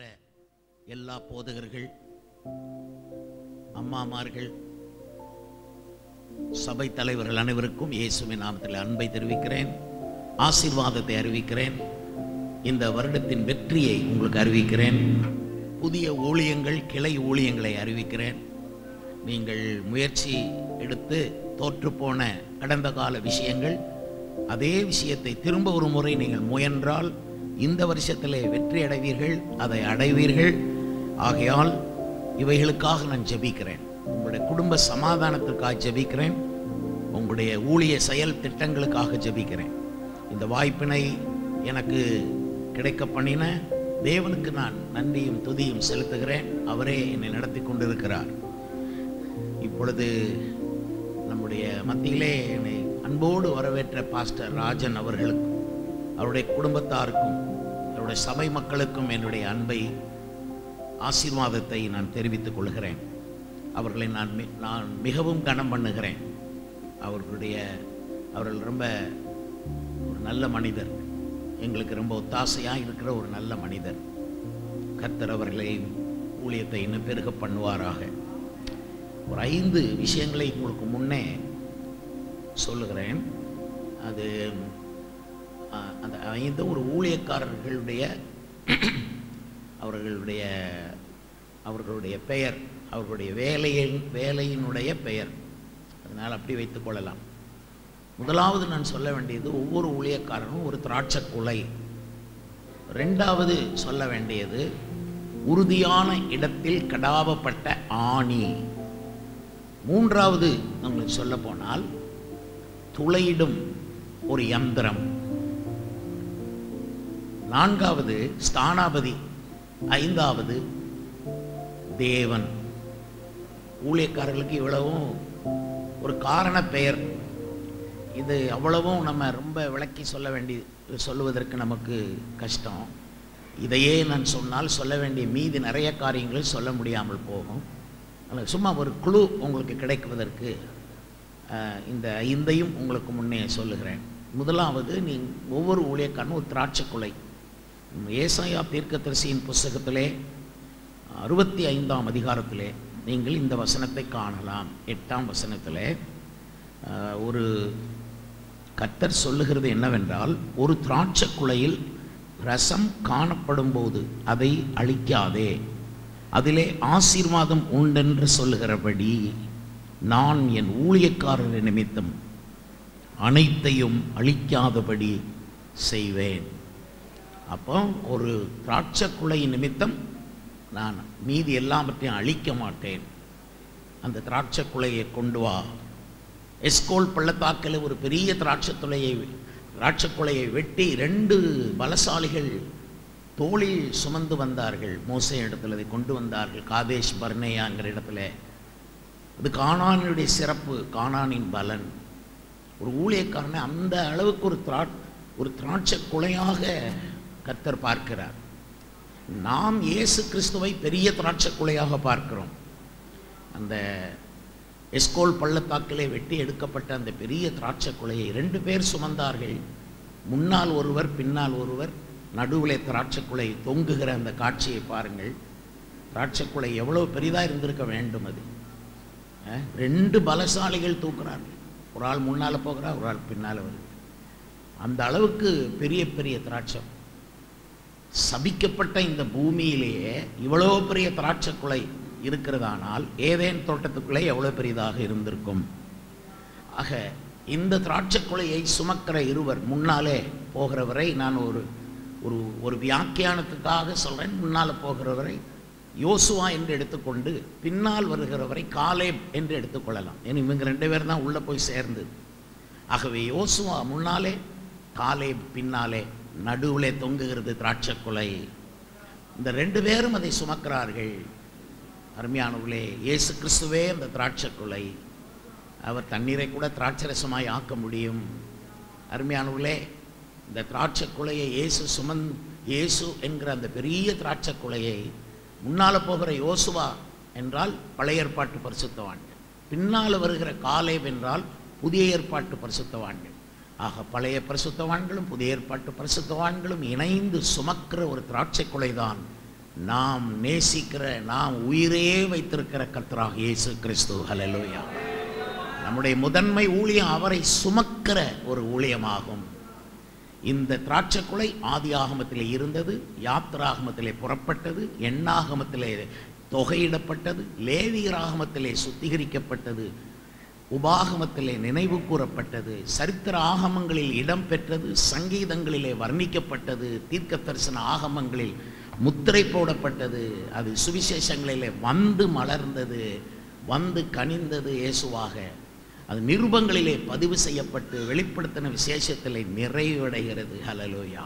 இருக்கிற எல்லா போதகர்கள், அம்மாமார்கள், சபை தலைவர்கள் அனைவருக்கும் இயேசுவின் நாமத்தில் அன்பை தெரிவிக்கிறேன், ஆசீர்வாதத்தை அறிவிக்கிறேன். இந்த வருடத்தின் வெற்றியை உங்களுக்கு அறிவிக்கிறேன். புதிய ஊழியங்கள், கிளை ஊழியங்களை அறிவிக்கிறேன். நீங்கள் முயற்சி எடுத்து தோற்றுப்போன கடந்த கால விஷயங்கள், அதே விஷயத்தை திரும்ப ஒரு முறை நீங்கள் முயன்றால் இந்த வருஷத்திலே வெற்றி அடைவீர்கள், அதை அடைவீர்கள். ஆகையால் இவைகளுக்காக நான் ஜெபிக்கிறேன். உங்களுடைய குடும்ப சமாதானத்திற்காக ஜெபிக்கிறேன். உங்களுடைய ஊழிய செயல் திட்டங்களுக்காக ஜெபிக்கிறேன். இந்த வாய்ப்பினை எனக்கு கிடைக்க பண்ணின தேவனுக்கு நான் நன்றியும் துதியும் செலுத்துகிறேன். அவரே என்னை நடத்தி கொண்டிருக்கிறார். இப்பொழுது நம்முடைய மத்தியிலே என்னை அன்போடு வரவேற்ற பாஸ்டர் ராஜன் அவர்களுக்கும் அவருடைய குடும்பத்தாருக்கும் அவருடைய சபை மக்களுக்கும் என்னுடைய அன்பை, ஆசீர்வாதத்தை நான் தெரிவித்துக் கொள்கிறேன். அவர்களை நான் மிகவும் கனம் பண்ணுகிறேன். அவர்கள் ரொம்ப ஒரு நல்ல மனிதர், எங்களுக்கு ரொம்ப ஒத்தாசையாக இருக்கிற ஒரு நல்ல மனிதர். கர்த்தர் அவர்களை ஊழியத்தை இன்னும் பெருக பண்ணுவாராக. ஒரு 5 விஷயங்களை உங்களுக்கு முன்னே சொல்லுகிறேன். அது அந்த 5 ஒரு ஊழியக்காரர்களுடைய அவர்களுடைய பெயர், அவர்களுடைய வேலையினுடைய பெயர். அதனால் அப்படி வைத்துக் கொள்ளலாம். முதலாவது நான் சொல்ல வேண்டியது, ஒவ்வொரு ஊழியக்காரனும் ஒரு திராட்சை குலை. 2வது சொல்ல வேண்டியது, உறுதியான இடத்தில் கடாவப்பட்ட ஆணி. 3வது உங்களுக்கு சொல்ல போனால், துளையிடும் ஒரு யந்திரம். 4வது ஸ்தானாபதி. 5வது தேவன். ஊழியக்காரர்களுக்கு இவ்வளவும் ஒரு காரண பெயர். இது அவ்வளவும் நம்ம ரொம்ப விளக்கி சொல்லுவதற்கு நமக்கு கஷ்டம். இதையே நான் சொன்னால் சொல்ல வேண்டிய மீதி நிறைய காரியங்கள் சொல்ல முடியாமல் போகும். சும்மா ஒரு குழு உங்களுக்கு கிடைக்குவதற்கு இந்த 5ஐயும் உங்களுக்கு முன்னே சொல்லுகிறேன். முதலாவது, ஒவ்வொரு ஊழியக்காரனும் ஒரு திராட்சை குலை. ஏசாயா தீர்க்கதரிசியின் புஸ்தகத்திலே 65ஆம் அதிகாரத்திலே நீங்கள் இந்த வசனத்தை காணலாம். 8ஆம் வசனத்திலே ஒரு கர்த்தர் சொல்லுகிறது என்னவென்றால், ஒரு திராட்சை குலையில் ரசம் காணப்படும் போது அதை அழிக்காதே, அதிலே ஆசீர்வாதம் உண்டென்று சொல்லுகிறபடி நான் என் ஊழியக்காரர் நிமித்தம் அனைத்தையும் அழிக்காதபடி செய்வேன். அப்போ ஒரு திராட்சை குலை நிமித்தம் நான் மீதி எல்லாவற்றையும் அழிக்க மாட்டேன். அந்த திராட்சை குலையை கொண்டு வா. எஸ்கோல் பள்ளத்தாக்கில் ஒரு பெரிய திராட்சை குலையை வெட்டி 2 பலசாலிகள் தோளில் சுமந்து வந்தார்கள். மோசே இடத்துல அதை கொண்டு வந்தார்கள். காதேஷ் பர்னேயாங்கிற இடத்துல. அது கானானுடைய சிறப்பு, கானானின் பலன். ஒரு ஊழியக்காரனை அந்த அளவுக்கு ஒரு திராட்சை குலையாக கர்த்தர் பார்க்கிறார். நாம் இயேசு கிறிஸ்துவை பெரிய திராட்சை குலையாக பார்க்கிறோம். அந்த எஸ்கோல் பள்ளத்தாக்கிலே வெட்டி எடுக்கப்பட்ட அந்த பெரிய திராட்சை குலையை 2 பேர் சுமந்தார்கள். முன்னால் ஒருவர், பின்னால் ஒருவர், நடுவிலே திராட்சை குலை தொங்குகிற அந்த காட்சியை பாருங்கள். திராட்சை குலை எவ்வளோ பெரிதாக இருந்திருக்க வேண்டும். அது 2 பலசாலிகள் தூக்குறார்கள். ஒரு ஆள் முன்னால் போகிறார், ஒரு ஆள் பின்னால் வருது. அந்த அளவுக்கு பெரிய பெரிய திராட்சை. சபிக்கப்பட்ட இந்த பூமியிலேயே இவ்வளோ பெரிய திராட்சை குலை இருக்கிறதானால் ஏதேன் தோட்டத்துக்குள்ளே எவ்வளோ பெரியதாக இருந்திருக்கும். ஆக இந்த திராட்சை குலையை சுமக்கிற இருவர், முன்னாலே போகிறவரை நான் ஒரு வியாக்கியானத்துக்காக சொல்கிறேன். முன்னால் போகிறவரை யோசுவா என்று எடுத்துக்கொண்டு பின்னால் வருகிறவரை காலேப் என்று எடுத்துக்கொள்ளலாம். ஏன்னா இவங்க 2 பேர் தான் உள்ளே போய் சேர்ந்து. ஆகவே யோசுவா முன்னாலே, காலேப் பின்னாலே, நடுவிலே தொங்குகிறது திராட்சை குலை. இந்த 2 பேரும் அதை சுமக்கிறார்கள். அருமையானவர்களே, இயேசு கிறிஸ்துவே அந்த திராட்சை குலை. அவர் தண்ணீரை கூட திராட்சை ரசமாய் ஆக்க முடியும். அருமையானவர்களே, இந்த திராட்சை குலையை இயேசு என்கிற அந்த பெரிய திராட்சை குலையை முன்னால் போகிற யோசுவா என்றால் பழைய ஏற்பாட்டு பரிசுத்தவான்கள், பின்னால் வருகிற காலேப் என்றால் புதிய ஏற்பாட்டு பரிசுத்தவான்கள். ஆக பழைய பரிசுத்தவான்களும் புதிய ஏற்பாட்டு பரிசுத்தவான்களும் இணைந்து சுமக்கிற ஒரு திராட்சை குலைதான் நாம் நேசிக்கிற, நாம் உயிரே வைத்திருக்கிற கர்த்தராக இயேசு கிறிஸ்து. ஹல்லேலூயா. நம்முடைய முதன்மை ஊழியம் அவரை சுமக்கிற ஒரு ஊழியமாகும். இந்த திராட்சைக்குலை ஆதியாகமத்திலே இருந்தது, யாத்திராகமத்திலே புறப்பட்டது, எண்ணாகமத்திலே தொகையிடப்பட்டது, லேவியராகமத்திலே சுத்திகரிக்கப்பட்டது, உபாகமத்திலே நினைவு கூறப்பட்டது, சரித்திர ஆகமங்களில் இடம் பெற்றது, சங்கீதங்களிலே வர்ணிக்கப்பட்டது, தீர்க்க தரிசன ஆகமங்களில் முத்திரை போடப்பட்டது, அது சுவிசேஷங்களிலே வந்து மலர்ந்தது, வந்து கனிந்தது இயேசுவாக. அது நிருபங்களிலே பதிவு செய்யப்பட்டு வெளிப்படுத்தின விசேஷத்திலே நிறைவடைகிறது. ஹல்லேலூயா.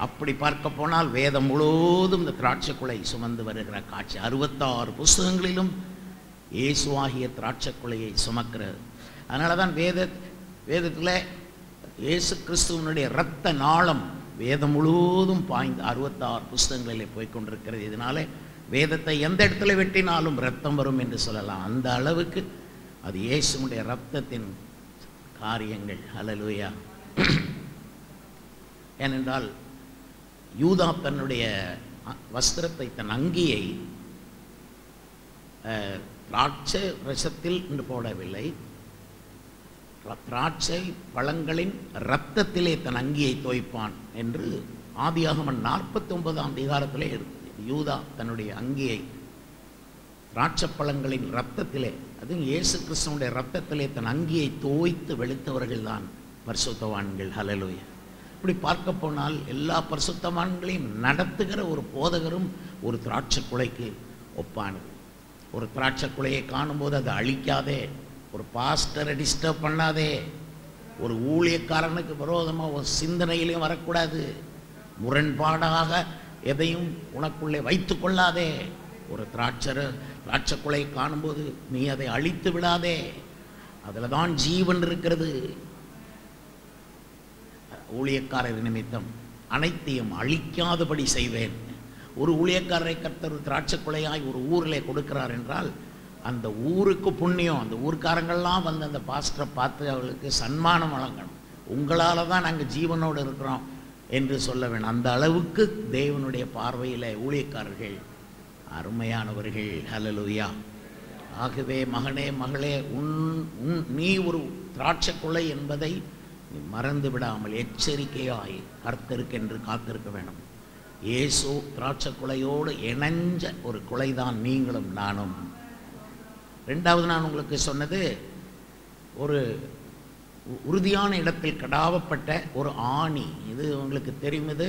அப்படி பார்க்க போனால் வேதம் முழுவதும் இந்த திராட்சைக்குலை சுமந்து வருகிற காட்சி. 66 புஸ்தகங்களிலும் இயேசுவாகிய திராட்சைக்குலையை சுமக்கிறது. அதனால தான் வேதத்தில் இயேசு கிறிஸ்துவனுடைய இரத்த நாளம் வேதம் முழுவதும் பாய்ந்து 66 புஸ்தகங்களிலே போய்கொண்டிருக்கிறது. இதனால வேதத்தை எந்த இடத்துல வெட்டினாலும் இரத்தம் வரும் என்று சொல்லலாம். அந்த அளவுக்கு அது இயேசுனுடைய இரத்தத்தின் காரியங்கள். ஹல்லேலூயா. ஏனென்றால் யூதா தன்னுடைய வஸ்திரத்தை, தன் அங்கியை திராட்சை ரசத்தில் என்று போடவில்லை, திராட்சை பழங்களின் இரத்தத்திலே தன் அங்கியை தோய்ப்பான் என்று ஆதியாகமம் 49ஆம் அதிகாரத்திலே இருக்கு. யூதா தன்னுடைய அங்கியை திராட்சை பழங்களின் இரத்தத்திலே, அதுவும் இயேசு கிறிஸ்துவனுடைய இரத்தத்திலே தன் அங்கியை தோய்த்து வெளுத்தவர்கள் தான் பரிசுத்தவான்கள். ஹல்லேலூயா. இப்படி பார்க்க போனால் எல்லா பரிசுத்தவான்களையும் நடத்துகிற ஒரு போதகரும் ஒரு திராட்சை குலைக்கு ஒப்பானது. ஒரு திராட்சை குலையை காணும்போது அதை அழிக்காதே, ஒரு பாஸ்டரை டிஸ்டர்ப் பண்ணாதே, ஒரு ஊழியக்காரனுக்கு விரோதமாக ஒரு சிந்தனையிலையும் வரக்கூடாது, முரண்பாடாக எதையும் உனக்குள்ளே வைத்து கொள்ளாதே. ஒரு திராட்சை குலையை காணும்போது நீ அதை அழித்து விடாதே, அதில் தான் ஜீவன் இருக்கிறது. ஊழியக்காரர் நிமித்தம் அனைத்தையும் அழிக்காதபடி செய்வேன். ஒரு ஊழியக்காரரை கர்த்தர் திராட்சை குலையாய் ஒரு ஊரில் கொடுக்கிறார் என்றால் அந்த ஊருக்கு புண்ணியம். அந்த ஊர்க்காரங்கள்லாம் வந்து அந்த பாஸ்டரை பார்த்து அவளுக்கு சன்மானம் வழங்கணும். உங்களால் தான் நாங்கள் ஜீவனோடு இருக்கிறோம் என்று சொல்ல வேணும். அந்த அளவுக்கு தேவனுடைய பார்வையில் ஊழியக்காரர்கள் அருமையானவர்கள். ஹல்லேலூயா. ஆகவே மகனே, மகளே, நீ ஒரு திராட்சை குலை என்பதை மறந்து விடாமல் எச்சரிக்கையாய் கர்த்தருக்கென்று காத்திருக்க வேண்டும். இயேசு திராட்சை குலையோடு இணைஞ்ச ஒரு குலைதான் நீங்களும் நானும். ரெண்டாவது நான் உங்களுக்கு சொன்னது, ஒரு உறுதியான இடத்தில் கடாவப்பட்ட ஒரு ஆணி. இது உங்களுக்கு தெரியும். இது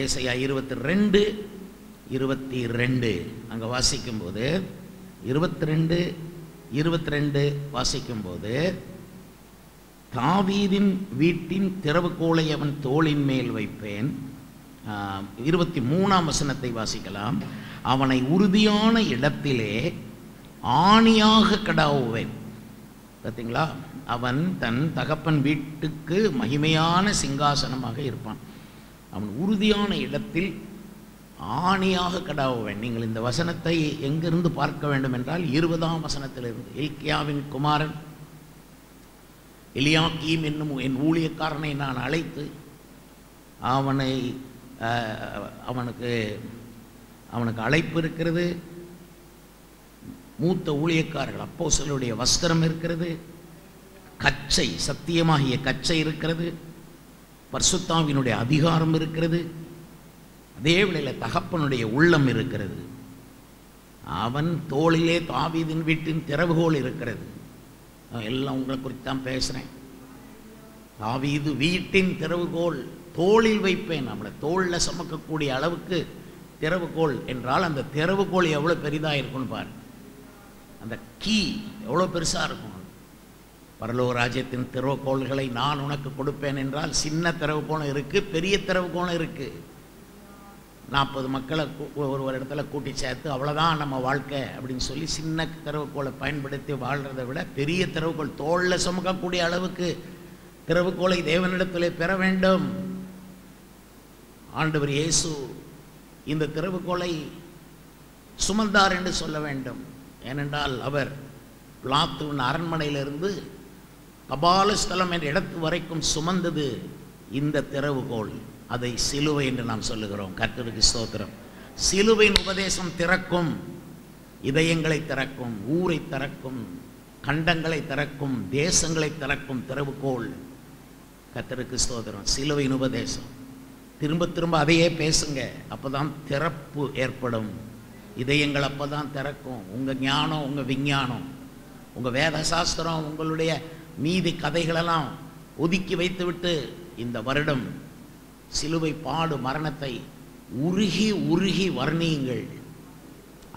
ஏசாயா 22:22 அங்கே வாசிக்கும்போது 22:22 வாசிக்கும்போது, தாவீதின் வீட்டின் திறவுகோலை அவன் தோளின் மேல் வைப்பேன். 23ஆம் வசனத்தை வாசிக்கலாம். அவனை உறுதியான இடத்திலே ஆணியாக கடாவுவேன். பார்த்தீங்களா? அவன் தன் தகப்பன் வீட்டுக்கு மகிமையான சிங்காசனமாக இருப்பான். அவன் உறுதியான இடத்தில் ஆணியாக கடாவுவேன். நீங்கள் இந்த வசனத்தை எங்கிருந்து பார்க்க வேண்டும் என்றால் 20ஆம் வசனத்திலிருந்து. இல்க்கியாவின் குமாரன் எலியாக்கீம் என்னும் என் ஊழியக்காரனை நான் அழைத்து அவனுக்கு அழைப்பு இருக்கிறது. மூத்த ஊழியக்காரர்கள் அப்போஸ்தலருடைய வஸ்திரம் இருக்கிறது, கச்சை, சத்தியமாகிய கச்சை இருக்கிறது, பரிசுத்தாவினுடைய அதிகாரம் இருக்கிறது, அதே வேளையில் தகப்பனுடைய உள்ளம் இருக்கிறது. அவன் தோளிலே தாவீதின் வீட்டின் திறவுகோல் இருக்கிறது. எல்லாம் உங்களை குறித்து தான் பேசுகிறேன். தாவீது வீட்டின் திறவுகோல் தோளில் வைப்பேன். நம்மளை தோளில் சுமக்கக்கூடிய அளவுக்கு திறவுகோல் என்றால் அந்த திறவுகோல் எவ்வளோ பெரிதாக இருக்கும்னு பாரு. அந்த கீ எவ்வளோ பெருசாக இருக்கும். பரலோக ராஜ்யத்தின் திறவுகோள்களை நான் உனக்கு கொடுப்பேன் என்றால் சின்ன திறவுகோலும் இருக்குது, பெரிய திறவுகோலும் இருக்குது. 40 மக்களை ஒரு இடத்துல கூட்டி சேர்த்து அவ்வளோதான் நம்ம வாழ்க்கை அப்படின்னு சொல்லி சின்ன திறவுகோலை பயன்படுத்தி வாழ்கிறத விட பெரிய திறவுகோல் தோளில் சுமக்கக்கூடிய அளவுக்கு திறவுகோலை தேவனிடத்தில் பெற வேண்டும். ஆண்டவர் இயேசு இந்த திறவுகோலை சுமந்தார் என்று சொல்ல வேண்டும். ஏனென்றால் அவர் பிலாத்துவின் அரண்மனையிலிருந்து கபாலஸ்தலம் என்ற இடத்து வரைக்கும் சுமந்தது இந்த திறவுகோல். அதை சிலுவை என்று நாம் சொல்லுகிறோம். கர்த்தருக்கு ஸ்தோத்திரம். சிலுவையின் உபதேசம் திறக்கும், இதயங்களை திறக்கும், ஊரை திறக்கும், கண்டங்களை திறக்கும், தேசங்களை திறக்கும் திறவுகோல். கர்த்தருக்கு ஸ்தோத்திரம். சிலுவையின் உபதேசம் திரும்ப திரும்ப அதையே பேசுங்க, அப்பதான் திறப்பு ஏற்படும். இதயங்கள் அப்பதான் திறக்கும். உங்க ஞானம், உங்க விஞ்ஞானம், உங்க வேத சாஸ்திரம், உங்களுடைய மீதி கதைகளெல்லாம் ஒதுக்கி வைத்துவிட்டு இந்த வருடம் சிலுவை பாடு மரணத்தை உருகி உருகி வர்ணியுங்கள்.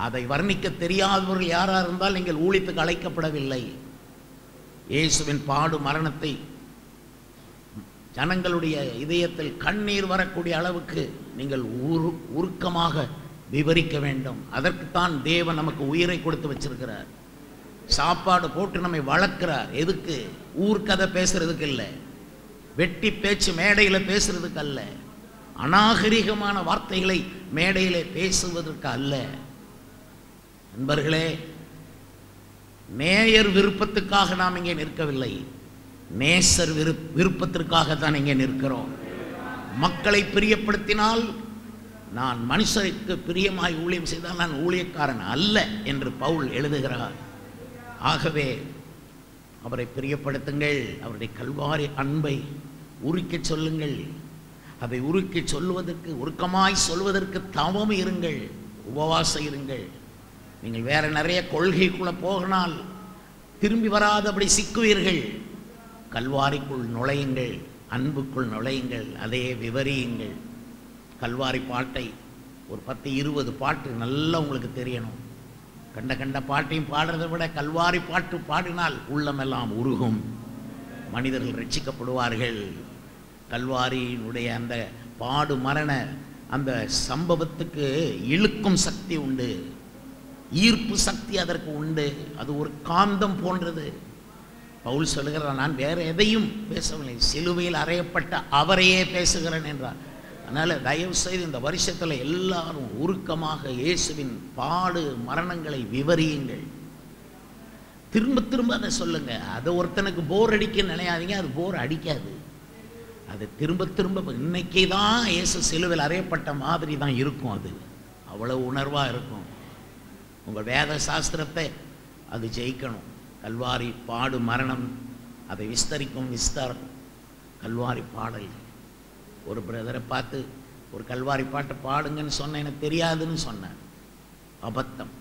அதை வர்ணிக்க தெரியாதவர்கள் யாராக இருந்தால் நீங்கள் ஊழியத்துக்கு அழைக்கப்படவில்லை. இயேசுவின் பாடு மரணத்தை ஜனங்களுடைய இதயத்தில் கண்ணீர் வரக்கூடிய அளவுக்கு நீங்கள் உருக்கமாக விவரிக்க வேண்டும். அதற்குத்தான் தேவன் நமக்கு உயிரை கொடுத்து வச்சிருக்கிறார். சாப்பாடு போட்டு நம்மை வளர்க்கிறார். எதுக்கு? ஊர்க்கதை பேசுறதுக்கு இல்லை, வெட்டி பேச்சு மேடையில் பேசுறதுக்கு அல்ல, அநாகரிகமான வார்த்தைகளை மேடையிலே பேசுவதற்கு அல்ல. நண்பர்களே, நேயர் விருப்பத்துக்காக நாம் இங்கே நிற்கவில்லை, நேசர் விருப்பத்திற்காக தான் இங்கே நிற்கிறோம். மக்களை பிரியப்படுத்தினால், நான் மனுஷருக்கு பிரியமாய் ஊழியம் செய்தால் நான் ஊழியக்காரன் அல்ல என்று பவுல் எழுதுகிறார். ஆகவே அவரை பிரியப்படுத்துங்கள். அவருடைய கல்வாரி அன்பை உருக்கி சொல்லுங்கள். அதை உருக்கி சொல்வதற்கு, உருக்கமாய் சொல்வதற்கு தவம் இருங்கள், உபவாசம் இருங்கள். நீங்கள் வேற நிறைய கொள்கைக்குள்ள போகனால் திரும்பி வராதபடி சிக்குவீர்கள். கல்வாரிக்குள் நுழையுங்கள், அன்புக்குள் நுழையுங்கள், அதையே விவரியுங்கள். கல்வாரி பாட்டை ஒரு 10-20 பாட்டு நல்லா உங்களுக்கு தெரியணும். கண்ட பாட்டையும் பாடுறதை விட கல்வாரி பாட்டு பாடினால் உள்ளமெல்லாம் உருகும், மனிதர்கள் ரட்சிக்கப்படுவார்கள். கல்வாரியினுடைய அந்த பாடு மரண அந்த சம்பவத்துக்கு இழுக்கும் சக்தி உண்டு, ஈர்ப்பு சக்தி அதற்கு உண்டு. அது ஒரு காந்தம் போன்றது. பவுல் சொல்லுகிறார், நான் வேற எதையும் பேசவில்லை, சிலுவையில் அறையப்பட்ட அவரையே பேசுகிறேன் என்றார். அதனால் தயவு செய்து இந்த வருஷத்தில் எல்லாரும் உருக்கமாக இயேசுவின் பாடு மரணங்களை விவரியுங்கள். திரும்ப திரும்ப அதை சொல்லுங்க. அதை ஒருத்தனுக்கு போர் அடிக்க நினையாதீங்க, அது போர் அடிக்காது. அது திரும்ப திரும்ப இன்னைக்கு தான் இயேசு சிலுவையில் அறையப்பட்ட மாதிரி தான் இருக்கும். அது அவ்வளவு உணர்வாக இருக்கும். உங்கள் வேத சாஸ்திரத்தை அது ஜெயிக்கணும். கல்வாரி பாடு மரணம் அதை விஸ்தரிக்கும் விஸ்தாரம். கல்வாரி பாடல். ஒரு பிரதரை பார்த்து ஒரு கல்வாரி பாட்டை பாடுங்கன்னு சொன்னேன், எனக்கு தெரியாதுன்னு சொன்னேன். அபத்தம்,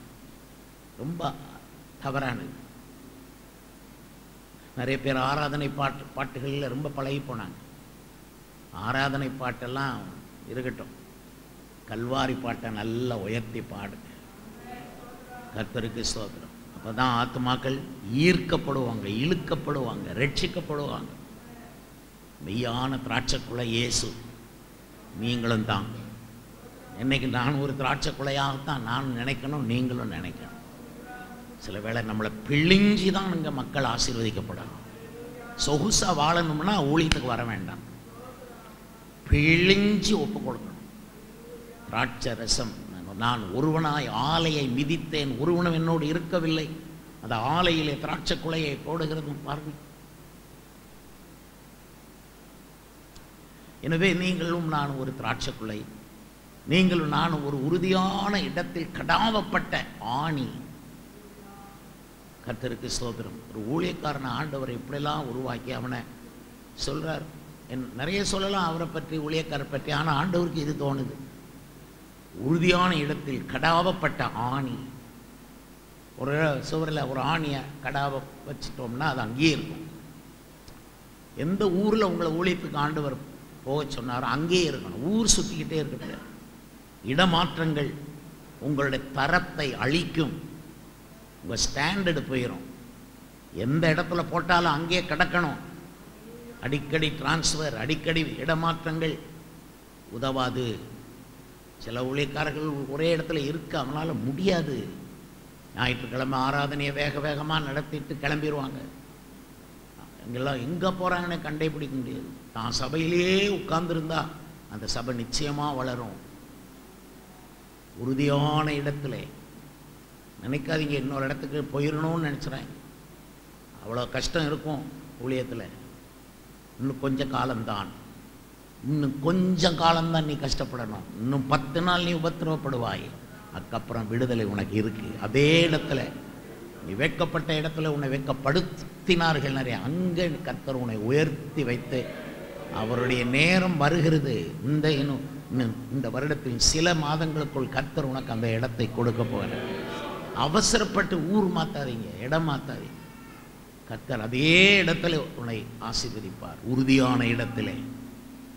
ரொம்ப தவறானது. நிறைய பேர் ஆராதனை பாட்டுகளில் ரொம்ப பழகி போனாங்க. ஆராதனை பாட்டெல்லாம் இருக்கட்டும், கல்வாரி பாட்டை நல்லா உயர்த்தி பாடுங்க. கர்த்தருக்கு ஸ்தோத்திரம். அப்பதான் ஆத்மாக்கள் ஈர்க்கப்படுவாங்க, இழுக்கப்படுவாங்க, ரட்சிக்கப்படுவாங்க. மெய்யான திராட்சைக்குலை இயேசு, நீங்களும் தான். என்னைக்கு நான் ஒரு திராட்சைக்குலையாகத்தான் நான் நினைக்கணும், நீங்களும் நினைக்கணும். சில வேளை நம்மளை பிழிஞ்சி தான் இங்கே மக்கள் ஆசீர்வதிக்கப்படணும். சொகுசா வாழணும்னா ஊழியத்துக்கு வர வேண்டாம், பிழிஞ்சி ஒப்பு கொடுக்கணும். திராட்சை ரசம். நான் ஒருவனாய் ஆலையை மிதித்தேன், ஒருவனும் என்னோடு இருக்கவில்லை. அந்த ஆலையிலே திராட்சை குலையை போடுகிறதும் பாருங்கள். எனவே நீங்களும் நான் ஒரு திராட்சை குலை, நீங்களும் நானும் ஒரு உறுதியான இடத்தில் கடாவப்பட்ட ஆணி. கர்த்தருக்கு ஸ்தோத்திரம். ஒரு ஊழியக்காரனை ஆண்டவர் எப்படிலாம் உருவாக்கி அவனை சொல்றார். நிறைய சொல்லலாம் அவரை பற்றி, ஊழியக்காரரை பற்றி. ஆனால் ஆண்டவருக்கு இது தோணுது, உறுதியான இடத்தில் கடாவப்பட்ட ஆணி. ஒரு சுவரில் ஒரு ஆணியை கடாவை வச்சிட்டோம்னா அது அங்கேயே இருக்கும். எந்த ஊரில் உங்களை ஊழியத்துக்கு ஆண்டவர் போக சொன்னாரோ அங்கேயே இருக்கணும். ஊர் சுற்றிக்கிட்டே இருக்கக்கூடாது. இடமாற்றங்கள் உங்களுடைய தரத்தை அழிக்கும். உங்கள் ஸ்டாண்டர்டு போயிடும். எந்த இடத்துல போட்டாலும் அங்கேயே கிடக்கணும். அடிக்கடி டிரான்ஸ்ஃபர், அடிக்கடி இடமாற்றங்கள் உதவாது. சில ஊழியக்காரர்கள் ஒரே இடத்துல இருக்க அவனால முடியாது. ஞாயிற்றுக்கிழமை ஆராதனையை வேக வேகமாக நடத்திட்டு கிளம்பிடுவாங்க. இங்கெல்லாம் எங்கே போகிறாங்கன்னு கண்டே பிடிக்க முடியாது. தான் சபையிலேயே உட்கார்ந்துருந்தா அந்த சபை நிச்சயமாக வளரும். உறுதியான இடத்துல நினைக்காதீங்க இன்னொரு இடத்துக்கு போயிடணும்னு நினச்சிறேன். அவ்வளோ கஷ்டம் இருக்கும் ஊழியத்தில். இன்னும் கொஞ்சம் காலம்தான். இன்னும் கொஞ்சம் காலம்தான் நீ கஷ்டப்படணும், இன்னும் 10 நாள் நீ உபத்திரவப்படுவாய், அதுக்கப்புறம் விடுதலை உனக்கு இருக்கு. அதே இடத்துல நீ வெட்கப்பட்ட இடத்துல உன்னை வெட்கப்படுத்தினார்கள் நிறைய, அங்கே கர்த்தர் உன்னை உயர்த்தி வைத்து அவருடைய நேரம் வருகிறது. இந்த வருடத்தின் சில மாதங்களுக்குள் கர்த்தர் உனக்கு அந்த இடத்தை கொடுக்க போகிறார். அவசரப்பட்டு ஊர் மாத்தாதீங்க, இடம் மாத்தாதீங்க. கர்த்தர் அதே இடத்துல உன்னை ஆசீர்வதிப்பார். உறுதியான இடத்திலே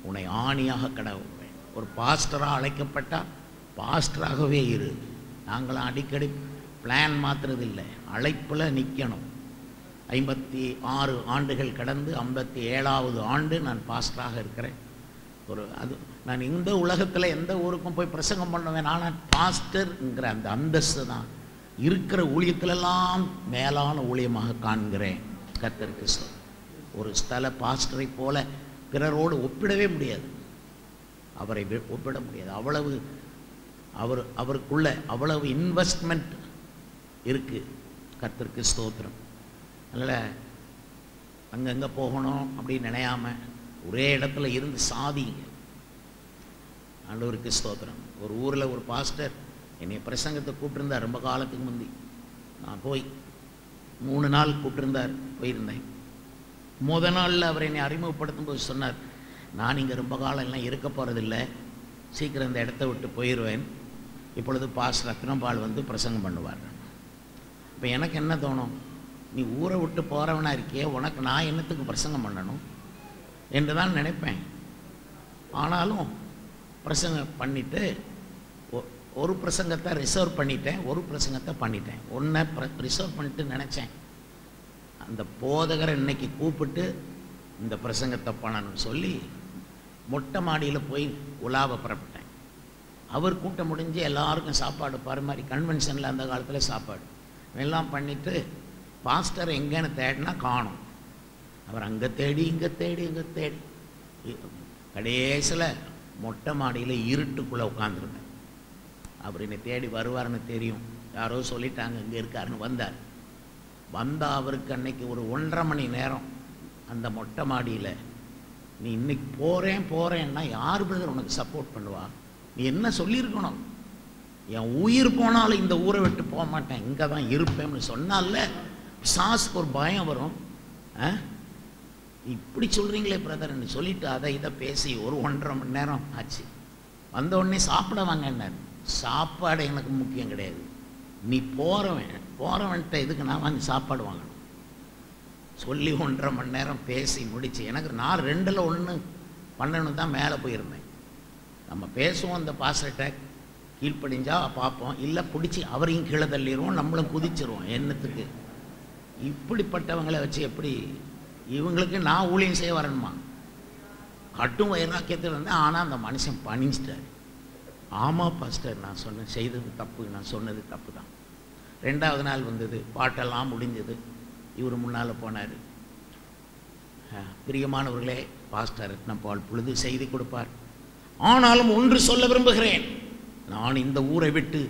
உன்னை ஆணியாக கடவுவேன். ஒரு பாஸ்டராக அழைக்கப்பட்டால் பாஸ்டராகவே இரு. நாங்களாம் அடிக்கடி பிளான் மாற்றுறதில்லை, அழைப்பில் நிற்கணும். 56 ஆண்டுகள் கடந்து 57வது ஆண்டு நான் பாஸ்டராக இருக்கிறேன். நான் இந்த உலகத்தில் எந்த ஊருக்கும் போய் பிரசங்கம் பண்ணுவேன், ஆனால் பாஸ்டர்ங்கிற அந்த அந்தஸ்து தான் இருக்கிற ஊழியத்திலெல்லாம் மேலான ஊழியமாக காண்கிறேன். கர்த்தருக்கு ஒரு ஸ்தல பாஸ்டரை போல பிறரோடு ஒப்பிடவே முடியாது, அவரை ஒப்பிட முடியாது. அவ்வளவு அவருக்குள்ள அவ்வளவு இன்வெஸ்ட்மெண்ட் இருக்குது. கர்த்தருக்கு ஸ்தோத்திரம். அதனால் அங்கங்கே போகணும் அப்படின்னு நினையாம ஒரே இடத்துல இருந்து சாதிங்க. ஆண்டவருக்கு ஸ்தோத்திரம். ஒரு ஊரில் ஒரு பாஸ்டர் என்னை பிரசங்கத்தை கூப்பிட்டுருந்தார். ரொம்ப காலத்துக்கு முந்தி நான் போய் 3 நாள் கூப்பிட்டுருந்தார், போயிருந்தேன். முதல் நாளில் அவர் என்னை அறிமுகப்படுத்தும் போது சொன்னார், நான் இங்கே ரொம்ப காலம் எல்லாம் இருக்க போகிறதில்ல, சீக்கிரம் இந்த இடத்த விட்டு போயிடுவேன். இப்பொழுது பாஸ்டர் ரத்னபால் வந்து பிரசங்கம் பண்ணுவார். இப்போ எனக்கு என்ன தோணும், நீ ஊரை விட்டு போகிறவனா இருக்கியே, உனக்கு நான் என்னத்துக்கு பிரசங்கம் பண்ணணும் என்று தான் நினைப்பேன். ஆனாலும் பிரசங்கம் பண்ணிவிட்டு ஒரு பிரசங்கத்தை ரிசர்வ் பண்ணிட்டேன், ஒரு பிரசங்கத்தை பண்ணிட்டேன். ஒன்றை ரிசர்வ் பண்ணிட்டு நினச்சேன், அந்த போதகரை இன்னைக்கு கூப்பிட்டு இந்த பிரசங்கத்தை பண்ணணும்னு சொல்லி மொட்டை மாடியில் போய் உலாவ புறப்பட்டேன். அவர் கூட்டம் முடிஞ்சு எல்லாருக்கும் சாப்பாடு பரிமாறி, கன்வென்ஷனில் அந்த காலத்தில் சாப்பாடு எல்லாம் பண்ணிவிட்டு பாஸ்டர் எங்கேன்னு தேடினா காணும். அவர் அங்கே தேடி இங்கே தேடி இங்கே தேடி கடைசியில் மொட்டை மாடியில் இருட்டுக்குள்ளே உட்காந்துருந்தேன். அவர் என்னை தேடி வருவார்னு தெரியும், யாரோ சொல்லிட்டாங்க இங்கே இருக்காருன்னு வந்தார். வந்தால் அவருக்கு அன்னைக்கு ஒரு 1.5 மணி நேரம் அந்த மொட்டை மாடியில், நீ இன்னைக்கு போகிறேன்னா யார் பிரதர் உனக்கு சப்போர்ட் பண்ணுவா, நீ என்ன சொல்லியிருக்கணும், என் உயிர் போனாலும் இந்த ஊரை விட்டு போக மாட்டேன், இங்கே தான் இருப்பேன்னு சொன்னால சாஸ்க்கு ஒரு பயம் வரும். இப்படி சொல்கிறீங்களே பிரதர்ன்னு சொல்லிவிட்டு அதை இதை பேசி ஒரு 1.5 மணி நேரம் ஆச்சு. வந்த உடனே சாப்பிட வாங்க என்ன, சாப்பாடு எனக்கு முக்கியம் கிடையாது, நீ போகிறவன்ட்ட இதுக்கு நான் வந்து சாப்பாடு வாங்கணும் சொல்லி 1.5 மணி நேரம் பேசி முடிச்சு. எனக்கு நான் 2ல் 1 பண்ணணும் தான் மேலே போயிருந்தேன். நம்ம பேசுவோம், அந்த பாஸ்டர்கிட்ட கீழ்ப்படிஞ்சா பார்ப்போம், இல்லை பிடிச்சி அவரையும் கீழே தள்ளிடுவோம், நம்மளும் குதிச்சிருவோம். என்னத்துக்கு இப்படிப்பட்டவங்களை வச்சு எப்படி இவங்களுக்கு நான் ஊழியம் செய்ய வரணுமா? கட்டும் வைராக்கியத்தில் இருந்தேன். ஆனால் அந்த மனுஷன் பணிஞ்சிட்டார். ஆமாம் பாஸ்டர், நான் செய்தது தப்பு, நான் சொன்னது தப்பு தான். 2வது நாள் வந்தது, பாட்டெல்லாம் முடிஞ்சது. இவர் முன்னால் போனார். பிரியமானவர்களே, பாஸ்டர் ரத்னபால் பொழுது செய்தி கொடுப்பார். ஆனாலும் ஒன்று சொல்ல விரும்புகிறேன், நான் இந்த ஊரை விட்டு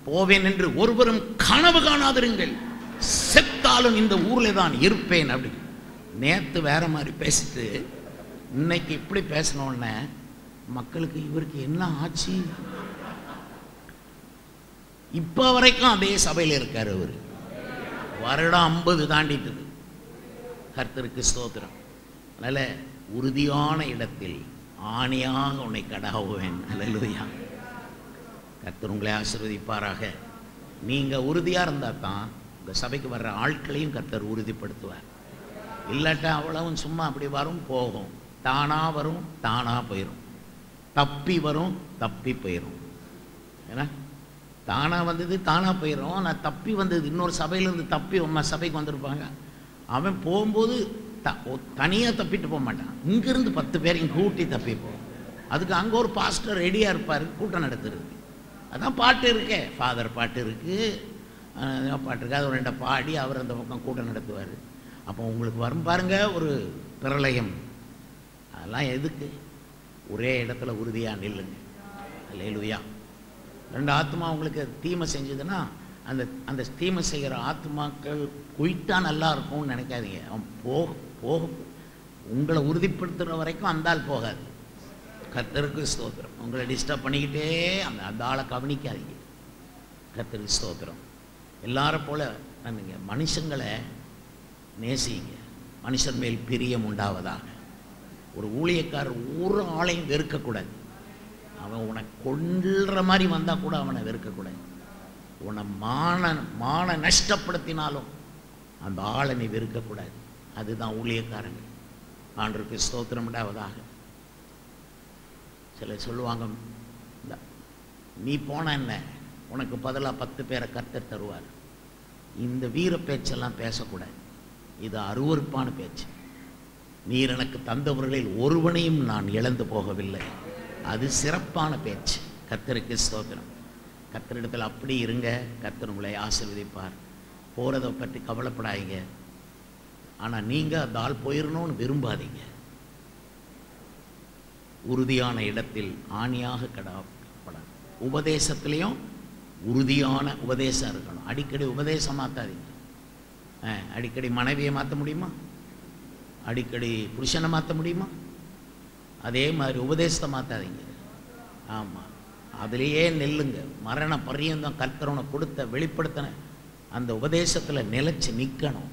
போவேன் என்று ஒருவரும் கனவு காணாதிருங்கள், செத்தாலும் இந்த ஊரில் தான் இருப்பேன். அப்படி நேற்று வேற மாதிரி பேசிட்டு இன்னைக்கு இப்படி பேசினோடனே மக்களுக்கு இவருக்கு என்ன ஆச்சு? இப்போ வரைக்கும் அதே சபையில் இருக்கார் அவர். வருடம் 50 தாண்டிட்டது. கர்த்தருக்கு ஸ்தோத்திரம். அதனால் உறுதியான இடத்தில் ஆணியாக உன்னை கடாவுவேன். அல்லேலூயா. கர்த்தர் உங்களை ஆசீர்வதிப்பாராக. நீங்கள் உறுதியாக இருந்தால் தான் உங்கள் சபைக்கு வர்ற ஆட்களையும் கர்த்தர் உறுதிப்படுத்துவார். இல்லாட்டா அவ்வளவும் சும்மா அப்படி வரும் போகும், தானாக வரும் தானாக போயிடும், தப்பி வரும் தப்பி போயிடும். ஏன்னா தானாக வந்தது தானாக போயிடும். நான் தப்பி வந்தது இன்னொரு சபையிலேருந்து தப்பி உங்கள் சபைக்கு வந்திருப்பாங்க. அவன் போகும்போது தனியாக தப்பிட்டு போக மாட்டான், இங்கேருந்து 10 பேரையும் கூட்டி தப்பிப்போம். அதுக்கு அங்கே ஒரு பாஸ்டர் ரெடியாக இருப்பார் கூட்டம் நடத்துறது. அதான் பாட்டு இருக்கே, ஃபாதர் பாட்டு இருக்குது, பாட்டு இருக்குது, அது ஒரு 2 பாடி அவர் அந்த பக்கம் கூட்டம் நடத்துவார். அப்போ உங்களுக்கு வரும் பாருங்க ஒரு பிரளயம். அதெல்லாம் எதுக்கு? ஒரே இடத்துல உறுதியாக நில்லுங்க. அல்லேலூயா. 2 ஆத்மா உங்களுக்கு தீமை செஞ்சதுன்னா அந்த தீமை செய்கிற ஆத்மாக்கள் குயிட்டா நல்லா இருக்கும்னு நினைக்காதீங்க. அவன் போக உங்களை உறுதிப்படுத்துகிற வரைக்கும் அந்தால் போகாது. கர்த்தருக்கு ஸ்தோத்திரம். உங்களை டிஸ்டர்ப் பண்ணிக்கிட்டே அந்த ஆளை கவனிக்காதீங்க. கர்த்தருக்கு ஸ்தோத்திரம். எல்லாரும் போல பண்ணுங்க. மனுஷங்களை நேசிங்க. மனுஷன் மேல் பிரியம் உண்டாவதாக. ஒரு ஊழியக்காரர் ஒரு ஆளையும் வெறுக்கக்கூடாது. அவன் உனக்கு கொல்ற மாதிரி வந்தால் கூட அவனை வெறுக்கக்கூடாது. உன்னை மான நஷ்டப்படுத்தினாலும் அந்த ஆளை நீ வெறுக்கக்கூடாது. அதுதான் ஊழியக்காரங்க. ஆண்டவருக்கு ஸ்தோத்திரம் உண்டாவதாக. சிலர் சொல்லுவாங்க, நீ போன என்ன, உனக்கு பதிலாக 10 பேரை கர்த்தர் தருவார். இந்த வீர பேச்செல்லாம் பேசக்கூடாது. இது அருவருப்பான பேச்சு. நீர் எனக்கு தந்தவர்களில் ஒருவனையும் நான் இழந்து போகவில்லை. அது சிறப்பான பேச்சு. கர்த்தருக்கு ஸ்தோத்திரம். கர்த்தரிடத்தில் அப்படி இருங்க. கர்த்தர் உங்களை ஆசீர்வதிப்பார். போகிறதை பற்றி கவலைப்படாதீங்க. ஆனால் நீங்கள் அந்த ஆள் போயிடணும்னு விரும்பாதீங்க. உறுதியான இடத்தில் ஆணியாக கடப்படாது. உபதேசத்துலேயும் உறுதியான உபதேசம் இருக்கணும். அடிக்கடி உபதேசம் மாற்றாதீங்க. அடிக்கடி மனைவியை மாற்ற முடியுமா? அடிக்கடி புருஷனை மாற்ற முடியுமா? அதே மாதிரி உபதேசத்தை மாற்றாதீங்க. ஆமாம், அதுலேயே நெல்லுங்க. மரண பரியந்தம் கர்த்தரவனை கொடுத்த வெளிப்படுத்தின அந்த உபதேசத்தில் நிலைச்சு நிற்கணும்.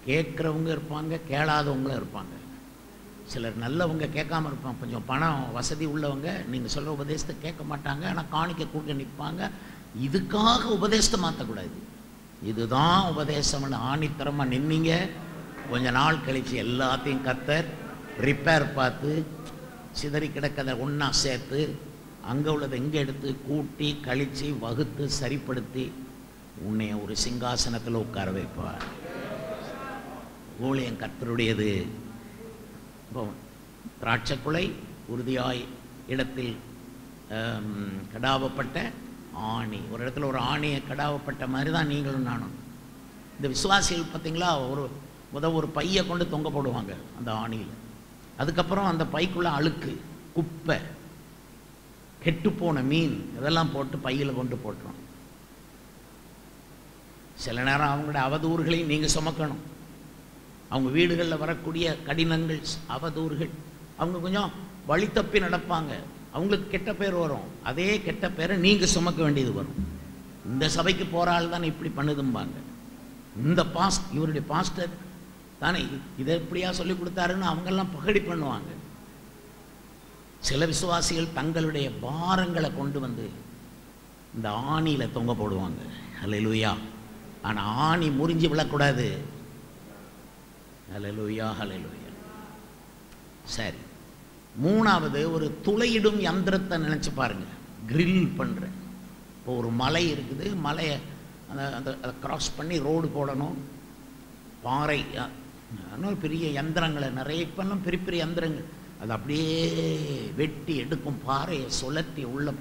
கேட்குறவங்க இருப்பாங்க, கேளாதவங்களும் இருப்பாங்க. சிலர் நல்லவங்க கேட்காம இருப்பாங்க. கொஞ்சம் பணம் வசதி உள்ளவங்க நீங்கள் சொல்கிற உபதேசத்தை கேட்க மாட்டாங்க. ஆனால் காணிக்க கொடுக்க நிற்பாங்க. இதுக்காக உபதேசத்தை மாற்றக்கூடாது. இதுதான் உபதேசம்னு ஆணித்தரமாக நின்னீங்க. கொஞ்ச நாள் கழித்து எல்லாத்தையும் கர்த்தர் ரிப்பேர் பார்த்து சிதறி கிடக்கதை ஒன்றா சேர்த்து அங்கே உள்ளதை இங்கே எடுத்து கூட்டி கழித்து வகுத்து சரிப்படுத்தி உன்னை ஒரு சிங்காசனத்தில் உட்கார வைப்பார். ஊழியம் கர்த்தருடையது. இப்போ திராட்சைக்குலை உறுதியாய் இடத்தில் கடாவப்பட்ட ஆணி. ஒரு இடத்துல ஒரு ஆணியை கடாவப்பட்ட மாதிரி தான் நீங்களும் நானும். இந்த விசுவாசிகள் பார்த்தீங்களா, ஒரு பையை கொண்டு தொங்க போடுவாங்க அந்த ஆணியில். அதுக்கப்புறம் அந்த பைக்குள்ளே அழுக்கு, குப்பை, கெட்டுப்போன மீன் இதெல்லாம் போட்டு பையில் கொண்டு போட்டுரும். சில நேரம் அவங்களோட அவதூறுகளையும் நீங்கள் சுமக்கணும். அவங்க வீடுகளில் வரக்கூடிய கடினங்கள், அவதூறுகள். அவங்க கொஞ்சம் வழி தப்பி நடப்பாங்க. அவங்களுக்கு கெட்ட பேர் வரும். அதே கெட்ட பேரை நீங்கள் சுமக்க வேண்டியது வரும். இந்த சபைக்கு போகிற ஆள் தானே இப்படி பண்ணுதும்பாங்க. இந்த இவருடைய பாஸ்டர் தானே இதை எப்படியா சொல்லி கொடுத்தாருன்னு அவங்கெல்லாம் பகடி பண்ணுவாங்க. சில விசுவாசிகள் தங்களுடைய பாரங்களை கொண்டு வந்து இந்த ஆணியில் தொங்க போடுவாங்க. ஹல்லேலூயா. ஆனால் ஆணி முறிஞ்சு விழக்கூடாது. ஹல்லேலூயா, ஹல்லேலூயா. சரி, மூணாவது ஒரு துளையிடும் யந்திரத்தை நினச்சி பாருங்க. கிரில் பண்ணுற. இப்போ ஒரு மலை இருக்குது. மலையை அதை கிராஸ் பண்ணி ரோடு போடணும். பாறை, அதனால் பெரிய யந்திரங்களை நிறைய இப்பெல்லாம் பெரிய பெரிய யந்திரங்கள் அது அப்படியே வெட்டி எடுக்கும். பாறையை சுழற்றி உள்ளே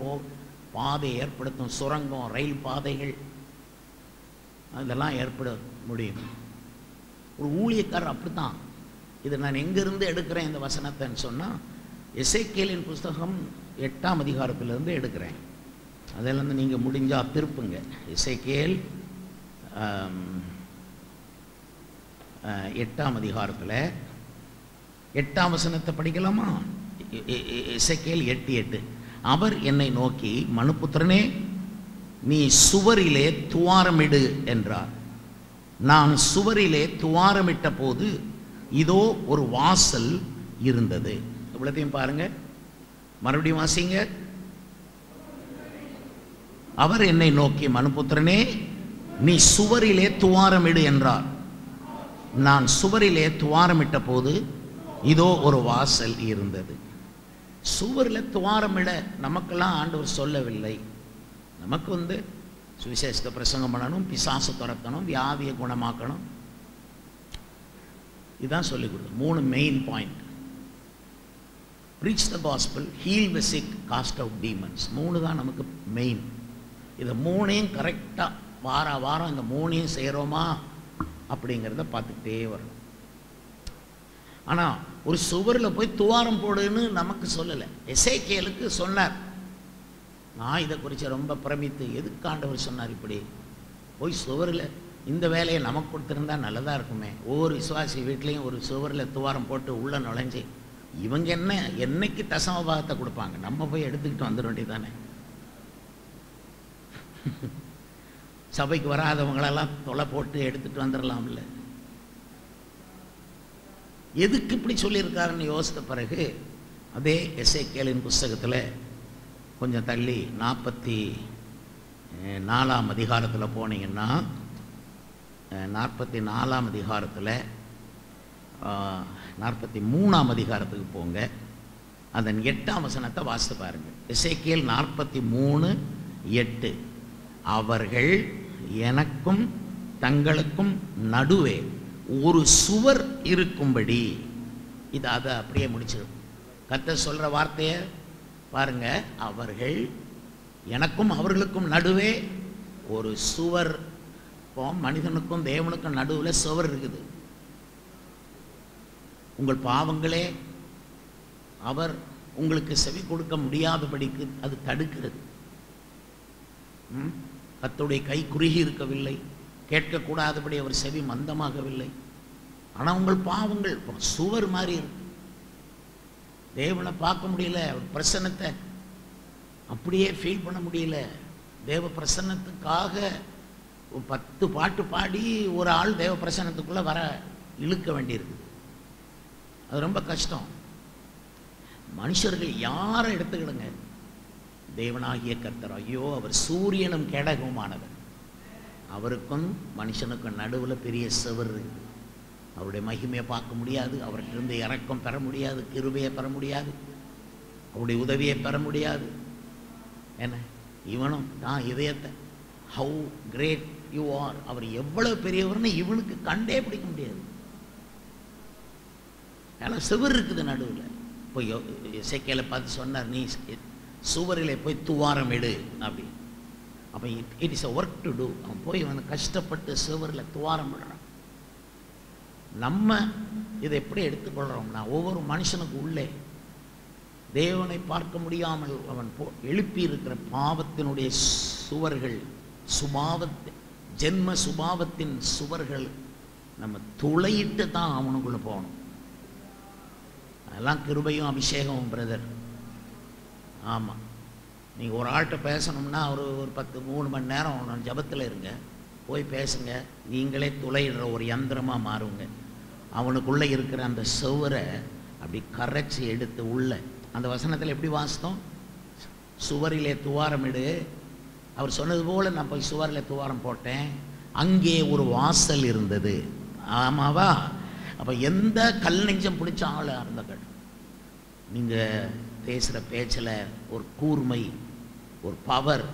பாதையை ஏற்படுத்தும். சுரங்கம், ரயில் பாதைகள் அதெல்லாம் ஏற்பட முடியும். ஒரு ஊழியக்காரர் அப்படித்தான். இதை நான் எங்கேருந்து எடுக்கிறேன் இந்த வசனத்தைன்னு சொன்னால், எசேக்கியேலின் புஸ்தகம் 8ஆம் அதிகாரத்திலிருந்து எடுக்கிறேன். அதிலேருந்து நீங்கள் முடிஞ்சால் திருப்புங்க. எசேக்கியேல் 8ஆம் அதிகாரத்தில் 8ஆம் வசனத்தை படிக்கலாமா? எசேக்கியேல் 8:8. அவர் என்னை நோக்கி, மனுபுத்திரனே, நீ சுவரிலே துவாரமிடு என்றார். நான் சுவரிலே துவாரமிட்ட போது இதோ ஒரு வாசல் இருந்தது. இவ்வளத்தையும் பாருங்க, மறுபடியும் வாசிங்க. அவர் என்னை நோக்கி, மனுபுத்திரனே, நீ சுவரிலே துவாரமிடு என்றார். நான் சுவரிலே துவாரமிட்ட போது இதோ ஒரு வாசல் இருந்தது. சுவரில் துவாரமிட நமக்கெல்லாம் ஆண்டவர் சொல்லவில்லை. நமக்கு சுவிசேஷத்தை பிரசங்கம் பண்ணணும், பிசாசு துரத்தணும், வியாதியை குணமாக்கணும். இதுதான் சொல்லிக் கொடுத்தோம். 3 main point. Preach the gospel, heal the sick, cast out demons. 3 தான் நமக்கு மெயின். இதை 3ஐயும் கரெக்டாக வாரம் இந்த 3ஐயும் செய்கிறோமா அப்படிங்கிறத பார்த்துக்கிட்டே வரணும். ஆனால் ஒரு சுவரில் போய் துவாரம் போடுன்னு நமக்கு சொல்லலை. எசேக்கியேலுக்கு சொன்னார். நான் இதை குறித்து ரொம்ப பிரமித்து, எதுக்கு ஆண்டவர் சொன்னார் இப்படி? போய் சுவரில் இந்த வேலையை நமக்கு கொடுத்துருந்தா நல்லதாக இருக்குமே. ஒவ்வொரு விசுவாசி வீட்லேயும் ஒரு சுவரில் துவாரம் போட்டு உள்ளே நுழைஞ்சி இவங்க என்ன என்னைக்கு தசம பாகத்தை கொடுப்பாங்க? நம்ம போய் எடுத்துக்கிட்டு வந்துட வேண்டியதானே. சபைக்கு வராதவங்களெல்லாம் தொலை போட்டு எடுத்துட்டு வந்துடலாம்ல. எதுக்கு இப்படி சொல்லியிருக்காருன்னு யோசித்த பிறகு அதே எசேக்கியேலின் புஸ்தகத்தில் கொஞ்சம் தள்ளி 44ஆம் அதிகாரத்தில் போனீங்கன்னா 44ஆம் அதிகாரத்தில் 43ஆம் அதிகாரத்துக்கு போங்க. அதன் 8ஆம் வசனத்தை வாசித்து பாருங்க. எசேக்கியேல் 43:8. அவர்கள் எனக்கும் தங்களுக்கும் நடுவே ஒரு சுவர் இருக்கும்படி. இது அதை அப்படியே முடிச்சிடும். கர்த்தர் சொல்ற வார்த்தையை பாருங்க. அவர்கள் எனக்கும் அவர்களுக்கும் நடுவே ஒரு சுவர். மனிதனுக்கும் தேவனுக்கும் நடுவில் சுவர் இருக்குது. உங்கள் பாவங்களே அவர் உங்களுக்கு செவி கொடுக்க முடியாதபடிக்கு அது தடுக்கிறது. கர்த்தருடைய கை குறுகி இருக்கவில்லை, கேட்கக்கூடாதபடி அவர் செவி மந்தமாகவில்லை. ஆனால் உங்கள் பாவங்கள் சுவர் மாதிரி இருக்கு. தேவனை பார்க்க முடியல, அவர் பிரசன்னத்தை அப்படியே ஃபீல் பண்ண முடியல. தேவ பிரசன்னத்துக்காக 10 பாட்டு பாடி ஒரு ஆள் தேவ பிரசன்னத்துக்குள்ளே வர இழுக்க வேண்டியிருக்கு. அது ரொம்ப கஷ்டம். மனுஷர்கள் யாரை எடுத்துக்கிடுங்க, தேவனாகிய கர்த்தர், ஐயோ அவர் சூரியனும் கேடகமானவர். அவருக்கும் மனுஷனுக்கும் நடுவில் பெரிய சுவர் இருக்குது. அவருடைய மகிமையை பார்க்க முடியாது, அவர்கிட்ட இரக்கம் பெற முடியாது, கிருபையை பெற முடியாது, அவருடைய உதவியை பெற முடியாது. என்ன இவனும் தான் இதயத்தை ஹவு கிரேட் யூ ஆர், அவர் எவ்வளவு பெரியவர்னு இவனுக்கு கண்டே பிடிக்க முடியாது. ஏன்னா சுவர் இருக்குது நடுவில். போய் எசேக்கியேலை பார்த்து சொன்னார், நீ சுவரிலே போய் துவாரம் எடு அப்படி. அப்போ it is a work to do. அவன் போய் அவன் கஷ்டப்பட்டு சுவரில் துவாரம் விடுறான். நம்ம இதை எப்படி எடுத்துக்கொள்கிறோம்னா, ஒவ்வொரு மனுஷனுக்கு உள்ளே தேவனை பார்க்க முடியாமல் அவன் எழுப்பி இருக்கிற பாவத்தினுடைய சுவர்கள், ஜென்ம சுபாவத்தின் சுவர்கள் நம்ம துளையிட்டு தான் அவனுக்குள்ளே போகணும். அதெல்லாம் கிருபையும் அபிஷேகமும் பிரதர். ஆமாம், நீங்கள் ஒரு ஆள்கிட்ட பேசணும்னா ஒரு 3 மணி நேரம் ஜபத்தில் இருங்க, போய் பேசுங்க. நீங்களே துளையிடுற ஒரு யந்திரமாக மாறுங்க. அவனுக்குள்ளே இருக்கிற அந்த சுவரை அப்படி கரைச்சி எடுத்து உள்ள அந்த வசனத்தில் எப்படி வாசித்தோம்? சுவரிலே துவாரமிடு. அவர் சொன்னது போல் நான் போய் சுவரில் துவாரம் போட்டேன், அங்கே ஒரு வாசல் இருந்தது. ஆமாவா? அப்போ எந்த கல் நெஞ்சம் பிடிச்ச ஆளாக இருந்தால் நீங்கள் பேசுகிற பேச்சில் ஒரு கூர்மை, ஒரு பவர்,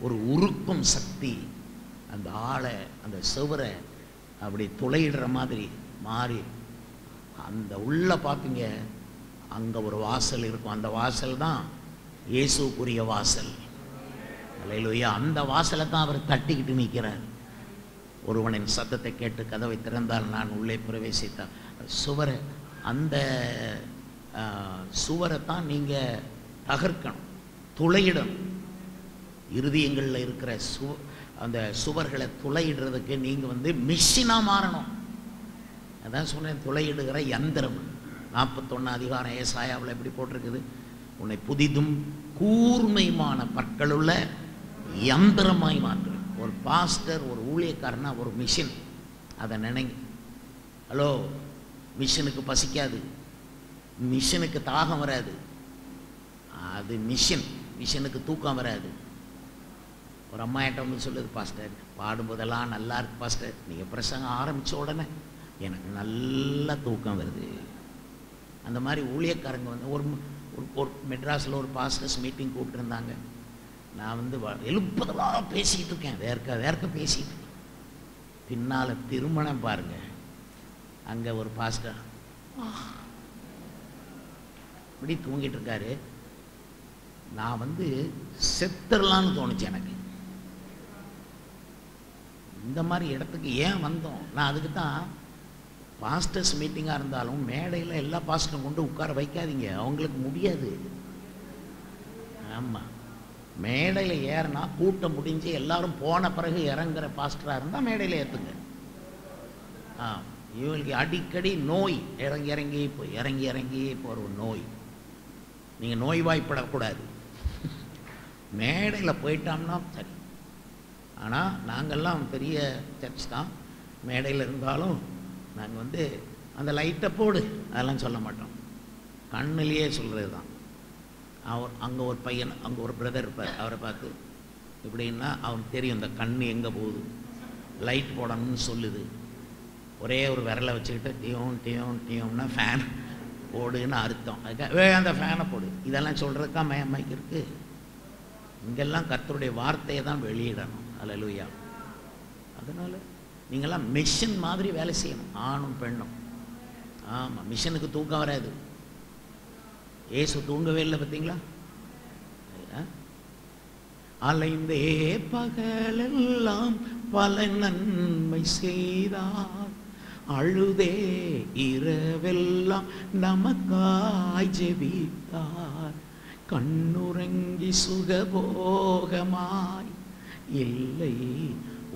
ஒரு உருக்கும் சக்தி அந்த ஆளை, அந்த சுவரை அப்படி துளையிடுற மாதிரி மாறி அந்த உள்ள பார்ப்பீங்க, அங்கே ஒரு வாசல் இருக்கும். அந்த வாசல் தான் இயேசுக்குரிய வாசல். அல்லேலூயா. அந்த வாசலை தான் அவர் தட்டிக்கிட்டு நிற்கிறார். ஒருவனின் சத்தத்தை கேட்டு கதவை திறந்தால் நான் உள்ளே பிரவேசித்தார். சுவரை, அந்த சுவரை தான் நீங்கள் தகர்க்கணும், துளையிடணும். இருதயங்களில் இருக்கிற அந்த சுவர்களை துளையிடுறதுக்கு நீங்கள் மிஷினாக மாறணும். அதான் சொன்னேன், துளையிடுகிற யந்திரம். 41 அதிகாரம் ஏசாயாவில் எப்படி போட்டிருக்குது? உன்னை புதிதும் கூர்மையுமான பற்களுள்ள யந்திரமாய் மாற்று. ஒரு பாஸ்டர், ஒரு ஊழியக்காரனா ஒரு மிஷின். அதை நினைங்க. ஹலோ, மிஷினுக்கு பசிக்காது, மிஷினுக்கு தாகம் வராது. அது மிஷின். மிஷினுக்கு தூக்கம் வராது. ஒரு அம்மா என்கிட்ட சொல்லுது, பாஸ்டர் பாடும்போதெல்லாம் நல்லா இருக்கு பாஸ்டர், நீங்கள் பிரசங்கம் ஆரம்பித்த உடனே எனக்கு நல்லா தூக்கம் வருது. அந்த மாதிரி ஊழியக்காரங்க ஒரு மெட்ராஸில் ஒரு பாஸ்டர்ஸ் மீட்டிங் கூப்பிட்டுருந்தாங்க. நான் எழுப்பதெல்லாம் பேசிக்கிட்டு இருக்கேன், வேர்க்க பேசிக்கிட்டு இருக்கேன். பின்னால் திருமணம் பாருங்க, அங்கே ஒரு பாஸ்டர் இப்படி தூங்கிட்டு இருக்காரு. நான் செத்துடலான்னு தோணுச்சு எனக்கு. இந்த மாதிரி இடத்துக்கு ஏன் வந்தோம்? நான் அதுக்கு தான், பாஸ்டர்ஸ் மீட்டிங்காக இருந்தாலும் மேடையில் எல்லா பாஸ்டரும் கொண்டு உட்கார வைக்காதீங்க, அவங்களுக்கு முடியாது. ஆமாம், மேடையில் ஏறினா கூட்டம் முடிஞ்சு எல்லாரும் போன பிறகு இறங்குற பாஸ்டராக இருந்தால் மேடையில் ஏற்றுங்க. இவங்களுக்கு அடிக்கடி நோய் இறங்கி போகிற ஒரு நோய். நீங்கள் நோய்வாய்ப்படக்கூடாது. மேடையில் போயிட்டோம்னா சரி. ஆனால் நாங்கள்லாம் பெரிய சர்ச் தான். மேடையில் இருந்தாலும் நாங்கள் அந்த லைட்டை போடு அதெல்லாம் சொல்ல மாட்டோம். கண்ணிலேயே சொல்கிறது தான். அங்கே ஒரு பையன், அங்கே ஒரு பிரதர் இருப்பார். அவரை பார்த்து இப்படின்னா அவனுக்கு தெரியும் இந்த கண் எங்கே போகுது, லைட் போடணும்னு சொல்லுது. ஒரே ஒரு விரலை வச்சுக்கிட்டு டியோம்னா ஃபேன் போடுன்னு அர்த்தம். அதுக்காக அந்த ஃபேனை போடு இதெல்லாம் சொல்கிறதுக்கா மைக்கு இருக்குது. இங்கெல்லாம் கர்த்தருடைய வார்த்தையை தான் வெளியிடணும். அல்லேலூயா. அதனால் நீங்கள்லாம் மிஷின் மாதிரி வேலை செய்யணும், ஆணும் பெண்ணும். ஆமாம், மிஷனுக்கு தூக்கம் வராது. ஏசு தூங்கவே இல்லை பார்த்தீங்களா? அலைந்தே பகலெல்லாம் பல நன்மை செய்தார், அழுதே இரவெல்லாம் நமக்காய் ஜெபித்தார், கண்ணுறங்கி சுகபோகமாய் இல்லை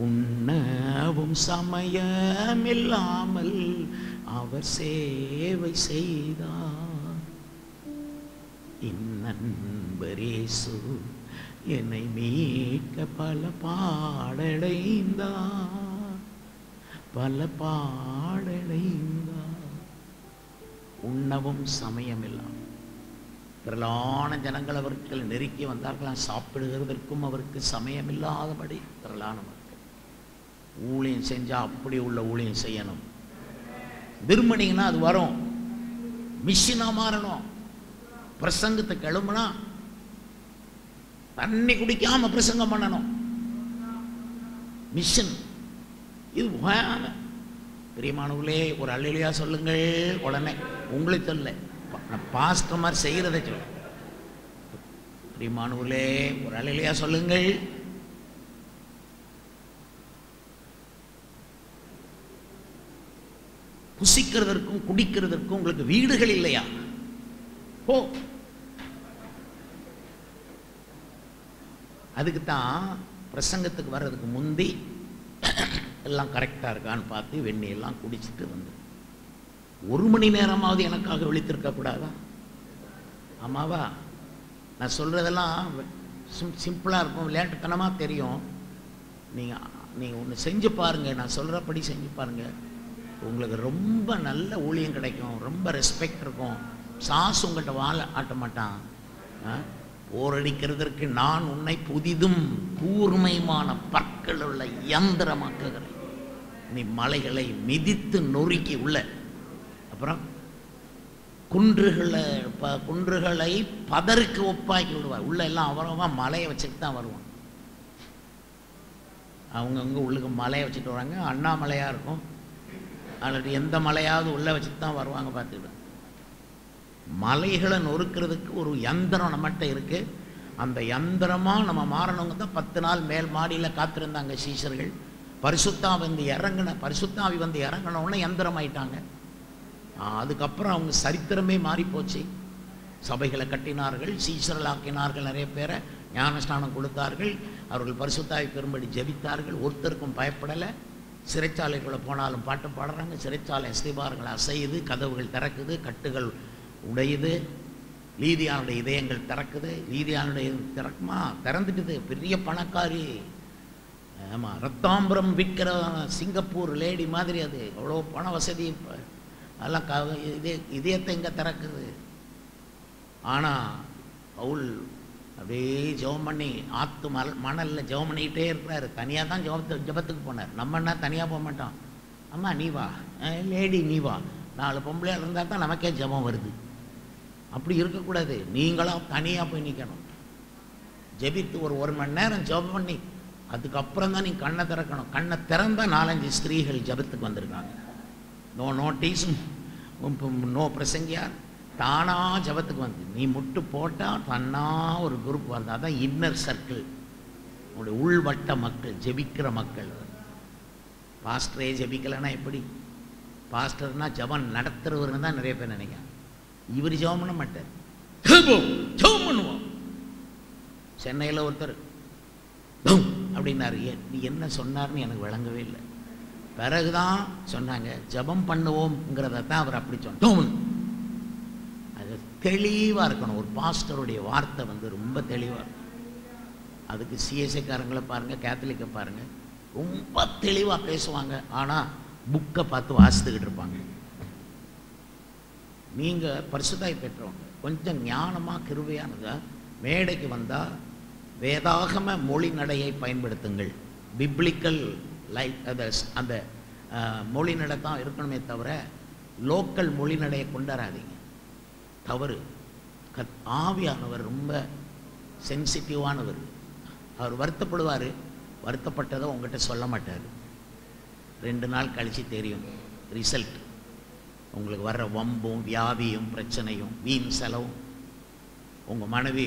உண்ணவும் சமயமில்லாமல் அவர் சேவை செய்தார். இந்நண்பரேசு என்னை மீட்க பல பாடடைந்தார். உண்ணவும் சமயமில்லாமல் திரளான ஜனங்கள் அவருக்கு நெருக்கி வந்தார்களாம். சாப்பிடுகிறதற்கும் அவருக்கு சமயமில்லாதபடி திரளான மக்கள். ஊழியம் செஞ்சால் அப்படி உள்ள ஊழியம் செய்யணும். விரும்பினீங்கன்னா அது வரும். மிஷினாக மாறணும். பிரசங்கத்துக்கு எழும்புனா தண்ணி குடிக்காம பிரசங்கம் பண்ணணும். மிஷன் இது பிரியமானவர்களே. ஒரு அல்லேலூயா சொல்லுங்கள். உடனே உங்களுக்கு சொல்ல பாஸ்டர் மாதிரி செய்கிறத சொல்ல. பிரியமானவர்களே ஒரு அல்லேலூயா சொல்லுங்கள். புசிக்கிறதற்கும் குடிக்கிறதற்கும் உங்களுக்கு வீடுகள் இல்லையா? போ. அதுக்கு தான் பிரசங்கத்துக்கு வர்றதுக்கு முந்தி எல்லாம் கரெக்டாக இருக்கான்னு பார்த்து வெந்நீரெல்லாம் குடிச்சிட்டு வந்து 1 மணி நேரமாவது எனக்காக விழித்திருக்கக்கூடாதா? ஆமாவா? நான் சொல்கிறதெல்லாம் சிம்பிளாக இருக்கும், விளையாட்டுத்தனமாக தெரியும். நீங்கள் ஒன்று செஞ்சு பாருங்கள். நான் சொல்கிறபடி செஞ்சு பாருங்கள். உங்களுக்கு ரொம்ப நல்ல ஊழியம் கிடைக்கும். ரொம்ப ரெஸ்பெக்ட் இருக்கும். சாசு உங்கள்கிட்ட வாழ ஆட்ட மாட்டான். போரடிக்கிறதற்கு நான் உன்னை புதிதும் கூர்மையுமான பற்கள் உள்ள யந்திரமாக்குகிறேன். நீ மலைகளை மிதித்து நொறுக்கி உள்ள அப்புறம் குன்றுகளை பதருக்கு ஒப்பாக்கி விடுவார். உள்ள எல்லாம் அவரவா மலையை வச்சுட்டு தான் வருவான். அவங்கவுங்க உள்ளுக்கு மலையை வச்சுட்டு வராங்க. அண்ணாமலையாக இருக்கும், அல்லது எந்த மலையாவது உள்ளே வச்சுட்டு தான் வருவாங்க. பார்த்துக்கிட்டு மலைகளை நொறுக்கிறதுக்கு ஒரு யந்திரம் நம்மகிட்ட இருக்குது. அந்த யந்திரமாக நம்ம மாறணுங்க தான் 10 நாள் மேல் மாடியில் காத்திருந்தாங்க சீஷர்கள். பரிசுத்தாவி வந்து இறங்கினோடனே யந்திரம் ஆயிட்டாங்க. அதுக்கப்புறம் அவங்க சரித்திரமே மாறி போச்சு. சபைகளை கட்டினார்கள், சீஷர்களாக்கினார்கள், நிறைய பேரை ஞானஸ்நானம் கொடுத்தார்கள். அவர்கள் பரிசுத்தாவி பெரும்படி ஜெபித்தார்கள். ஒருத்தருக்கும் பயப்படலை. சிறைச்சாலைக்குள்ளே போனாலும் பாட்டு பாடுறாங்க. சிறைச்சாலை அஸ்திபாரங்கள் அசையுது, கதவுகள் திறக்குது, கட்டுகள் உடையுது, லீதியானுடைய இதயங்கள் திறக்குது. லீதியானுடைய திறக்குமா திறந்துட்டுது. பெரிய பணக்காரி. ஆமாம், ரத்தாம்பரம் விற்கிற சிங்கப்பூர் லேடி மாதிரி. அது அவ்வளோ பண வசதி. அதெல்லாம் இதயத்தை இங்கே திறக்குது. ஆனால் பவுல் அப்படியே ஜெபம் பண்ணி ஆற்று மணலில் ஜெபம் பண்ணிக்கிட்டே இருக்கிறாரு. தனியாக தான் ஜெபத்துக்கு போனார். நம்மன்னா தனியாக போக மாட்டோம். அம்மா நீ வா, லேடி நீ வா. 4 பொம்பளையாக இருந்தால் தான் நமக்கே ஜெபம் வருது. அப்படி இருக்கக்கூடாது. நீங்களாம் தனியாக போய் நிற்கணும். ஜெபித்து ஒரு மணி நேரம் ஜெபம் பண்ணி அதுக்கப்புறம் தான் நீ கண்ணை திறக்கணும். கண்ணை திறந்தால் 4-5 ஸ்திரீகள் ஜெபத்துக்கு வந்திருக்காங்க. நோ நோட்டீஸ், நோ பிரசங்கியார், தானாக ஜபத்துக்கு வந்து நீ முட்டு போட்டால் தன்னா ஒரு குரூப் வந்தால் தான் இன்னர் சர்க்கிள், உங்களுடைய உள்வட்ட மக்கள், ஜெபிக்கிற மக்கள். பாஸ்டரே ஜெபிக்கலைன்னா எப்படி? பாஸ்டர்னா ஜபம் நடத்துறவர்னு தான் நிறைய பேர் நினைக்கிறாங்க. இவர் ஜெபம் பண்ண மாட்டார், ஜெபம் பண்ணுவோம். சென்னையில் ஒருத்தர் அப்படின்னாரு. நீ என்ன சொன்னார்னு எனக்கு விளங்கவே இல்லை. பிறகுதான் சொன்னாங்க ஜெபம் பண்ணுவோம்ங்கிறத தான் அவர் அப்படி சொன்னார். அது தெளிவாக இருக்கணும். ஒரு பாஸ்டருடைய வார்த்தை வந்து ரொம்ப தெளிவாக இருக்கும். அதுக்கு சிஎஸ்ஐக்காரங்களை பாருங்கள், கேத்தலிக்கை பாருங்கள், ரொம்ப தெளிவாக பேசுவாங்க. ஆனால் புக்கை பார்த்து வாசித்துக்கிட்டு இருப்பாங்க. நீங்கள் பரிசுத்தாய் பெற்றவங்க கொஞ்சம் ஞானமாக கிருபையானதா மேடைக்கு வந்தால் வேதாகம மொழி நடையை பயன்படுத்துங்கள். பிப்ளிக்கல் லைக் அந்த மொழி நடை தான் இருக்கணுமே தவிர லோக்கல் மொழி நடையை கொண்டாடாதீங்க. தவறு. ஆவியானவர் ரொம்ப சென்சிட்டிவானவர். அவர் வருத்தப்படுவார். வருத்தப்பட்டதை உங்கள்கிட்ட சொல்ல மாட்டார். 2 நாள் கழித்து தெரியும் ரிசல்ட். உங்களுக்கு வர்ற வம்பும் வியாதியும் பிரச்சனையும் வீண் செலவும். உங்கள் மனைவி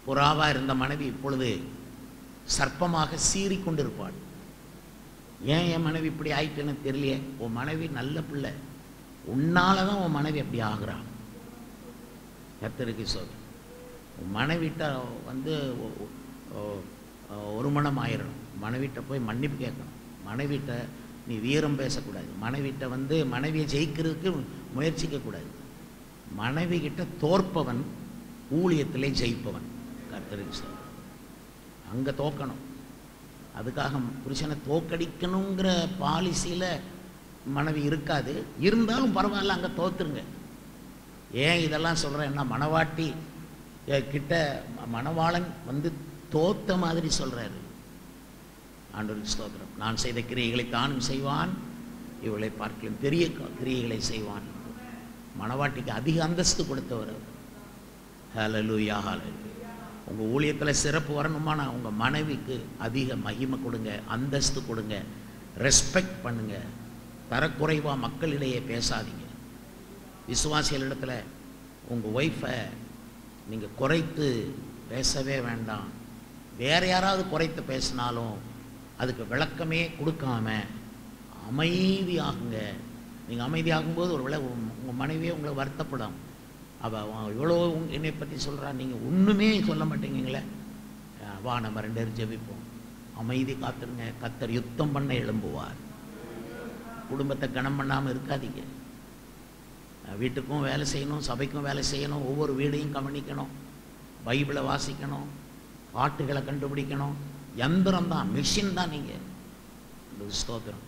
புறாவாக இருந்த மனைவி இப்பொழுது சர்ப்பமாக சீறி கொண்டிருப்பாள். ஏன் என் மனைவி இப்படி ஆயிட்டுன்னு தெரியலையே. உன் மனைவி நல்ல பிள்ளை, உன்னால தான் உன் மனைவி அப்படி ஆகுறான். கர்த்தருக்கு சொல். உன் மனைவிட்ட வந்து ஒரு மனம் ஆயிடணும். மனைவிட்ட போய் மன்னிப்பு கேட்கணும். மனைவிட்ட நீ வீரம் பேசக்கூடாது. மனைவிட்ட வந்து மனைவியை ஜெயிக்கிறதுக்கு முயற்சிக்கக்கூடாது. மனைவி கிட்ட தோற்பவன் ஊழியத்திலே ஜெயிப்பவன். கர்த்தருக்கு சொல். அங்கே தோக்கணும். அதுக்காக புருஷனை தோக்கடிக்கணுங்கிற பாலிசியில் மனைவி இருக்காது. இருந்தாலும் பரவாயில்ல, அங்கே தோத்துருங்க. ஏன் இதெல்லாம் சொல்கிறேன்னா, மணவாட்டி கிட்ட மணவாளன் வந்து தோத்த மாதிரி சொல்கிறாரு. ஆண்டவருக்கு ஸ்தோத்திரம். நான் செய்த கிரியைகளை தானும் செய்வான், இவளை பார்க்கலாம் பெரிய கிரியைகளை செய்வான். மணவாட்டிக்கு அதிக அந்தஸ்து கொடுத்தவர். ஹல்லேலூயா, ஹல்லேலூயா. உங்கள் ஊழியத்தில் சிறப்பு வரணுமானா உங்கள் மனைவிக்கு அதிக மகிமை கொடுங்க, அந்தஸ்து கொடுங்க, ரெஸ்பெக்ட் பண்ணுங்க. தரக்குறைவாக மக்களிடையே பேசாதீங்க. விசுவாசிகளிடத்தில் உங்கள் ஒய்ஃபை நீங்கள் குறைத்து பேசவே வேண்டாம். வேறு யாராவது குறைத்து பேசினாலும் அதுக்கு விளக்கமே கொடுக்காம அமைதியாகுங்க. நீங்கள் அமைதியாகும்போது ஒரு வேளை உங்கள் மனைவியே உங்களை வருத்தப்படும். அவள் இவ்வளோ என்னை பற்றி சொல்கிறா, நீங்கள் ஒன்றுமே சொல்ல மாட்டேங்களே. வா நம்ம 2 பேரும் ஜெபிப்போம். அமைதி காத்துருங்க. கர்த்தர் யுத்தம் பண்ண எழும்புவார். குடும்பத்தை கனம் பண்ணாமல் இருக்காதீங்க. வீட்டுக்கும் வேலை செய்யணும், சபைக்கும் வேலை செய்யணும், ஒவ்வொரு வீடையும் கவனிக்கணும், பைபிளை வாசிக்கணும், பாட்டுகளை கண்டுபிடிக்கணும். யந்திரம் தான், மிஷின் தான். நீங்கள் ஸ்தோத்திரம்.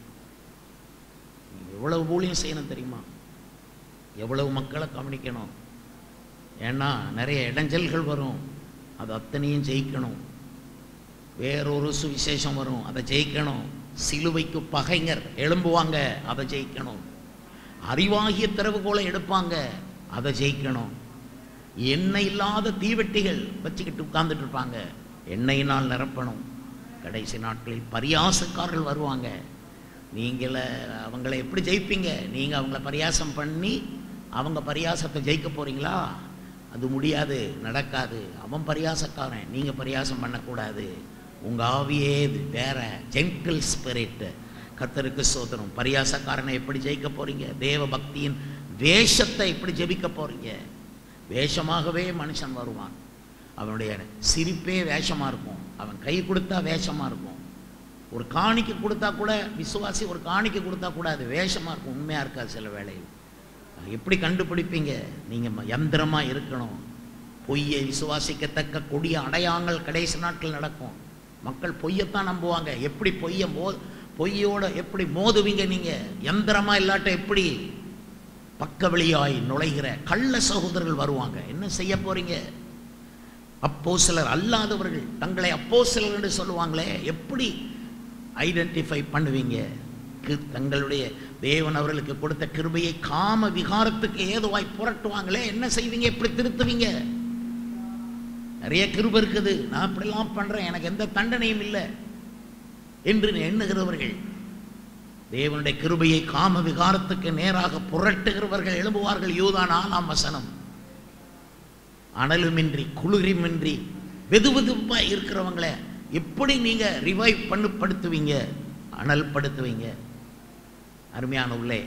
எவ்வளவு ஊழியம் செய்யணும் தெரியுமா? எவ்வளவு மக்களை கவனிக்கணும். ஏன்னா நிறைய இடைஞ்சல்கள் வரும், அது அத்தனையும் ஜெயிக்கணும். வேறொரு சுவிசேஷம் வரும், அதை ஜெயிக்கணும். சிலுவைக்கு பகைஞர் எழும்புவாங்க, அதை ஜெயிக்கணும். அறிவாகிய திறவுகோலை எடுப்பாங்க, அதை ஜெயிக்கணும். எண்ணெய் இல்லாத தீவெட்டிகள் வச்சுக்கிட்டு உட்கார்ந்துட்டு இருப்பாங்க, எண்ணெயினால் நிரப்பணும். கடைசி நாட்களில் பரியாசக்காரர்கள் வருவாங்க. நீங்கள அவங்கள எப்படி ஜெயிப்பீங்க? நீங்கள் அவங்கள பரியாசம் பண்ணி அவங்க பரியாசத்தை ஜெயிக்க போகிறீங்களா? அது முடியாது, நடக்காது. அவன் பரியாசக்காரன், நீங்கள் பரியாசம் பண்ணக்கூடாது. உங்கள் ஆவியே வேற, ஜென்டில் ஸ்பிரிட். கர்த்தருக்கு ஸ்தோத்திரம். பரியாசக்காரனை எப்படி ஜெயிக்க போகிறீங்க? தேவ பக்தியின் வேஷத்தை எப்படி ஜெபிக்க போகிறீங்க? வேஷமாகவே மனுஷன் வருவான். அவனுடைய சிரிப்பே வேஷமாக இருக்கும். அவன் கை கொடுத்தா வேஷமாக இருக்கும். ஒரு காணிக்கை கொடுத்தா கூட, விசுவாசி ஒரு காணிக்கை கொடுத்தா கூட அது வேஷமாக இருக்கும், உண்மையாக இருக்காது சில வேளையில். எப்படி கண்டுபிடிப்பீங்க? நீங்கள் யந்திரமாக இருக்கணும். பொய்யை விசுவாசிக்கத்தக்க கொடிய அடையாளங்கள் கடைசி நாட்கள் நடக்கும். மக்கள் பொய்யத்தான் நம்புவாங்க. எப்படி பொய்யோட எப்படி மோதுவீங்க? நீங்கள் யந்திரமாக இல்லாட்ட எப்படி பக்க வழியாய் நுழைகிற கள்ள சகோதரர்கள் வருவாங்க. என்ன செய்ய போறீங்க? அப்போஸ்தலர் அல்லாதவர்கள் தங்களை அப்போஸ்தலர் என்று சொல்லுவாங்களே, எப்படி ஐடென்டிஃபை பண்ணுவீங்க? தங்களுடைய தேவன் அவர்களுக்கு கொடுத்த கிருபையை காம விகாரத்துக்கு ஏதுவாய் புரட்டுவாங்களே, என்ன செய்வீங்க? எப்படி திருத்துவீங்க? நிறைய கிருபை இருக்குது, நான் இப்படிலாம் பண்றேன், எனக்கு எந்த தண்டனையும் இல்லை என்று எண்ணுகிறவர்கள், தேவனுடைய கிருபையை காம விகாரத்துக்கு நேராக புரட்டுகிறவர்கள் எழும்புவார்கள். யூதா 4ஆம் வசனம். அனலுமின்றி குளிருமின்றி வெதுவெதுப்பா இருக்கிறவங்களை எப்படி நீங்க ரிவைவ் படுத்துவீங்க, அனல் படுத்துவீங்க? அருமையான உள்ளே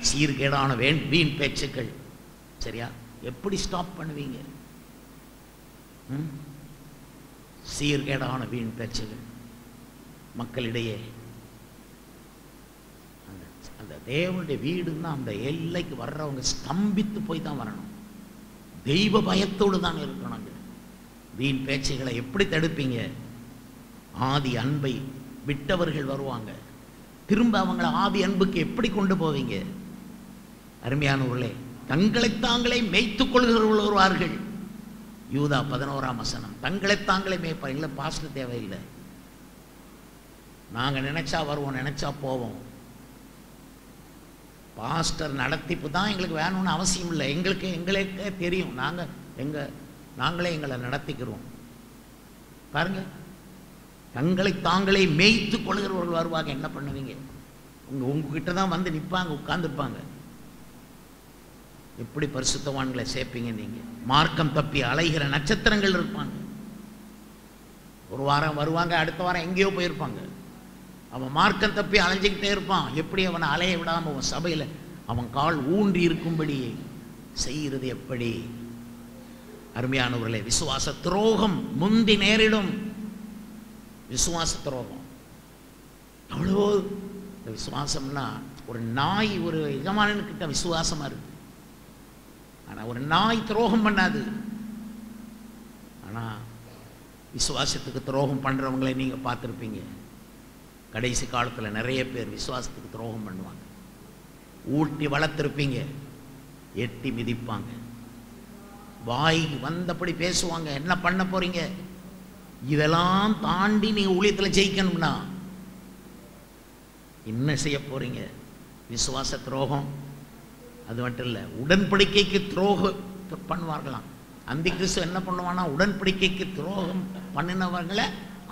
சீர்கேடான வீண் பேச்சுக்கள், சரியா? எப்படி ஸ்டாப் பண்ணுவீங்க? சீர்கேடான வீண் பேச்சுகள் மக்களிடையே அந்த தேவனுடைய வீடுன்னா அந்த எல்லைக்கு வர்றவங்க ஸ்தம்பித்து போய் தான் வரணும். தெய்வ பயத்தோடு தான் இருக்கணுங்க. வீண் பேச்சுகளை எப்படி தடுப்பீங்க? ஆதி அன்பை விட்டவர்கள் வருவாங்க, திரும்ப அவங்கள ஆதி அன்புக்கு எப்படி கொண்டு போவீங்க? அருமையானவர்களே, தங்களை தாங்களே மேய்த்துக் கொள்கிறவர்கள் வருவார்கள். யூதா 11ஆம் வசனம். தங்களை தாங்களே மேய்ப்பார். எங்களை பாஸ்டர் தேவையில்லை, நாங்க நினைச்சா வருவோம், நினைச்சா போவோம். பாஸ்டர் நடத்திப்பு தான் எங்களுக்கு வேணும்னு அவசியம் இல்லை. எங்களுக்கே தெரியும், நாங்களே எங்களை நடத்திக்கிறோம். பாருங்க, தங்களை தாங்களே மேய்த்து கொள்கிறவர்கள் வருவாங்க. என்ன பண்ணுவீங்க? உங்ககிட்ட தான் வந்து நிற்பாங்க, உட்கார்ந்துருப்பாங்க. எப்படி பரிசுத்தவான்களை சேர்ப்பீங்க நீங்க? மார்க்கம் தப்பி அலைகிற நட்சத்திரங்கள் இருப்பாங்க. ஒரு வாரம் வருவாங்க, அடுத்த வாரம் எங்கேயோ போயிருப்பாங்க. அவன் மார்க்கம் தப்பி அலைஞ்சிக்கிட்டே இருப்பான். எப்படி அவனை அலைய விடாம அவன் சபையில் அவன் கால் ஊன்றி இருக்கும்படி செய்கிறது எப்படி? அருமையானவர்களே, விசுவாச துரோகம் முந்தி நேரிடும். விசுவாச துரோகம் அவ்வளோ. விசுவாசம்னா ஒரு நாய் ஒரு எஜமானன்கிட்ட விசுவாசமா இருக்கு, ஆனா ஒரு நாய் துரோகம் பண்ணாது. ஆனா விசுவாசத்துக்கு துரோகம் பண்றவங்களை நீங்க பார்த்துருப்பீங்க. கடைசி காலத்தில் நிறைய பேர் விசுவாசத்துக்கு துரோகம் பண்ணுவாங்க. ஊட்டி வளர்த்திருப்பீங்க, எட்டி மிதிப்பாங்க, வாய் வந்தபடி பேசுவாங்க. என்ன பண்ண போறீங்க? இதெல்லாம் தாண்டி நீங்க ஊழியத்தில் ஜெயிக்கணும்னா என்ன செய்ய போறீங்க? விசுவாச துரோகம் அது மட்டும் இல்லை, உடன்படிக்கைக்கு துரோகம் பண்ணுவார்களாம். அந்தி கிறிஸ்து என்ன பண்ணுவானா, உடன்படிக்கைக்கு துரோகம் பண்ணினவர்களை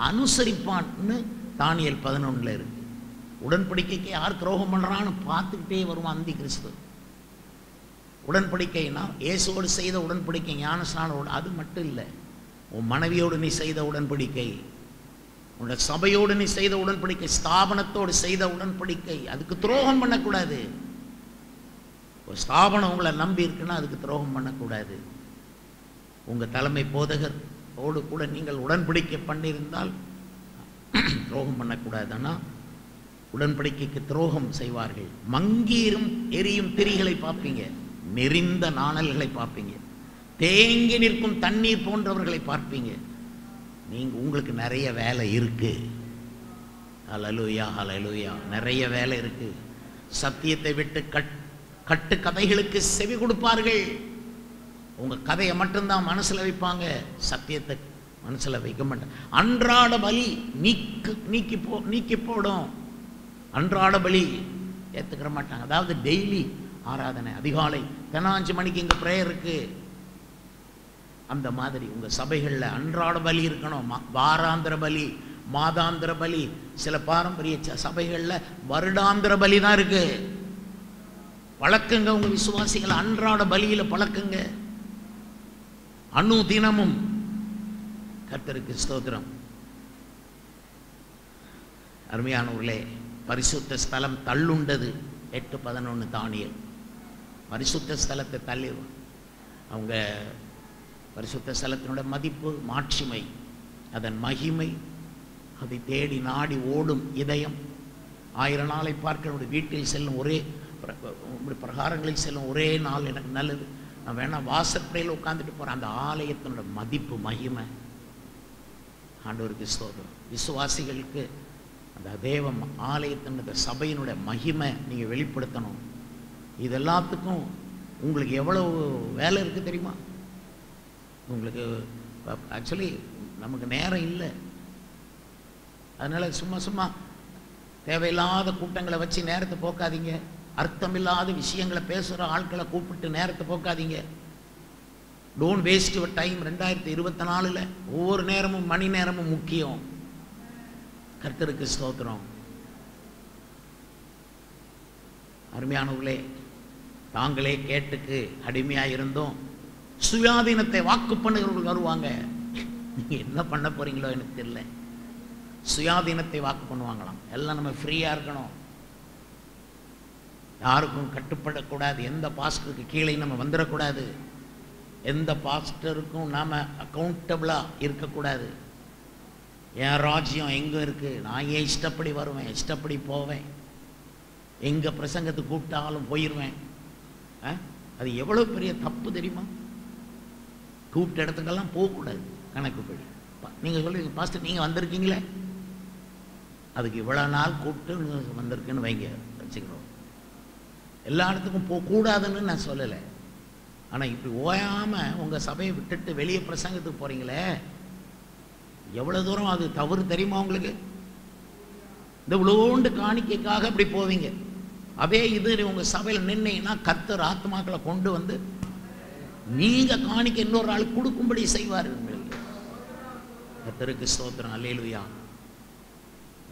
அனுசரிப்பான்னு தானியேல் 11 இருக்கு. உடன்படிக்கைக்கு யார் துரோகம் பண்றான்னு பார்த்துக்கிட்டே வருவான் அந்தி கிறிஸ்து. உடன்படிக்கைனா இயேசுவோடு செய்த உடன்படிக்கை, ஞானஸ்நானோடு, அது மட்டும் இல்லை. உன் மனைவியோடு நீ செய்த உடன்படிக்கை, உன்னோட சபையோடு நீ செய்த உடன்படிக்கை, ஸ்தாபனத்தோடு செய்த உடன்படிக்கை, அதுக்கு துரோகம் பண்ணக்கூடாது. ஒரு ஸ்தாபனம் உங்களை நம்பி இருக்குன்னா அதுக்கு துரோகம் பண்ணக்கூடாது. உங்க தலைமை போதகரோடு கூட நீங்கள் உடன்படிக்கை பண்ணியிருந்தால் துரோகம் பண்ணக்கூடாது. ஆனால் உடன்படிக்கைக்கு துரோகம் செய்வார்கள். மங்கீரும் எரியும் திரிகளை பார்ப்பீங்க, நெறிந்த நாணல்களை பார்ப்பீங்க, தேங்கி நிற்கும் தண்ணீர் போன்றவர்களை பார்ப்பீங்க. நீங்க உங்களுக்கு நிறைய வேலை இருக்கு. ஹல்லேலூயா, ஹல்லேலூயா. நிறைய வேலை இருக்கு. சத்தியத்தை விட்டு கட்டு கதைகளுக்கு செவி கொடுப்பார்கள். உங்க கதையை மட்டும்தான் மனசுல வைப்பாங்க, சத்தியத்தை மனசுல வைக்க மாட்டாங்க. அன்றாட பலி நீக்கி போடும். அன்றாட பலி ஏத்துக்கிற மாட்டாங்க. அதாவது டெய்லி ஆராதனை, அதிகாலை 5 மணிக்கு இங்க பிரேயர் இருக்கு. அந்த மாதிரி உங்க சபைகள்ல அன்றாட பலி இருக்கணும். வாராந்திர பலி, மாதாந்திர பலி. சில பாரம்பரிய சபைகள்ல வருடாந்திர பலி தான் இருக்கு. பழக்குங்க உங்க விசுவாசிகள், அன்றாட பலியில பழக்குங்க. தினமும் கர்த்தருக்கு ஸ்தோத்திரம். அருமையானவர்களே, பரிசுத்த ஸ்தலம் தள்ளுண்டது. 8:11 தானியேல். பரிசுத்த ஸ்தலத்தை தள்ளிடுவோம். அவங்க பரிசுத்த ஸ்தலத்தினுடைய மதிப்பு, மாட்சிமை, அதன் மகிமை, அதை தேடி நாடி ஓடும் இதயம். 1000 நாளை பார்க்க வீட்டில் செல்லும் ஒரே பிரகாரங்களில் செல்லும் ஒரே நாள் எனக்கு நல்லது. நான் வேணா வாசற்படையில் உட்காந்துட்டு போறேன். அந்த ஆலயத்தினோட மதிப்பு, மகிமை. ஆண்டவருக்கு ஸ்தோத்திரம். விசுவாசிகளுக்கு அந்த தேவ ஆலயத்தினுடைய சபையினுடைய மகிமை நீங்க வெளிப்படுத்தணும். இது எல்லாத்துக்கும் உங்களுக்கு எவ்வளவு வேலை இருக்கு தெரியுமா? உங்களுக்கு ஆக்சுவலி நமக்கு நேரம் இல்லை. அதனால சும்மா தேவையில்லாத கூட்டங்களை வச்சு நேரத்தை போக்காதீங்க. அர்த்தமில்லாத விஷயங்களை பேசுகிற ஆட்களை கூப்பிட்டு நேரத்தை போக்காதீங்க. Don't waste your time. 2024 ஒவ்வொரு நேரமும் மணி நேரமும் முக்கியம். கர்த்தருக்கு ஸ்தோத்திரம். அருமையானவர்களே, தாங்களே கேட்டுக்கு அடிமையாக இருந்தோம். சுயாதீனத்தை வாக்கு பண்ணுகிறவர்கள் வருவாங்க. நீங்க என்ன பண்ண போறீங்களோ எனக்கு தெரியல. சுயாதீனத்தை வாக்கு பண்ணுவாங்களாம். எல்லாம் நம்ம ஃப்ரீயா இருக்கணும், யாருக்கும் கட்டுப்படக்கூடாது, எந்த பாஸ்டருக்கு கீழே நம்ம வந்துடக்கூடாது, எந்த பாஸ்டருக்கும் நாம அக்கௌண்டபிளா இருக்கக்கூடாது. என் ராஜ்யம் எங்க இருக்கு, நான் ஏன் இஷ்டப்படி வருவேன், இஷ்டப்படி போவேன். எங்கே பிரசங்கத்துக்கு கூப்பிட்டாலும் போயிடுவேன். அது எவ்வளோ பெரிய தப்பு தெரியுமா? கூப்பிட்ட இடத்துக்கெல்லாம் போகக்கூடாது கணக்குப்படி. நீங்கள் சொல்லுவீங்க, பாஸ்டர் நீங்கள் வந்திருக்கீங்களே, அதுக்கு இவ்வளோ நாள் கூப்பிட்டு வந்திருக்குன்னு வைங்க, வச்சுக்கிறோம். எல்லா இடத்துக்கும் போகக்கூடாதுன்னு நான் சொல்லலை. ஆனால் இப்படி ஓயாமல் உங்கள் சபையை விட்டுட்டு வெளியே பிரசங்கத்துக்கு போகிறீங்களே, எவ்வளோ தூரம் அது தவறு தெரியுமா உங்களுக்கு? இந்த இவ்வளோண்டு காணிக்கைக்காக அப்படி போவீங்க. அதே இது உங்கள் சபையில் நின்னீங்கன்னா கர்த்தர் ஆத்மாக்களை கொண்டு வந்து நீங்கள் காணிக்கை இன்னொரு ஆள் கொடுக்கும்படி செய்வார். கர்த்தருக்கு ஸ்தோத்திரம், அல்லேலூயா.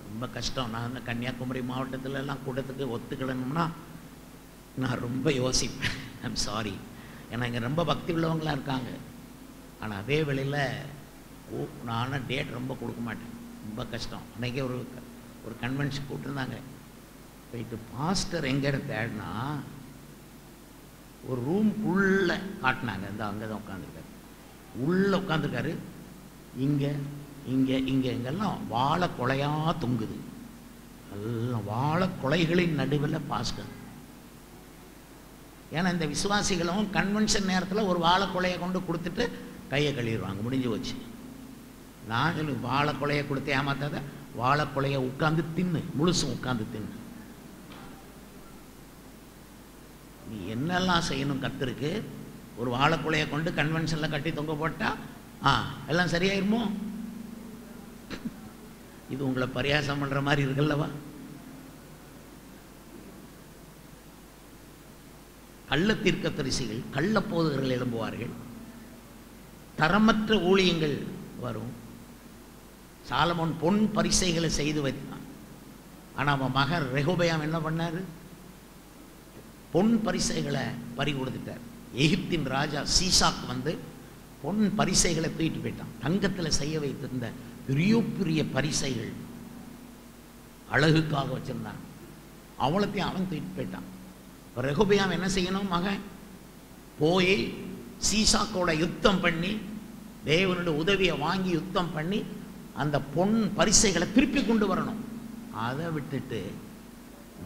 ரொம்ப கஷ்டம். நான் இந்த கன்னியாகுமரி மாவட்டத்திலலாம் கூட்டத்துக்கு ஒத்துக்கிடணும்னா நான் ரொம்ப யோசிப்பேன். ஐம் சாரி, ஏன்னா இங்கே ரொம்ப பக்தி உள்ளவங்களாம் இருக்காங்க. ஆனால் அதே வேளையில் நானும் டேட் ரொம்ப கொடுக்க மாட்டேன், ரொம்ப கஷ்டம். அன்றைக்கே ஒரு கன்வென்ஷன் கூப்பிட்டுருந்தாங்க. போயிட்டு பாஸ்டர் எங்கே தேடினா ஒரு ரூம் உள்ளே காட்டினாங்க. இந்த அங்கே தான் உட்காந்துருக்காரு, உள்ளே உட்காந்துருக்காரு. இங்கே இங்கே இங்கே இங்கெல்லாம் வாழை கொலையாக தொங்குது, எல்லாம் வாழை கொலைகளின் நடுவில் பாஸ்டர். ஏன்னா இந்த விசுவாசிகளும் கன்வென்ஷன் நேரத்தில் ஒரு வாழை கொலையை கொண்டு கொடுத்துட்டு கையை கழுவிடுவாங்க, முடிஞ்சு வச்சு. நான் சொல்லி வாழை கொலையை கொடுத்து ஏமாத்தாத, வாழை கொலையை உட்காந்து தின்னு, முழுசும் உட்காந்து தின்னு. நீ என்னெல்லாம் செய்யணும் கர்த்தருக்கு? ஒரு வாழை கொலையை கொண்டு கன்வென்ஷனில் கட்டி தொங்க போட்டா எல்லாம் சரியாயிருமோ? இது உங்களை பரியாசம் பண்ணுற மாதிரி இருக்குல்லவா? கள்ள தீர்க்கதரிசிகள், கள்ள போதகர்கள் எழும்புவார்கள், தரமற்ற ஊழியங்கள் வரும். சாலமோன் பொன் பரிசைகளை செய்து வைத்தான். ஆனால் அவன் மகன் ரெகொபெயாம் என்ன பண்ணார்? பொன் பரிசைகளை பறி கொடுத்துட்டார். எகிப்தின் ராஜா சீசாக் வந்து பொன் பரிசைகளை தூக்கிட்டு போயிட்டான். தங்கத்தில் செய்ய வைத்திருந்த பெரிய பெரிய பரிசைகள் அழகுக்காக வச்சிருந்தான், அவளத்தையும் அவன் தூக்கிட்டு போயிட்டான். ரெகொபெயாம் என்ன செய்யணும்? மகன் போய் சீசாக்கோட யுத்தம் பண்ணி, தேவனுடைய உதவியை வாங்கி யுத்தம் பண்ணி அந்த பொன் பரிசைகளை திருப்பி கொண்டு வரணும். அதை விட்டுட்டு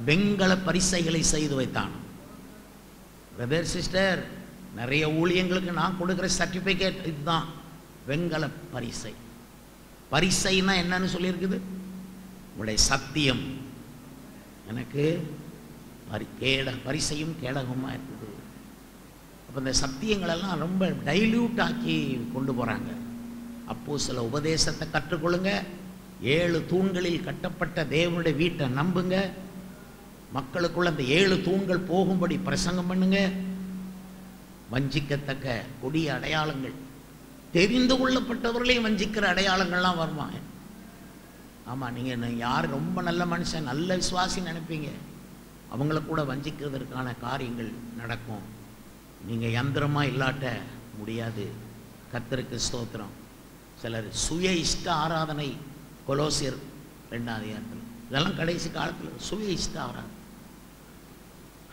வெண்கல பரிசைகளை செய்து வைத்தான். பிரதர் சிஸ்டர், நிறைய ஊழியங்களுக்கு நான் கொடுக்குற சர்டிஃபிகேட் இதுதான், வெண்கல பரிசை. பரிசைன்னா என்னன்னு சொல்லியிருக்குது? உங்களுடைய சத்தியம் எனக்கு பரிசையும் கேடகமாக இருக்குது. அப்போ இந்த சத்தியங்களெல்லாம் ரொம்ப டைல்யூட் ஆக்கி கொண்டு போகிறாங்க. அப்போ சில உபதேசத்தை கற்றுக்கொள்ளுங்க, 7 தூண்களில் கட்டப்பட்ட தேவனுடைய வீட்டை நம்புங்க, மக்களுக்குள்ள அந்த 7 தூண்கள் போகும்படி பிரசங்கம் பண்ணுங்க. வஞ்சிக்கத்தக்க கொடிய அடையாளங்கள், தெரிந்து கொள்ளப்பட்டவர்களையும் வஞ்சிக்கிற அடையாளங்கள்லாம் வருமா? ஆமாம், நீங்கள் யார் ரொம்ப நல்ல மனுஷன், நல்ல விசுவாசின்னு நினைப்பீங்க, அவங்கள கூட வஞ்சிக்கிறதுக்கான காரியங்கள் நடக்கும். நீங்கள் யந்திரமாக இல்லாட்ட முடியாது. கர்த்தருக்கு ஸ்தோத்திரம். சிலர் சுய இஷ்ட ஆராதனை, கொலோசியர் 2ஆம் அதிகாரத்தில், இதெல்லாம் கடைசி காலத்தில் சுய இஷ்ட ஆராதனை.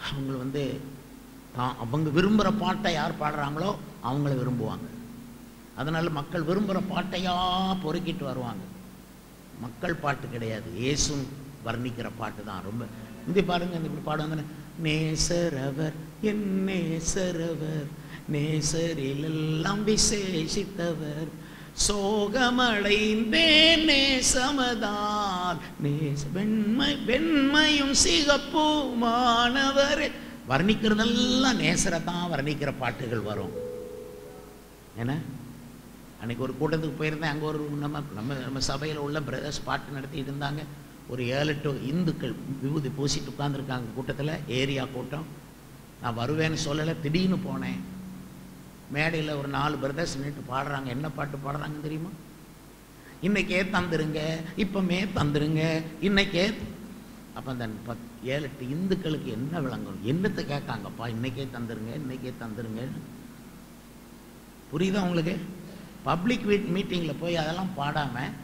அவங்க அவங்க விரும்புகிற பாட்டை யார் பாடுறாங்களோ அவங்கள விரும்புவாங்க. அதனால் மக்கள் விரும்புகிற பாட்டையாக பொறுக்கிட்டு வருவாங்க. மக்கள் பாட்டு கிடையாது, இயேசு வர்ணிக்கிற பாட்டு தான். ரொம்ப இந்த பாருங்க, இந்த இப்படி பாடுவாங்க, நேசரவர் என் நேசரவர், நேசரிலெல்லாம் விசேஷித்தவர், சோகமடைந்தேன் நேசமதான், வெண்மையும் சிகப்புமானவர். வர்ணிக்கிறதெல்லாம் நேசரை தான் வர்ணிக்கிற பாட்டுகள் வரும். ஏன்னா அன்றைக்கி ஒரு கூட்டத்துக்கு போயிருந்தேன். அங்கே ஒரு நம்ம சபையில் உள்ள பிரதர்ஸ் பாட்டு நடத்திட்டு இருந்தாங்க. ஒரு 7-8 இந்துக்கள் விபூதி பூசிட்டு உட்காந்துருக்காங்க கூட்டத்தில், ஏரியா கூட்டம். நான் வருவேன்னு சொல்லலை, திடீர்னு போனேன். மேடையில் ஒரு 4 பிரதர்ஸ் நின்று பாடுறாங்க. என்ன பாட்டு பாடுறாங்கன்னு தெரியுமா? இன்னைக்கே தந்துருங்க, இப்போமே தந்துருங்க, இன்னைக்கே. அப்போ அந்த 7-8 இந்துக்களுக்கு என்ன விளங்கும்? என்னத்தை கேட்காங்கப்பா? இன்னைக்கே தந்துருங்க, இன்னைக்கே தந்துருங்க. புரியுதா உங்களுக்கு? பப்ளிக் மீட்டிங்கில் போய் அதெல்லாம் பாடாமல்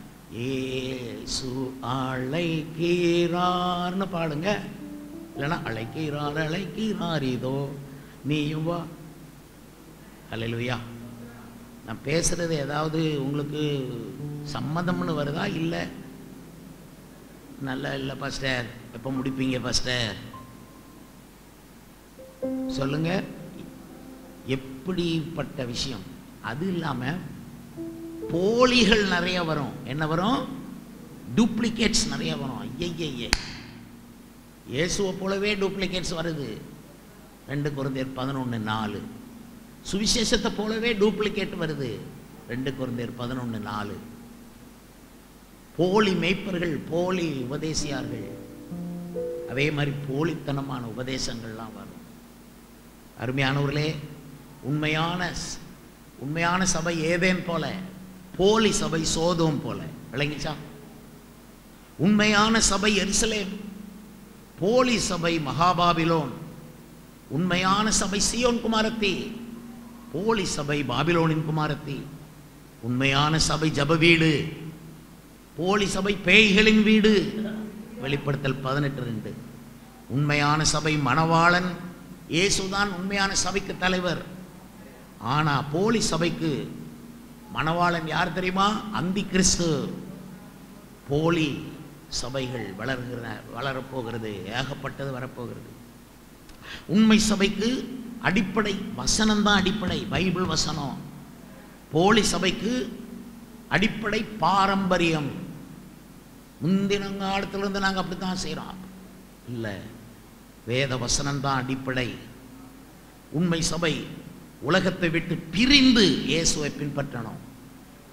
ஏசு அழைக்கிறார்னு பாடுங்க. இல்லைன்னா அழைக்கிறார் அழைக்கிறார் இதோ நீயும் வா. அல்லேலூயா. நான் பேசுகிறது ஏதாவது உங்களுக்கு சம்மதம்னு வருதா? இல்லை, நல்லா இல்லை பாஸ்டர், எப்போ முடிப்பீங்க பாஸ்டர் சொல்லுங்க, எப்படிப்பட்ட விஷயம். அது இல்லாம போலிகள் நிறைய வரும். என்ன வரும்? டூப்ளிகேட்ஸ் நிறைய வரும். ஐயையே, இயேசுவை போலவே டூப்ளிகேட்ஸ் வருது. 2 கொரிந்தியர் 11:4. சுவிசேஷத்தை போலவே டூப்ளிகேட் வருது. 2 கொரிந்தியர் 11:4. போலி மேய்ப்பர்கள், போலி உபதேசியார்கள், அதே மாதிரி போலித்தனமான உபதேசங்கள்லாம் வரும். அருமையானவர்களே, உண்மையான சபை ஏதேன் போல, போலி சபை சோதோம் போல. விளங்கிச்சா? உண்மையான சபை எருசலேம், போலி சபை மகாபாபிலோன். உண்மையான சபை சீயோன் குமாரத்தி, போலி சபை பாபிலோனின் குமாரத்தி. உண்மையான சபை ஜப வீடு, போலி சபை பேய்களின் வீடு. வெளிப்படுத்தல் 18:2. உண்மையான சபை மணவாளன், இயேசுதான் உண்மையான சபைக்கு தலைவர். ஆனா போலி சபைக்கு மணவாளன் யார் தெரியுமா? அந்தி கிறிஸ்து. போலி சபைகள் வளரப்போகிறது, ஏகப்பட்டது வரப்போகிறது. உண்மை சபைக்கு அடிப்படை வசனம்தான் அடிப்படை, பைபிள் வசனம். போலி சபைக்கு அடிப்படை பாரம்பரியம். முந்தின காலத்திலிருந்து நாங்கள் அப்படித்தான் செய்கிறோம். இல்லை, வேத வசனம்தான் அடிப்படை. உண்மை சபை உலகத்தை விட்டு பிரிந்து இயேசுவை பின்பற்றணும்.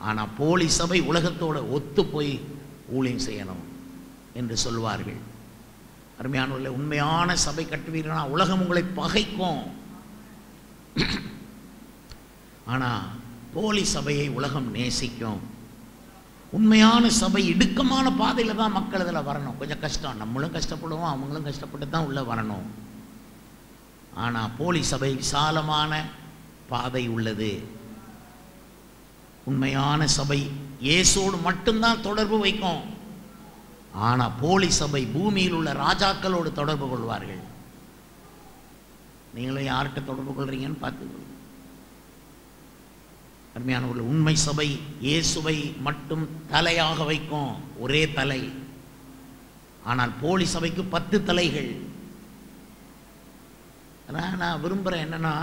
ஆனால் போலி சபை உலகத்தோட ஒத்து போய் ஊழியம் செய்யணும் என்று சொல்வார்கள். அருமையானவர்களே, உண்மையான சபை கட்டுவீர்களா உலகம் உங்களை பகைக்கும். ஆனால் போலி சபையை உலகம் நேசிக்கும். உண்மையான சபை இடுக்கமான பாதையில் தான் மக்கள் இதில் வரணும். கொஞ்சம் கஷ்டம், நம்மளும் கஷ்டப்படுவோம், அவங்களும் கஷ்டப்பட்டு தான் உள்ளே வரணும். ஆனால் போலி சபை விசாலமான பாதை உள்ளது. உண்மையான சபை இயேசுவோடு மட்டும்தான் தொடர்பு வைக்கும். ஆனால் போலி சபை பூமியில் உள்ள ராஜாக்களோடு தொடர்பு கொள்வார்கள். நீங்களும் யார்கிட்ட தொடர்பு கொள்றீங்கன்னு பார்த்துக்கொள்ளுங்க. அருமையானவர்கள், உண்மை சபை இயேசுவை மட்டும் தலையாக வைக்கும், ஒரே தலை. ஆனால் போலி சபைக்கு 10 தலைகள். நான் விரும்புகிறேன் என்னன்னா,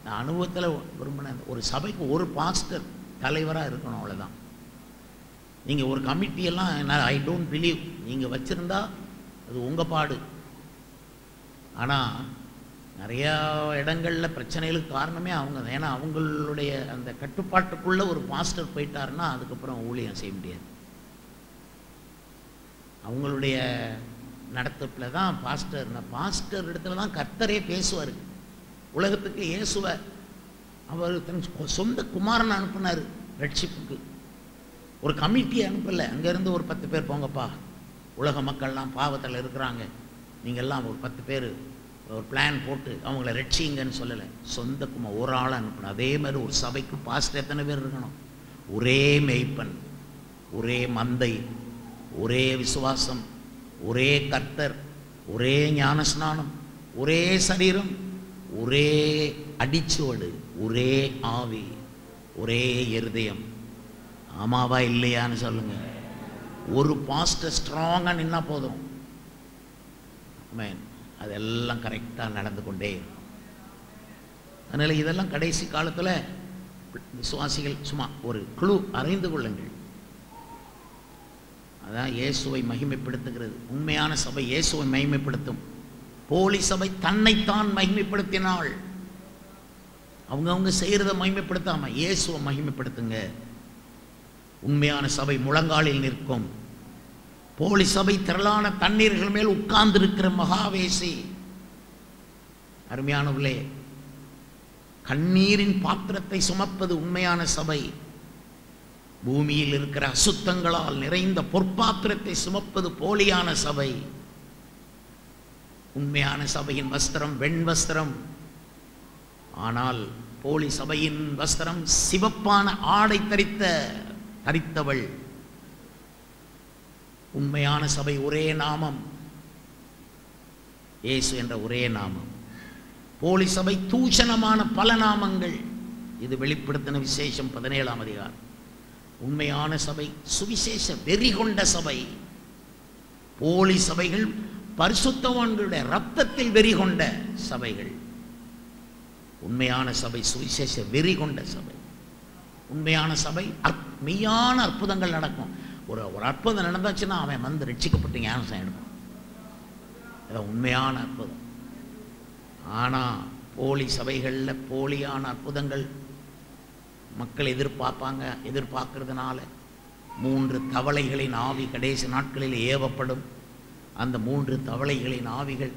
நான் அனுபவத்தில் விரும்பினேன், ஒரு சபைக்கு ஒரு பாஸ்டர் தலைவராக இருக்கணும், அவ்வளோதான். நீங்கள் ஒரு கமிட்டியெல்லாம் நான் ஐ டோன்ட் பிலீவ் நீங்கள் வச்சுருந்தா அது உங்கள் பாடு. ஆனால் நிறையா இடங்களில் பிரச்சனைகளுக்கு காரணமே அவங்க தான். ஏன்னா அவங்களுடைய அந்த கட்டுப்பாட்டுக்குள்ளே ஒரு பாஸ்டர் போயிட்டாருன்னா அதுக்கப்புறம் ஊழியம் செய்ய முடியாது. அவங்களுடைய நடத்தப்பில் தான் பாஸ்டர் இடத்துல தான் கர்த்தரே பேசுவார். உலகத்துக்கு இயேசுவை அவர் தன் சொந்த குமாரனை அனுப்பினார் ரட்சிப்புக்கு. ஒரு கமிட்டியை அனுப்பலை. அங்கேருந்து ஒரு 10 பேர் போங்கப்பா, உலக மக்கள்லாம் பாவத்தில் இருக்கிறாங்க, நீங்கள்லாம் ஒரு 10 பேர் ஒரு பிளான் போட்டு அவங்கள ரட்சிங்கன்னு சொல்லலை. சொந்த ஒரு ஆளை அனுப்பணும். அதே மாதிரி ஒரு சபைக்கு பாஸ்டர் எத்தனை பேர் இருக்கணும்? ஒரே மேய்ப்பன், ஒரே மந்தை, ஒரே விசுவாசம், ஒரே கர்த்தர், ஒரே ஞானஸ்நானம், ஒரே சரீரம், ஒரே அடிச்சுவடு, ஒரே ஆவி, ஒரே இருதயம். ஆமாவா இல்லையான்னு சொல்லுங்க. ஒரு பாஸ்டர் ஸ்ட்ராங்காக நின்னா போதும், ஆமென், அதெல்லாம் கரெக்டாக நடந்து கொண்டே இருக்கும். அதனால் இதெல்லாம் கடைசி காலத்தில் விசுவாசிகள் சும்மா ஒரு குழு அறிந்து கொள்ளுங்கள். அதான் இயேசுவை மகிமைப்படுத்துகிறது. உண்மையான சபை இயேசுவை மகிமைப்படுத்தும். போலி சபை தன்னைத்தான் மகிமைப்படுத்தினாள். அவங்கவுங்க செய்கிறத மகிமைப்படுத்தாமல் இயேசுவை மகிமைப்படுத்துங்க. உண்மையான சபை முழங்காலில் நிற்கும். போலி சபை திரளான தண்ணீர்கள் மேல் உட்கார்ந்திருக்கிற மகாவேசி. அருமையானவர்களே, கண்ணீரின் பாத்திரத்தை சுமப்பது உண்மையான சபை. பூமியில் இருக்கிற அசுத்தங்களால் நிறைந்த பொற்பாத்திரத்தை சுமப்பது போலியான சபை. உண்மையான சபையின் வஸ்திரம் வெண் வஸ்திரம். ஆனால் போலி சபையின் வஸ்திரம் சிவப்பான ஆடை தரித்தவள். உண்மையான சபை ஒரே நாமம், இயேசு என்ற ஒரே நாமம். போலி சபை தூஷணமான பல நாமங்கள். இது வெளிப்படுத்தின விசேஷம் 17ஆம் அதிகாரம். உண்மையான சபை சுவிசேஷ வெறி கொண்ட சபை. போலி சபைகள் பரிசுத்தவான்களுடைய இரத்தத்தில் வெறி கொண்ட சபைகள். உண்மையான சபை சுவிசேஷ வெறி கொண்ட சபை. உண்மையான சபை மெய்யான அற்புதங்கள் நடக்கும். ஒரு அற்புதம் நடந்தாச்சுன்னா அவன் வந்து ரட்சிக்கப்பட்டு ஞானம் எடுப்பான். அதான் உண்மையான அற்புதம். ஆனால் போலி சபைகளில் போலியான அற்புதங்கள் மக்கள் எதிர்பார்க்கறதுனால 3 தவளைகளின் ஆவி கடைசி நாட்களில் ஏவப்படும். அந்த 3 தவளைகளின் ஆவிகள்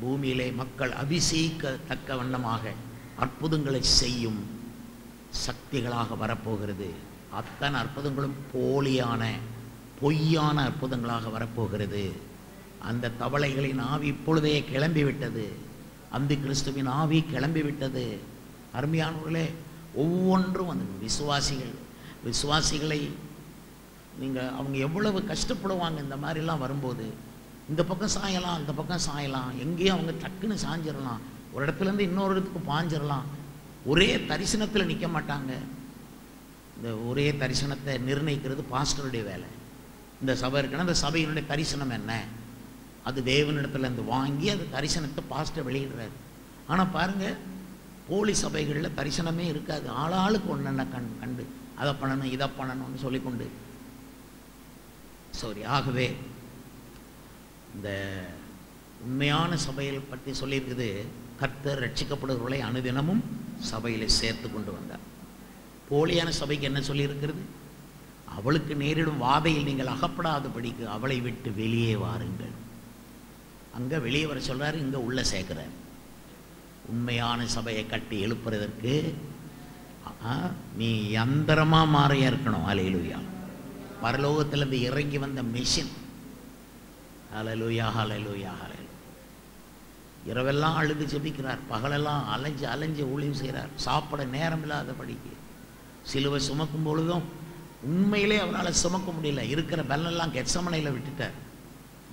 பூமியிலே மக்கள் அபிஷேகிக்கத்தக்க வண்ணமாக அற்புதங்களை செய்யும் சக்திகளாக வரப்போகிறது. அத்தனை அற்புதங்களும் போலியான பொய்யான அற்புதங்களாக வரப்போகிறது. அந்த தவளைகளின் ஆவி இப்பொழுதே கிளம்பிவிட்டது. அந்த கிறிஸ்துவின் ஆவி கிளம்பிவிட்டது. அருமையானவர்களே, ஒவ்வொன்றும் அந்த விசுவாசிகளை நீங்கள் அவங்க எவ்வளவு கஷ்டப்படுவாங்க இந்த மாதிரிலாம் வரும்போது. இந்த பக்கம் சாயலாம், அந்த பக்கம் சாயலாம், எங்கேயும் அவங்க டக்குன்னு சாஞ்சிடலாம், ஒரு இடத்துலேருந்து இன்னொரு இடத்துக்கு பாஞ்சிடலாம். ஒரே தரிசனத்தில் நிற்க மாட்டாங்க. இந்த ஒரே தரிசனத்தை நிர்ணயிக்கிறது பாஸ்டருடைய வேலை. இந்த சபை இருக்குன்னா அந்த சபையினுடைய தரிசனம் என்ன, அது தேவனிடத்துல இருந்து வாங்கி அது தரிசனத்தை பாஸ்டர் வெளியிடுறாரு. ஆனால் பாருங்கள், போலி சபைகளில் தரிசனமே இருக்காது. ஆளாளுக்கு ஒன்று கண்டு அதை பண்ணணும் இதை பண்ணணும்னு சொல்லிக்கொண்டு ஆகவே இந்த உண்மையான சபையை பற்றி சொல்லியிருக்குது. கர்த்தர் ரட்சிக்கப்படுகிறவர்களை அனுதினமும் சபையில் சேர்த்து கொண்டு வந்தார். போலியான சபைக்கு என்ன சொல்லியிருக்கிறது? அவளுக்கு நேரிடும் வாதையில் நீங்கள் அகப்படாதபடிக்கு அவளை விட்டு வெளியே வாருங்கள். அங்கே வெளியே வர சொல்கிறாரு, இங்கே உள்ள சேர்க்கிறார். உண்மையான சபையை கட்டி எழுப்புறதற்கு நீ யந்திரமாக மாறியா இருக்கணும். அல்லேலூயா. பரலோகத்திலிருந்து இறங்கி வந்த மிஷின். அல்லேலூயா, அல்லேலூயா, அல்லேலூயா. இரவெல்லாம் அழுது ஜெபிக்கிறார், பகலெல்லாம் அலைஞ்சு ஊழியம் செய்கிறார், சாப்பிட நேரம் இல்லாதபடிக்கு. சிலுவை சுமக்கும் பொழுதும் உண்மையிலே அவரால் சுமக்க முடியல. இருக்கிற பலனெல்லாம் கெத்சமனையில் விட்டுட்டார்.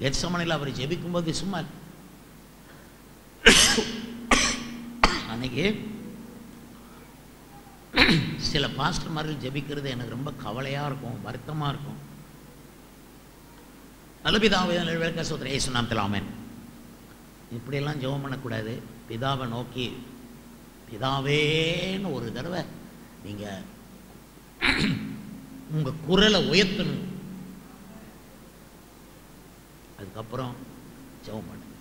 கெத்சமனையில் அவர் ஜெபிக்கும்போது சும்மா அன்னைக்கு சில பாஸ்டர்மார்கள் ஜெபிக்கிறது எனக்கு ரொம்ப கவலையாக இருக்கும், வருத்தமாக இருக்கும். நல்ல பிதாவே சோதர இயேசு நாமத்தில் ஆமென். இப்படியெல்லாம் ஜெபம் பண்ணக்கூடாது. பிதாவை நோக்கி பிதாவேன்னு ஒரு தடவை நீங்கள் உங்கள் குரலை உயர்த்தணும். அதுக்கப்புறம் ஜெபம் பண்ணுங்க.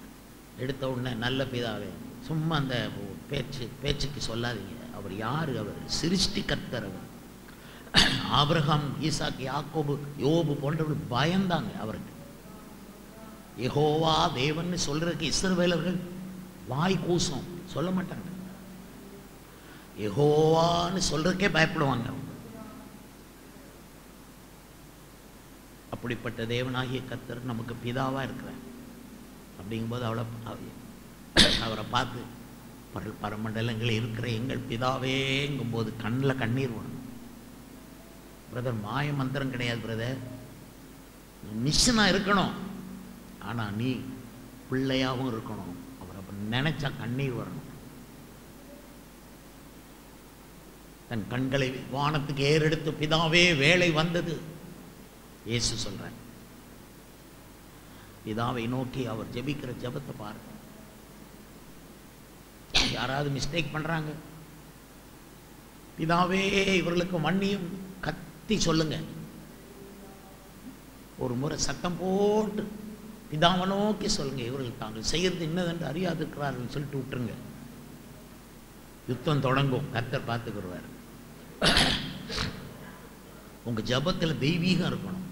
எடுத்த உடனே நல்ல பிதாவே சும்மா அந்த பேச்சுக்கு சொல்லாதீங்க. அவர் யார்? அவர் சிருஷ்டி கர்த்தர். அவர் ஆபிரகாம், ஈசாக்கு, யாக்கோபு, யோபு போன்றவர்கள் பயந்தாங்க அவருக்கு. யெகோவா தேவன் சொல்றதுக்கு இஸ்ரவேலர்கள் வாய் கூசம், சொல்ல மாட்டாங்க. யெகோவான்னு சொல்றதுக்கே பயப்படுவாங்க. அப்படிப்பட்ட தேவனாகிய கர்த்தர் நமக்கு பிதாவா இருக்கிறார். அப்படிங்கும்போது அவரை பார்த்து பரமண்டலங்களில் இருக்கிற எங்கள் பிதாவேங்கும்போது கண்ணில் கண்ணீர் வரும். பிரதர், மாய மந்திரம் கிடையாது பிரதர், மிஷனாக இருக்கணும். ஆனால் நீ பிள்ளையாகவும் இருக்கணும். அவர் அப்போ நினைச்சா கண்ணீர் வரணும். தன் கண்களை வானத்துக்கு ஏறெடுத்து பிதாவே வேலை வந்தது இயேசு சொல்றார். பிதாவை நோக்கி அவர் ஜெபிக்கிற ஜெபத்தை பாருங்க. யாராவது மிஸ்டேக் பண்றாங்க, பிதாவே இவர்களுக்கு மன்னியும் கத்தி சொல்லுங்க. ஒரு முறை சத்தம் போட்டு பிதாவை நோக்கி சொல்லுங்க, இவர்கள் தாங்கள் செய்யறது என்னதென்று அறியாதிருக்கிறார்கள் சொல்லிட்டு விட்டுருங்க. யுத்தம் தொடங்கும், கர்த்தர் பார்த்துக்குருவார். உங்க ஜபத்தில் தெய்வீகம் இருக்கணும்.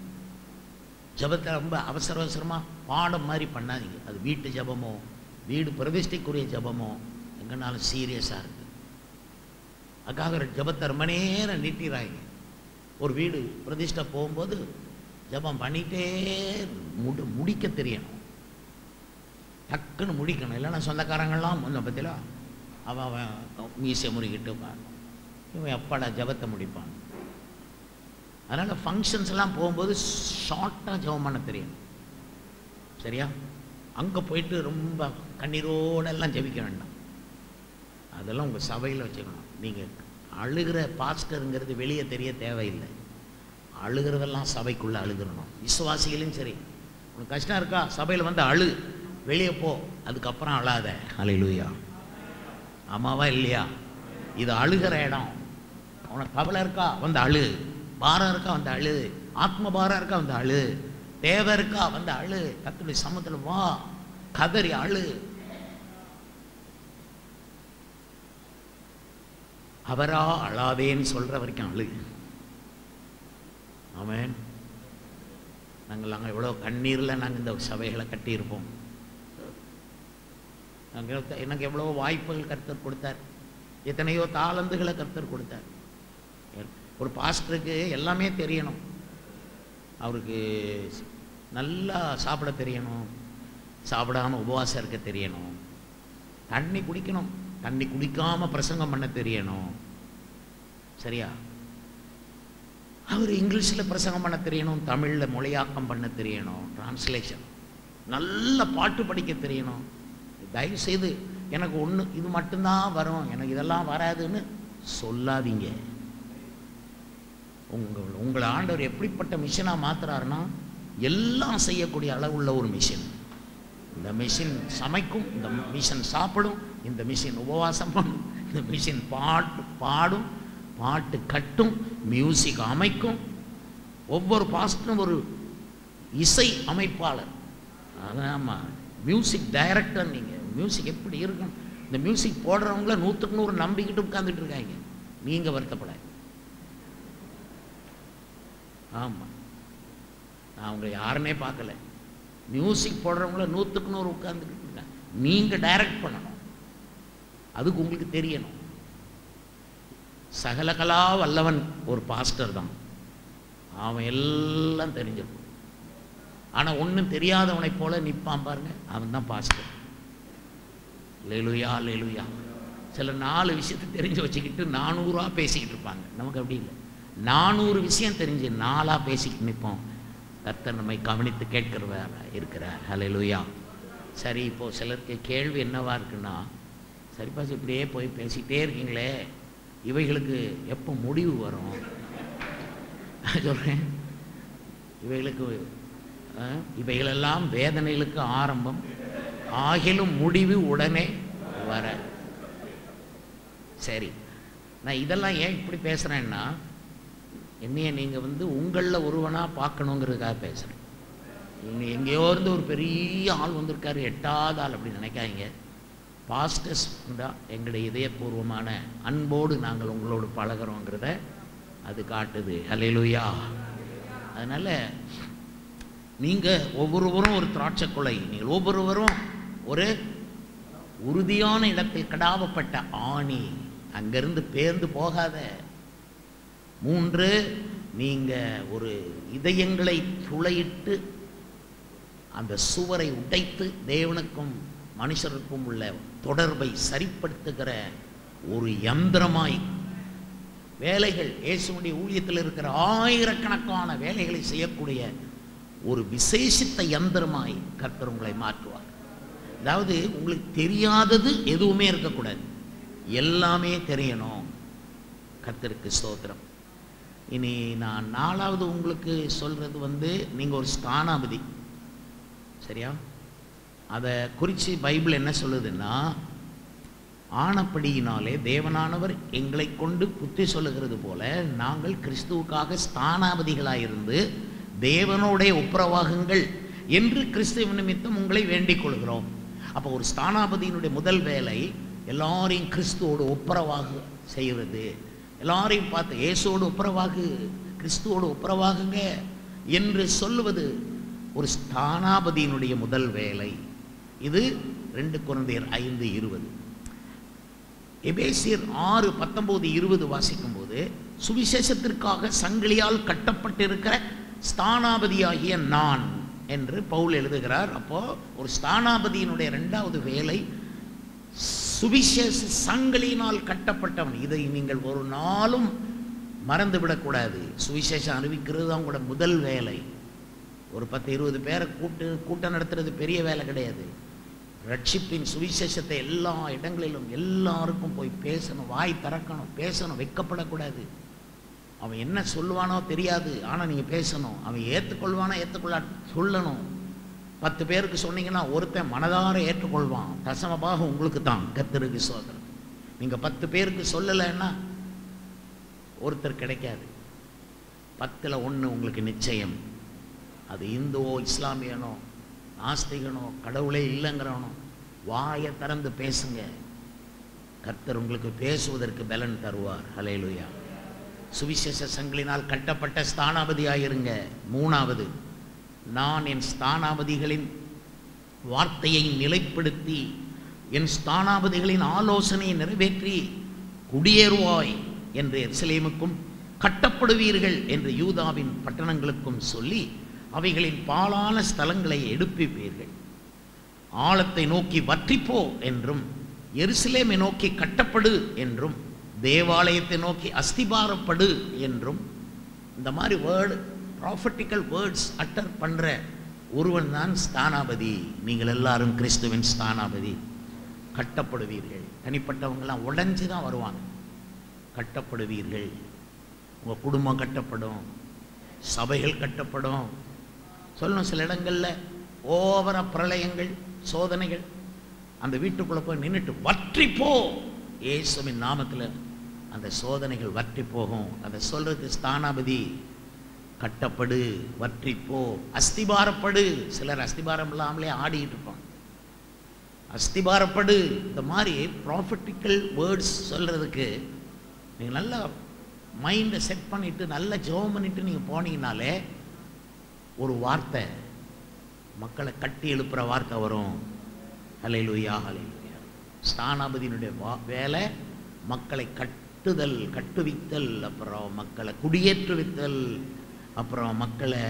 ஜபத்தை ரொம்ப அவசரமாக பாடம் மாதிரி பண்ணாதீங்க. அது வீட்டு ஜபமோ வீடு பிரதிஷ்டைக்குரிய ஜபமோ எங்கனாலும் சீரியஸாக இருக்கு. அதுக்காக ஜபத்தை ரொம்ப நேரம் நீட்டிறாங்க. ஒரு வீடு பிரதிஷ்டை போகும்போது ஜபம் பண்ணிகிட்டே முடிக்க தெரியணும். டக்குன்னு முடிக்கணும். இல்லைன்னா சொந்தக்காரங்கள்லாம் முன்ன பற்றில அவன் மீசை முறிக்கிட்டு இவன் எப்பாடா ஜபத்தை முடிப்பான். அதனால் ஃபங்க்ஷன்ஸ் எல்லாம் போகும்போது ஷார்ட்டாக ஜெபம் பண்ண தெரியணும். சரியா? அங்கே போயிட்டு ரொம்ப கண்ணீரோடெல்லாம் ஜெபிக்க வேண்டாம். அதெல்லாம் உங்கள் சபையில் வச்சுக்கணும். நீங்கள் அழுகிற பாஸ்டருங்கிறது வெளியே தெரிய தேவையில்லை. அழுகிறதெல்லாம் சபைக்குள்ளே அழுகிறணும். விசுவாசிகளையும் சரி, உனக்கு கஷ்டம் இருக்கா சபையில் வந்து அழு, வெளியே போ, அதுக்கப்புறம் அழாத. அல்லேலூயா. ஆமாவா இல்லையா? இது அழுகிற இடம். உனக்கு கவலை இருக்கா வந்து அழு, பாரம் இருக்கா வந்து அழு, ஆத்ம பாரம் இருக்கா வந்து அழு, தேவை இருக்கா வந்து அழு, கர்த்தருடைய சமூகத்தில் வா, கதறி அழு. அவரா அழாதேன்னு சொல்ற வரைக்கும் அழு. ஆமென். நாங்கள் எவ்வளோ கண்ணீரில் நாங்கள் இந்த சபைகளை கட்டியிருப்போம். எனக்கு எவ்வளோ வாய்ப்புகள் கர்த்தர் கொடுத்தார், எத்தனையோ தாளந்துகளை கர்த்தர் கொடுத்தார். ஒரு பாஸ்டருக்கு எல்லாமே தெரியணும். அவருக்கு நல்லா சாப்பிட தெரியணும், சாப்பிடாம உபவாசம் இருக்க தெரியணும், தண்ணி குடிக்கணும், தண்ணி குடிக்காம பிரசங்கம் பண்ண தெரியணும். சரியா? அவர் இங்கிலீஷில் பிரசங்கம் பண்ண தெரியணும், தமிழில் மொழியாக்கம் பண்ண தெரியணும், டிரான்ஸ்லேஷன், நல்ல பாட்டு படிக்க தெரியணும். தயவு செய்து எனக்கு ஒன்று இது மட்டும்தான் வரும், எனக்கு இதெல்லாம் வராதுன்னு சொல்லாதீங்க. உங்களை ஆண்டவர் எப்படிப்பட்ட மிஷனாக மாத்துறாருன்னா, எல்லாம் செய்யக்கூடிய அளவுள்ள ஒரு மிஷின். இந்த மிஷின் சமைக்கும், இந்த மிஷின் சாப்பிடும், இந்த மிஷின் உபவாசம் பண்ணும், இந்த மிஷின் பாட்டு பாடும், பாட்டு கட்டும், மியூசிக் அமைக்கும். ஒவ்வொரு பாஸ்டரும் ஒரு இசை அமைப்பாளர். ஆமாம், மியூசிக் டைரக்டர். நீங்கள் மியூசிக் எப்படி இருக்கும், இந்த மியூசிக் போடுறவங்கள 100க்கு 100 நம்பிக்கிட்டு உட்காந்துட்டு இருக்காங்க. நீங்கள் வருத்தப்பட. ஆமாம், நான் அவங்க யாருன்னே பார்க்கல. மியூசிக் போடுறவங்கள 100க்கு 100 உட்காந்துக்கிட்டு இருக்காங்க. நீங்கள் டைரக்ட் பண்ணணும், அதுக்கு உங்களுக்கு தெரியணும். சகலகலா வல்லவன் ஒரு பாஸ்டர் தான், அவன் எல்லாம் தெரிஞ்சிருக்கும். ஆனால் ஒன்றும் தெரியாதவனை போல நிற்பான் பாருங்க, அவன் தான் பாஸ்டர். லேலுயா லேலுயா. சில 4 விஷயத்தை தெரிஞ்சு வச்சுக்கிட்டு 400 பேசிக்கிட்டு இருப்பாங்க. நமக்கு அப்படி இல்லை. 400 விஷயம் தெரிஞ்சு 4 பேசிக்கிட்டு நிற்போம். கர்த்தர் நம்மை கவனித்து கேட்கிறவர் இருக்கிறார். ஹல்லேலூயா. சரி, இப்போது சிலருக்கு கேள்வி என்னவா இருக்குன்னா, சரி பாஸ் இப்படியே போய் பேசிக்கிட்டே இருக்கீங்களே, இவைகளுக்கு எப்போ முடிவு வரும்? சொல்கிறேன், இவைகளெல்லாம் வேதனைகளுக்கு ஆரம்பம், ஆகிலும் முடிவு உடனே வர. சரி, நான் இதெல்லாம் ஏன் இப்படி பேசுகிறேன்னா, என்னைய நீங்கள் உங்களில் ஒருவனாக பார்க்கணுங்கிறதுக்காக பேசுகிறேன். நீங்கள் எங்கேயோ இருந்து ஒரு பெரிய ஆள் வந்திருக்காரு, 8வது ஆள் அப்படி நினைக்காதீங்க. பாஸ்டர்ஸ் தான் எங்களுடைய இதயபூர்வமான அன்போடு நாங்கள் உங்களோடு பழகிறோங்கிறத அது காட்டுது. ஹல்லேலூயா. அதனால் நீங்கள் ஒவ்வொருவரும் ஒரு திராட்சை கொலை, நீங்கள் ஒவ்வொருவரும் ஒரு உறுதியான இடத்தில் கடாவப்பட்ட ஆணி, அங்கிருந்து பேர்ந்து போகாத. 3, நீங்கள் ஒரு இதயங்களை துளையிட்டு அந்த சுவரை உடைத்து தேவனுக்கும் மனுஷருக்கும் உள்ள தொடர்பை சரிப்படுத்துகிற ஒரு யந்திரமாய் வேலைகள், இயேசுவுடைய ஊழியத்தில் இருக்கிற ஆயிரக்கணக்கான வேலைகளை செய்யக்கூடிய ஒரு விசேஷித்த யந்திரமாய் கர்த்தர் உங்களை மாற்றுவார். அதாவது உங்களுக்கு தெரியாதது எதுவுமே இருக்கக்கூடாது, எல்லாமே தெரியணும். கர்த்தருக்கு ஸ்தோத்திரம். இனி நான் 4வது உங்களுக்கு சொல்றது நீங்கள் ஒரு ஸ்தானாபதி. சரியா? அதை குறித்து பைபிள் என்ன சொல்லுதுன்னா, ஆனப்படியினாலே தேவனானவர் எங்களை கொண்டு புத்தி சொல்லுகிறது போல நாங்கள் கிறிஸ்துவுக்காக ஸ்தானாபதிகளாயிருந்து தேவனோடைய ஒப்புரவாகுங்கள் என்று கிறிஸ்துவ நிமித்தம் உங்களை வேண்டிக் கொள்கிறோம். அப்போ ஒரு ஸ்தானாபதியினுடைய முதல் வேலை எல்லாரையும் கிறிஸ்துவோடு ஒப்புரவாக செய்கிறது. எல்லாரையும் பார்த்து இயேசுவோடு ஒப்புரவாகு, கிறிஸ்துவோடு ஒப்புரவாகுங்க என்று சொல்லுவது ஒரு ஸ்தானாபதியினுடைய முதல் வேலை. இது 2 கொரிந்தியர் 5:20. எபேசியர் 6:19-20 வாசிக்கும் போது, சுவிசேஷத்திற்காக சங்கிலியால் கட்டப்பட்டிருக்கிற ஸ்தானாபதியாகிய நான் என்று பவுல் எழுதுகிறார். அப்போ ஒரு ஸ்தானாபதியினுடைய 2வது வேலை சுவிசேஷ சங்கிலியினால் கட்டப்பட்டவன். இதை நீங்கள் ஒரு நாளும் மறந்து விடக்கூடாது. சுவிசேஷம் அறிவிக்கிறது தான் கூட முதல் வேலை. ஒரு 10-20 பேரை கூட்டம் நடத்துறது பெரிய வேலை கிடையாது. ரட்சிப்பின் சுவிசேஷத்தை எல்லா இடங்களிலும் எல்லாருக்கும் போய் பேசணும், வாய் திறக்கணும், பேசணும், வெட்கப்படக்கூடாது. அவன் என்ன சொல்லுவானோ தெரியாது, ஆனால் நீங்கள் பேசணும். அவன் ஏற்றுக்கொள்வானோ ஏற்றுக்கொள்ளா சொல்லணும். 10 பேருக்கு சொன்னீங்கன்னா ஒருத்தன் மனதார ஏற்றுக்கொள்வான். தசமபாக உங்களுக்கு தான். கர்த்தருக்கு ஸ்தோத்திரம். நீங்கள் 10 பேருக்கு சொல்லலைன்னா ஒருத்தர் கிடைக்காது. 10ல் 1 உங்களுக்கு நிச்சயம். அது இந்துவோ இஸ்லாமியனோ நாஸ்திகனோ கடவுளே இல்லைங்கிறவனோ வாயை திறந்து பேசுங்க. கர்த்தர் உங்களுக்கு பேசுவதற்கு பலன் தருவார். ஹல்லேலூயா. சுவிசேஷ சங்கிலினால் கட்டப்பட்ட ஸ்தானாபதியாயிருங்க. 3வது, நான் என் ஸ்தானாபதிகளின் வார்த்தையை நிலைப்படுத்தி என் ஸ்தானாபதிகளின் ஆலோசனையை நிறைவேற்றி குடியேறுவாய் என்று எருசலேமுக்கும் கட்டப்படுவீர்கள் என்று யூதாவின் பட்டணங்களுக்கும் சொல்லி அவைகளின் பாழான ஸ்தலங்களை எடுப்பிப்பீர்கள். ஆழத்தை நோக்கி வற்றிப்போ என்றும் எருசலேமை நோக்கி கட்டப்படு என்றும் தேவாலயத்தை நோக்கி அஸ்திபாரப்படு என்றும் இந்த மாதிரி ப்ராஃபட்டிக்கல் வேர்ட்ஸ் அட்டர் பண்ற ஒருவன் தான் ஸ்தானாபதி. நீங்கள் எல்லாரும் கிறிஸ்துவின் ஸ்தானாபதி. கட்டப்படுவீர்கள். தனிப்பட்டவங்கெல்லாம் உடைஞ்சு தான் வருவாங்க. கட்டப்படுவீர்கள். உங்கள் குடும்பம் கட்டப்படும், சபைகள் கட்டப்படும். சொல்லணும், சில இடங்களில் ஓவர பிரளயங்கள் சோதனைகள், அந்த வீட்டுக்குள்ளே போய் நின்றுட்டு வற்றிப்போ, இயேசுவின் நாமத்தில் அந்த சோதனைகள் வற்றி போகும். அதை சொல்றது ஸ்தானாபதி. கட்டப்படு, வற்றிப்போ, அஸ்திபாரப்படு. சிலர் அஸ்திபாரம் இல்லாமலே ஆடிக்கிட்டு இருப்பாங்க. அஸ்திபாரப்படு. இந்த மாதிரி ப்ராஃபட்டிக்கல் வேர்ட்ஸ் சொல்றதுக்கு நீங்கள் நல்லா மைண்டை செட் பண்ணிட்டு நல்லா ஜெபம் பண்ணிட்டு நீங்கள் போனீங்கனாலே ஒரு வார்த்தை, மக்களை கட்டி எழுப்புற வார்த்தை வரும். ஹல்லேலூயா, ஹல்லேலூயா. ஸ்தானாபதியினுடைய வேலை மக்களை கட்டுதல், கட்டுவித்தல், அப்புறம் மக்களை குடியேற்றுவித்தல், அப்புறம் மக்களை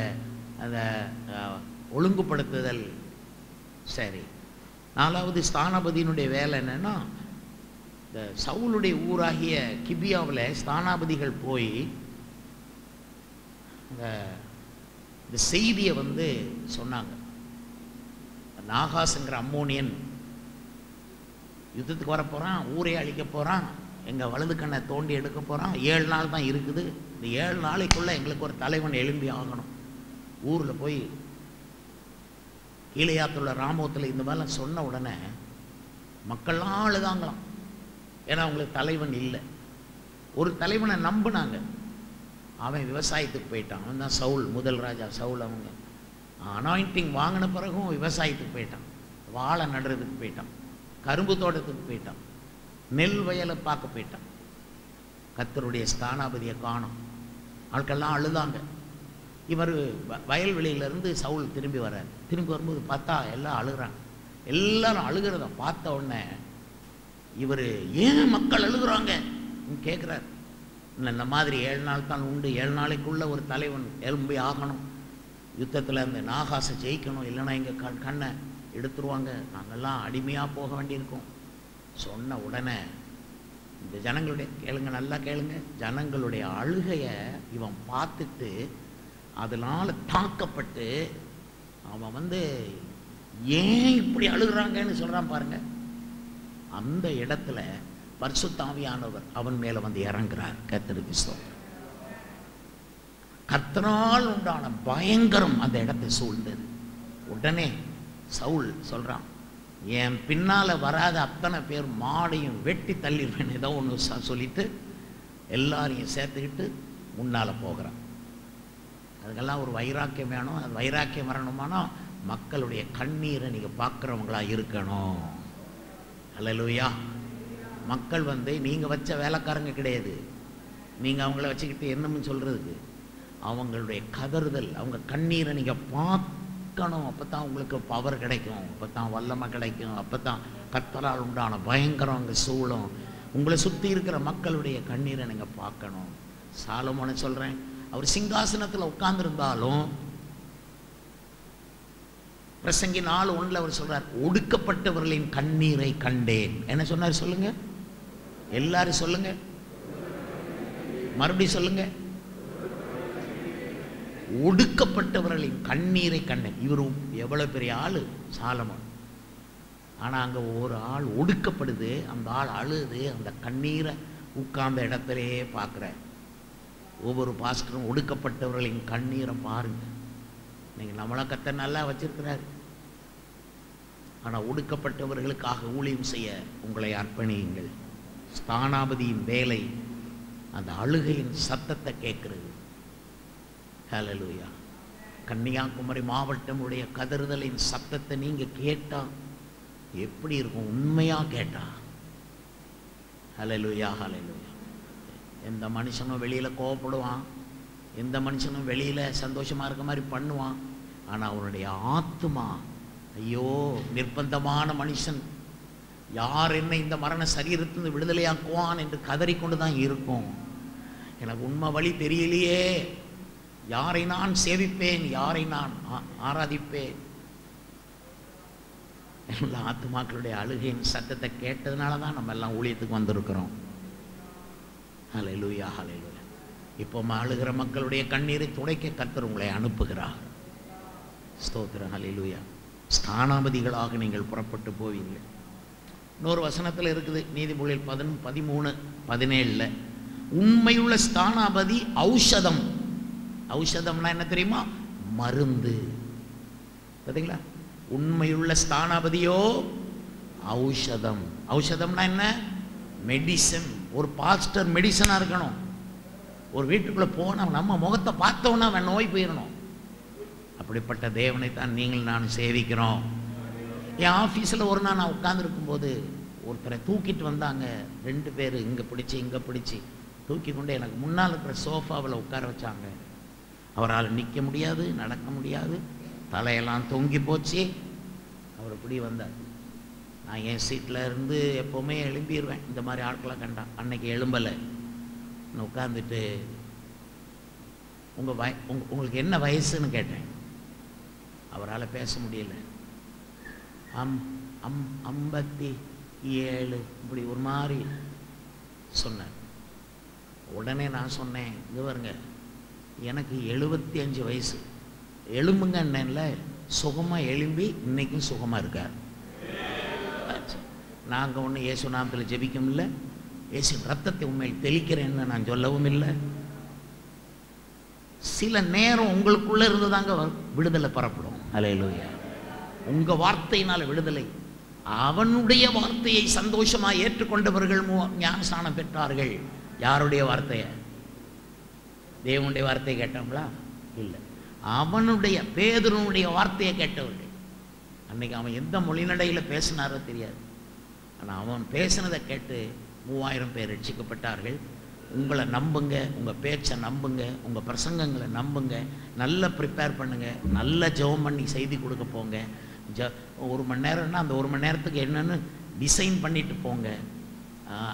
அதை ஒழுங்குபடுத்துதல். சரி, 4வது ஸ்தானாபதியினுடைய வேலை என்னன்னா, இந்த சவுலுடைய ஊராகிய கிபியாவில் ஸ்தானாபதிகள் போய் இந்த செய்தியை சொன்னாங்க. நாகாஸ்ங்கிற அம்மோனியன் யுத்தத்துக்கு வர போகிறான், ஊரே அழிக்க போகிறான், எங்கள் வலது கண்ணை தோண்டி எடுக்க போகிறான், 7 நாள் தான் இருக்குது, இந்த 7 நாளைக்குள்ளே எங்களுக்கு ஒரு தலைவன் எழும்பி ஆகணும். ஊரில் போய் கீழையாத்துள்ள ராமோத்தில் இந்த மாதிரிலாம் சொன்ன உடனே மக்கள்லாம் அழுதாங்களாம். ஏன்னா அவங்களுக்கு தலைவன் இல்லை. ஒரு தலைவனை நம்பினாங்க. அவன் விவசாயத்துக்கு போயிட்டான். அவன் தான் சவுல், முதல் ராஜா சவுல். அவங்க அனாயிண்டிங் வாங்கின பிறகும் விவசாயத்துக்கு போயிட்டான். வாழை நடுறதுக்கு போயிட்டான், கரும்பு தோட்டத்துக்கு போயிட்டான், நெல் வயலை பார்க்க போயிட்டான். கர்த்தருடைய ஸ்தானாபதியை காணோம். ஆட்கள்லாம் அழுதாங்க. இவர் வயல்வெளியிலேருந்து சவுல் திரும்பி வர்றார். திரும்பி வரும்போது பார்த்தா எல்லாம் அழுகிறாங்க. எல்லாரும் அழுகிறத பார்த்த உடனே இவர் ஏன் மக்கள் அழுகுறாங்க கேட்குறார். இந்த மாதிரி 7 நாள் தான் உண்டு, 7 நாளைக்குள்ள ஒரு தலைவன் எழும்பி ஆகணும், யுத்தத்தில் அந்த நாகாசை ஜெயிக்கணும், இல்லைன்னா எங்கள் கண்ணை எடுத்துருவாங்க, நாங்கள்லாம் அடிமையாக போக வேண்டியிருக்கோம் சொன்ன உடனே இந்த ஜனங்களுடைய, கேளுங்க நல்லா கேளுங்க, ஜனங்களுடைய அழுகையை இவன் பார்த்துட்டு அதனால் தாக்கப்பட்டு அவன் ஏன் இப்படி அழுகிறாங்கன்னு சொல்கிறான் பாருங்க. அந்த இடத்துல பரிசுத்த ஆவியானவர் அவன் மேலே இறங்குறார். கர்த்தருக்கு ஸ்தோத்திரம். கர்த்தரால் உண்டான பயங்கரம் அந்த இடத்தை சூழ்ந்தது. உடனே சவுல் சொல்கிறான், என் பின்னால் வராத அத்தனை பேர் மாடையும் வெட்டி தள்ளிடுவேன், ஏதோ ஒன்று சொல்லிட்டு எல்லாரையும் சேர்த்துக்கிட்டு முன்னால் போகிறான். அதுக்கெல்லாம் ஒரு வைராக்கியம் வேணும். அது வைராக்கியம் வரணுமானா மக்களுடைய கண்ணீரை நீங்கள் பார்க்குறவங்களா இருக்கணும். அல்லேலூயா. மக்கள் நீங்கள் வச்ச வேலைக்காரங்க கிடையாது. நீங்கள் அவங்கள வச்சுக்கிட்டு என்னன்னு சொல்கிறதுக்கு, அவங்களுடைய கதறுதல், அவங்க கண்ணீரை நீங்கள் பார்க்கணும். அப்போ தான் உங்களுக்கு பவர் கிடைக்கும், அப்போ தான் வல்லமை கிடைக்கும், அப்போ தான் கர்த்தரால் உண்டான பயங்கரம் அங்கே சூழும். உங்களை சுற்றி இருக்கிற மக்களுடைய கண்ணீரை நீங்கள் பார்க்கணும். சாலமோனை சொல்கிறேன், அவர் சிங்காசனத்தில் உட்கார்ந்துருந்தாலும் பிரசங்கி 4:1 அவர் சொல்றார், ஒடுக்கப்பட்டவர்களின் கண்ணீரை கண்டேன். என்ன சொன்னார் சொல்லுங்க, எல்லாரும் சொல்லுங்க, மறுபடியும் சொல்லுங்க, ஒடுக்கப்பட்டவர்களின் கண்ணீரை கண்டேன். இவர் எவ்வளவு பெரிய ஆளு சாலமோன். ஆனா அங்க ஒரு ஆள் ஒடுக்கப்படுது, அந்த ஆள் அழுது அந்த கண்ணீரை உட்கார்ந்த இடத்திலேயே பார்க்குற. ஒவ்வொரு பாஸ்டரும் ஒடுக்கப்பட்டவர்களின் கண்ணீரை பாருங்க. நீங்கள் நம்மளை கர்த்தர் நல்லா வச்சிருக்கிறார். ஆனால் ஒடுக்கப்பட்டவர்களுக்காக ஊழியம் செய்ய உங்களை அர்ப்பணியுங்கள். ஸ்தானாபதியின் வேலை அந்த அழுகையின் சத்தத்தை கேட்கிறது. ஹல்லேலூயா. கன்னியாகுமரி மாவட்டம் உடைய கதறுதலின் சத்தத்தை நீங்க கேட்டா எப்படி இருக்கும்? உண்மையா கேட்டா. ஹல்லேலூயா, ஹல்லேலூயா. எந்த மனுஷனும் வெளியில கோவப்படுவான், எந்த மனுஷனும் வெளியில சந்தோஷமா இருக்க மாதிரி பண்ணுவான். ஆனா அவனுடைய ஆத்துமா, ஐயோ நிர்பந்தமான மனுஷன், யார் என்ன இந்த மரண சரீரத்திலிருந்து விடுதலையாக்குவான் என்று கதறிக்கொண்டு தான் இருக்கும். எனக்கு உண்மை வழி தெரியலையே, யாரை நான் சேவிப்பேன், யாரை நான் ஆராதிப்பேன். எல்லா ஆத்துமாக்களுடைய அழுகையின் சத்தத்தை கேட்டதுனால தான் நம்ம எல்லாம் ஊழியத்துக்கு வந்திருக்கிறோம். ஹல்லேலூயா, ஹல்லேலூயா. இப்போ அழுகிற மக்களுடைய கண்ணீரை துடைக்க கர்த்தர் உங்களை அனுப்புகிறார். ஸ்தோத்திரம், ஹல்லேலூயா. ஸ்தானாபதிகளாக நீங்கள் புறப்பட்டு போவீங்க. இன்னொரு வசனத்தில் இருக்குது, நீதிமொழிகள் 13:17. உண்மையுள்ள ஸ்தானாபதி ஔஷதம். ஔஷதம்னா என்ன தெரியுமா? மருந்து. பார்த்தீங்களா? உண்மையுள்ள ஸ்தானாபதியோ ஔஷதம். ஔஷதம்னா என்ன? மெடிசன். ஒரு பாஸ்டர் மெடிசனாக இருக்கணும். ஒரு வீட்டுக்குள்ளே போனால் நம்ம முகத்தை பார்த்தோன்னா அவன் நோய் போயிடணும். அப்படிப்பட்ட தேவனை தான் நீங்கள் நான் சேவிக்கிறோம். என் ஆஃபீஸில் ஒரு நாள் நான் உட்காந்துருக்கும்போது ஒருத்தரை தூக்கிட்டு வந்தாங்க. 2 பேர் இங்கே பிடிச்சி இங்கே பிடிச்சி தூக்கி கொண்டு எனக்கு முன்னால் இருக்கிற சோஃபாவில் உட்கார வச்சாங்க. அவரால் நிற்க முடியாது, நடக்க முடியாது, தலையெல்லாம் தொங்கி போச்சு. அவர் இப்படி வந்தார். நான் என் சீட்டில் இருந்து எப்போவுமே எழும்பிடுவேன் இந்த மாதிரி ஆட்களை கண்டா. அன்னைக்கு எழும்பலை. நான் உட்காந்துட்டு உங்களுக்கு என்ன வயசுன்னு கேட்டேன். அவரால் பேச முடியல. 57 இப்படி ஒரு மாதிரி சொன்னார். உடனே நான் சொன்னேன், இது பாருங்க எனக்கு 75 வயசு, எழும்புங்க என்னல. சுகமாக எழும்பி இன்னைக்கும் சுகமாக இருக்கார். நாங்கள் ஒன்று இயேசு நாமத்தில் ஜெபிக்கவும் இல்லை, இயேசு ரத்தத்தை உண்மையில் தெளிக்கிறேன்னு நான் சொல்லவும் இல்லை. சில நேரம் உங்களுக்குள்ள இருந்து தாங்க விடுதலை பரப்படும். ஹல்லேலூயா. உங்க வார்த்தையினால விடுதலை. அவனுடைய வார்த்தையை சந்தோஷமாக ஏற்றுக்கொண்டவர்கள் ஞானஸ்நானம் பெற்றார்கள். யாருடைய வார்த்தையை? தேவனுடைய வார்த்தையை கேட்டவங்களா? இல்லை, அவனுடைய பேதுருனுடைய வார்த்தையை கேட்டவர்கள். அன்னைக்கு அவன் எந்த மொழிநடையில் பேசினாரோ தெரியாது, ஆனால் அவன் பேசினதை கேட்டு 3000 பேர் ரட்சிக்கப்பட்டார்கள். உங்களை நம்புங்க, உங்கள் பேச்சை நம்புங்க, உங்கள் பிரசங்கங்களை நம்புங்க, நல்லா ப்ரிப்பேர் பண்ணுங்கள், நல்லா ஜெபம் பண்ணி செய்தி கொடுக்க போங்க. 1 மணி நேரம்னா அந்த 1 மணி நேரத்துக்கு என்னென்னு டிசைன் பண்ணிட்டு போங்க.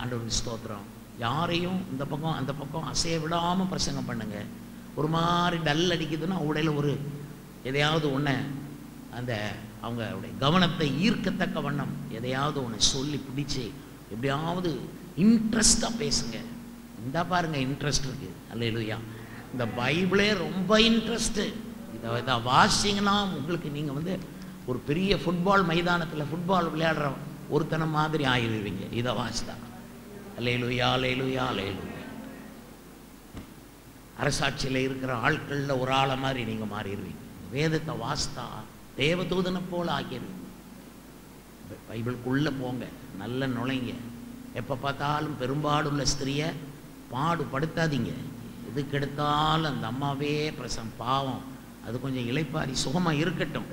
ஆண்டவருக்கு ஸ்தோத்திரம். யாரையும் இந்த பக்கம் அந்த பக்கம் அசைய விடாமல் பிரசங்கம் பண்ணுங்க. ஒரு மாதிரி டல் அடிக்குதுன்னா உடையில் ஒரு எதையாவது ஒன்று அந்த அவங்களுடைய கவனத்தை ஈர்க்கத்தக்க வண்ணம் எதையாவது ஒன்று சொல்லி பிடிச்சி எப்படியாவது இன்ட்ரெஸ்டாக பேசுங்க. இந்த பாருங்க இன்ட்ரெஸ்ட் இருக்குது. அல்லேலூயா. இந்த பைபிளே ரொம்ப இன்ட்ரெஸ்ட்டு. இதை வாசிங்கன்னா உங்களுக்கு நீங்கள் வந்து ஒரு பெரிய ஃபுட்பால் மைதானத்தில் ஃபுட்பால் விளையாடுற ஒருத்தனை மாதிரி ஆகிடுவீங்க இதை வாசித்தா. அல்லேலூயா, அல்லேலூயா, அல்லேலூயா. அரசாட்சியில் இருக்கிற ஆட்களில் ஒரு ஆளை மாதிரி நீங்கள் மாறிடுவீங்க. வேதத்தை வாசித்தா தேவதூதனை போல் ஆக்கிடுவீங்க. பைபிளுக்குள்ளே போங்க, நல்ல நுழைங்க. எப்போ பார்த்தாலும் பெரும்பாடுள்ள ஸ்திரியை பாடுபடுத்தாதீங்க. எதுக்கு எடுத்தாலும் அந்த அம்மாவே பாவம், அது கொஞ்சம் இளைப்பாரி சுகமாக இருக்கட்டும்.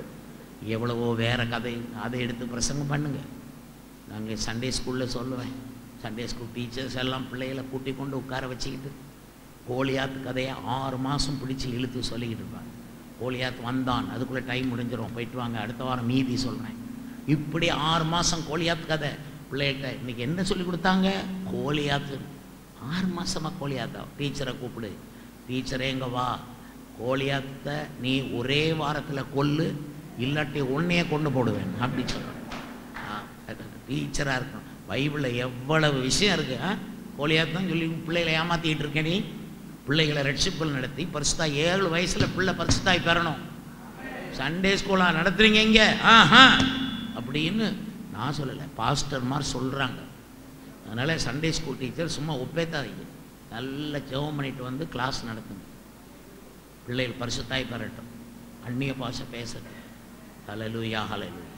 எவ்வளவோ வேறு கதை அதை எடுத்து பிரசங்கம் பண்ணுங்க. நாங்கள் சண்டே ஸ்கூலில் சொல்லுவேன், சண்டே ஸ்கூல் டீச்சர்ஸ் எல்லாம் பிள்ளைகளை கூட்டி கொண்டு உட்கார வச்சுக்கிட்டு கோலியாத்து கதையை 6 மாதம் பிடிச்சி இழுத்து சொல்லிக்கிட்டு இருப்பாங்க. கோலியாத்து வந்தான், அதுக்குள்ளே டைம் முடிஞ்சிடும், போயிட்டு வாங்க, அடுத்த வாரம் மீதி சொல்கிறேன். இப்படி 6 மாதம் கோலியாத்து கதை பிள்ளைகிட்ட. இன்றைக்கி என்ன சொல்லி கொடுத்தாங்க? கோலியாத்து. 6 மாதமாக கோலியாத்தா? டீச்சரை கூப்பிடு, டீச்சரே எங்க வா, கோலியாத்தை நீ ஒரே வாரத்தில் கொல்லு, இல்லாட்டி உன்னையே கொண்டு போடுவேன் அப்படி சொல்கிறேன். டீச்சராக இருக்கணும். பைபிளில் எவ்வளவு விஷயம் இருக்குது. கோலியாத்தான் சொல்லி பிள்ளைகளை ஏமாற்றிக்கிட்டு இருக்கேன். நீ பிள்ளைகளை ரெட்ஷிப்பில் நடத்தி பரிசுத்தா 7 வயசில் பிள்ளை பரிசுத்தாய் பெறணும். சண்டே ஸ்கூலாக நடத்துறீங்க இங்கே அப்படின்னு நான் சொல்லலை, பாஸ்டர்மார் சொல்கிறாங்க. அதனால் சண்டே ஸ்கூல் டீச்சர் சும்மா ஒப்பேத்தாதீங்க, நல்ல ஜெபம் பண்ணிட்டு வந்து கிளாஸ் நடத்துங்க. பிள்ளைகள் பரிசுத்தாய் பெறட்டும், அந்நிய பாஷை பேசட்டும். ஹல்லேலூயா, ஹல்லேலூயா.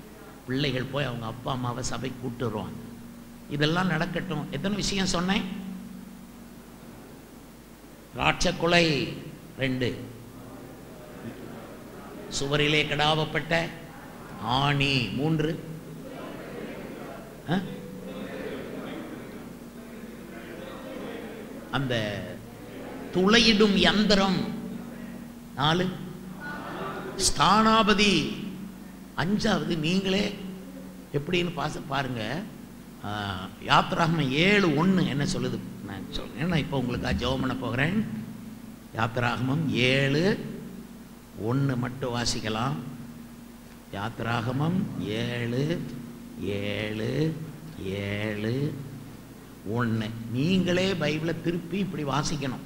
பிள்ளைகள் போய் அவங்க அப்பா அம்மாவை சபைக்கு கூப்பிட்டு வருவாங்க. இதெல்லாம் நடக்கட்டும். எத்தனை விஷயம் சொன்னேன்? ராட்ச கொலை 2, சுவரிலே கடாவப்பட்ட ஆணி 3, அந்த துளையிடும் யந்திரம் 4, ஸ்தானாபதி 5வது நீங்களே எப்படின்னு பாருங்க. யாத்திராகமம் 7:1 என்ன சொல்லுது நான் சொல்றேன். நான் இப்போ உங்களுக்காக ஜெபம் பண்ண போகிறேன். யாத்திராகமம் 7:1 மட்டும் வாசிக்கலாம். யாத்திராகமம் 7:1 நீங்களே பைபிளை திருப்பி இப்படி வாசிக்கணும்.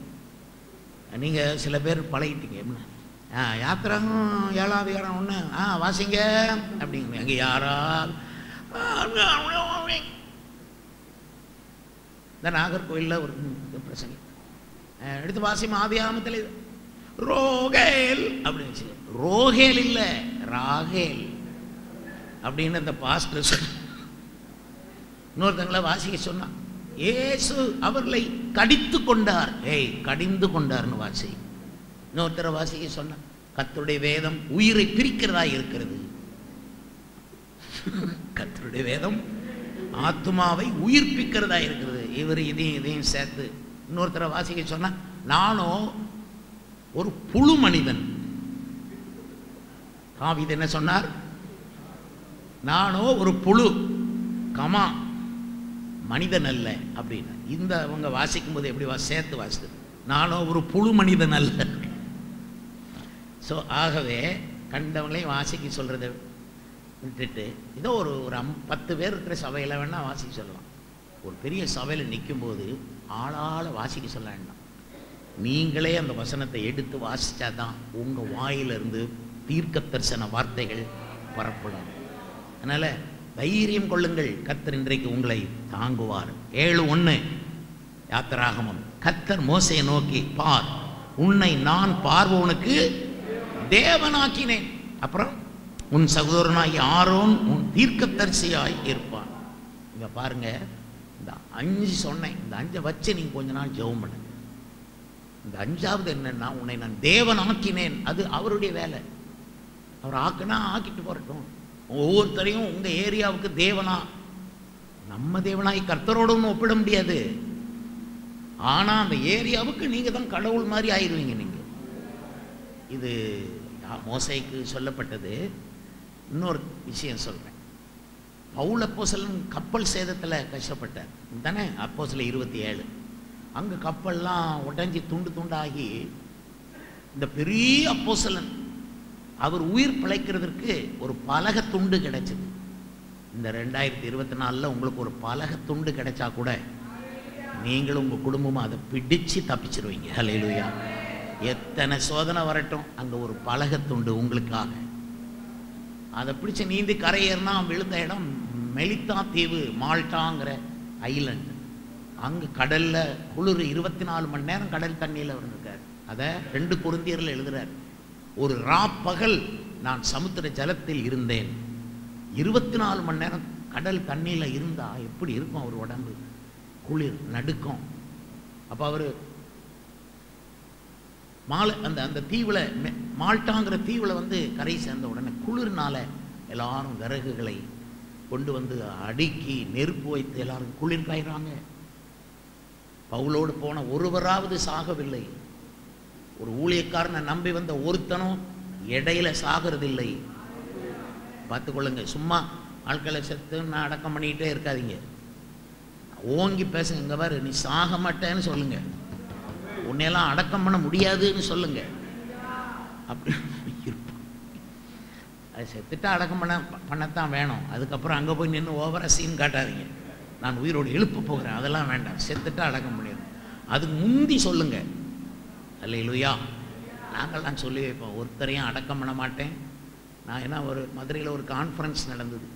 நீங்கள் சில பேர் பழகிட்டீங்க. யாத்திராகமம் 7:1 வாசிங்க அப்படிங்க. அங்கே யாராவது இந்த நாகர்கோயிலில் ஒரு பிரசங்க எடுத்து வாசிமா. ஆதியாகமத்தில் ரோகேல் அப்படின்னு சொல்லி, ரோகேல் இல்லை ராகேல் அப்படின்னு அந்த பாஸ்டர் சொன்ன. இன்னொருத்தங்களை வாசிக்க சொன்னான். இயேசு அவர்களை கடித்து கொண்டார். கடிந்து கொண்டார்னு வாசி. இன்னொருத்தரை வாசிக்க சொன்னான். கர்த்தருடைய வேதம் உயிரை பிரிக்கிறதா இருக்கிறது. கர்த்தருடைய வேதம் ஆத்துமாவை உயிர்ப்பிக்கிறதா இருக்கிறது. இவர் இதையும் சேர்த்து இன்னொருத்தரை வாசிக்க சொன்னா, நானோ ஒரு புழு மனிதன். தாவீது என்ன சொன்னார்? நானோ ஒரு புழு கமா மனிதன் அல்ல அப்படின்னு. இந்த அவங்க வாசிக்கும் போது எப்படி சேர்த்து வாசித்து, நானோ ஒரு புழு மனிதன் அல்ல. ஸோ ஆகவே கண்டவங்களையும் வாசிக்க சொல்றதை விட்டுட்டு ஏதோ ஒரு 10 பேர் இருக்கிற சபையில் வேணால் வாசிக்க சொல்லலாம். ஒரு பெரிய சபையில் நிற்கும்போது ஆளால் வாசிக்க சொல்ல வேண்டாம். நீங்களே அந்த வசனத்தை எடுத்து வாசித்தா தான் உங்கள் வாயிலிருந்து தீர்க்க தரிசன வார்த்தைகள் புறப்படும். அதனால் தைரியம் கொள்ளுங்கள், கர்த்தர் இன்றைக்கு உங்களை தாங்குவார். 7:1 யாத்திராகமம். கர்த்தர் மோசையை நோக்கி, பார், உன்னை நான் பார்வோனுக்கு தேவனாக்கினேன். அப்புறம் உன் சகோதரனாகி ஆரோன் உன் தீர்க்கதரிசியாய் இருப்பான். இங்க பாருங்க, இந்த 5 சொன்னேன். இந்த 5 வச்சு நீங்க கொஞ்ச நாள் ஜெபம் பண்ணுங்க. இந்த 5வது என்னன்னா, உன்னை நான் தேவன் ஆக்கினேன். அது அவருடைய வேலை. அவர் ஆக்குனா ஆக்கிட்டு போறட்டும். ஒவ்வொருத்தரையும் உங்க ஏரியாவுக்கு தேவனா, நம்ம தேவனாய் கர்த்தரோடு ஒப்பிட முடியாது. ஆனா அந்த ஏரியாவுக்கு நீங்க தான் கடவுள் மாதிரி ஆயிடுவீங்க. நீங்க இது மோசேக்கு சொல்லப்பட்டது. இன்னொரு விஷயம் சொல்றேன். பவுல் அப்போஸ்தலன் கப்பல் சேதத்தில் கஷ்டப்பட்டார் தானே? அப்போஸ்தலர் 27. அங்கே கப்பல்லாம் உடைஞ்சி துண்டு துண்டாகி இந்த பெரிய அப்போஸ்தலன் அவர் உயிர் பிழைக்கிறதுக்கு ஒரு பலகை துண்டு கிடைச்சது. இந்த 2024 உங்களுக்கு ஒரு பலகை துண்டு கிடைச்சா கூட நீங்களும் உங்கள் குடும்பமும் அதை பிடிச்சு தப்பிச்சிருவீங்க. ஹல்லேலூயா. எத்தனை சோதனை வரட்டும், அங்கே ஒரு பலகை துண்டு உங்களுக்காக. அதை பிடிச்சி நீந்தி கரையேறினா விழுந்த இடம் மெலித்தா தீவு, மால்டாங்கிற ஐலண்ட். அங்கே கடலில் குளிர் 24 மணி நேரம் கடல் தண்ணியில் இருந்திருக்கார். அதை 2 கொரிந்தியரில் எழுதுறார். ஒரு ராப்பகல் நான் சமுத்திர ஜலத்தில் இருந்தேன். 24 மணி நேரம் கடல் தண்ணியில் இருந்தால் எப்படி இருக்கும் அவர் உடம்பு? குளிர், நடுக்கம். அப்போ அவர் அந்த தீவில், மால்டாங்கிற தீவில் வந்து கரை சேர்ந்த உடனே குளிர்னால எல்லாரும் விறகுகளை கொண்டு வந்து அடுக்கி நெருப்பு வைத்து எல்லாரும் குளிர் காய்றாங்க. பவுலோடு போன ஒருவராவது சாகவில்லை. ஒரு ஊழியக்காரனை நம்பி வந்த ஒருத்தனும் இடையில சாகிறதில்லை. பார்த்துக்கொள்ளுங்க. சும்மா ஆட்களை செத்து நான் அடக்கம் பண்ணிக்கிட்டே இருக்காதீங்க. ஓங்கி பேசுங்க. இங்க பாரு, நீ சாக மாட்டேன்னு சொல்லுங்க. உன்னையெல்லாம் அடக்கம் பண்ண முடியாதுன்னு சொல்லுங்க. அப்படி அது செத்துட்டா அடக்கம் பண்ணத்தான் வேணும். அதுக்கப்புறம் அங்கே போய் நின்று ஓவரா சீன் காட்டாதீங்க. நான் உயிரோடு எழுப்ப போகிறேன், அதெல்லாம் வேண்டாம். செத்துட்டா அடக்கம் முடியாது. அதுக்கு முந்தி சொல்லுங்க. அல்லேலூயா. நாங்கள்லாம் சொல்லி வைப்போம், ஒருத்தரையும் அடக்கம் பண்ண மாட்டேன். நான் ஏன்னா ஒரு மதுரையில் ஒரு கான்ஃபரன்ஸ் நடந்தது.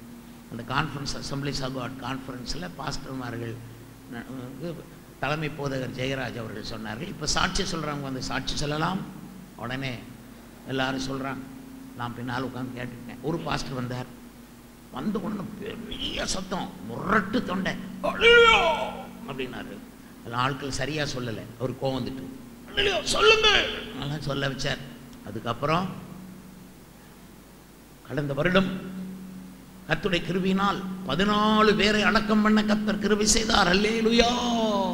அந்த கான்ஃபரன்ஸ் அசம்பிளிஸ் ஆஃப் காட் கான்ஃபரன்ஸில் பாஸ்டர்மார்கள், தலைமை போதகர் ஜெயராஜ் அவர்கள் சொன்னார்கள், இப்போ சாட்சி சொல்கிறவங்க வந்து சாட்சி சொல்லலாம். உடனே எல்லாரும் சொல்கிறாங்க. நான் பின்னால் உட்காந்து கேட்டுட்டேன். ஒரு பாஸ்டர் வந்தார். வந்த உடனே பெரிய சத்தம், முரட்டு தொண்டை அப்படின்னாரு. அதெல்லாம் ஆட்கள் சரியா சொல்லலை, அவர் கோவம் வந்துட்டு சொல்லுங்க நல்லா சொல்ல வச்சார். அதுக்கப்புறம் கடந்த வருடம் கர்த்தருடைய கிருபையினால் 14 பேரை அடக்கம் பண்ண கர்த்தர் கிருபை செய்தார், அல்லேலூயா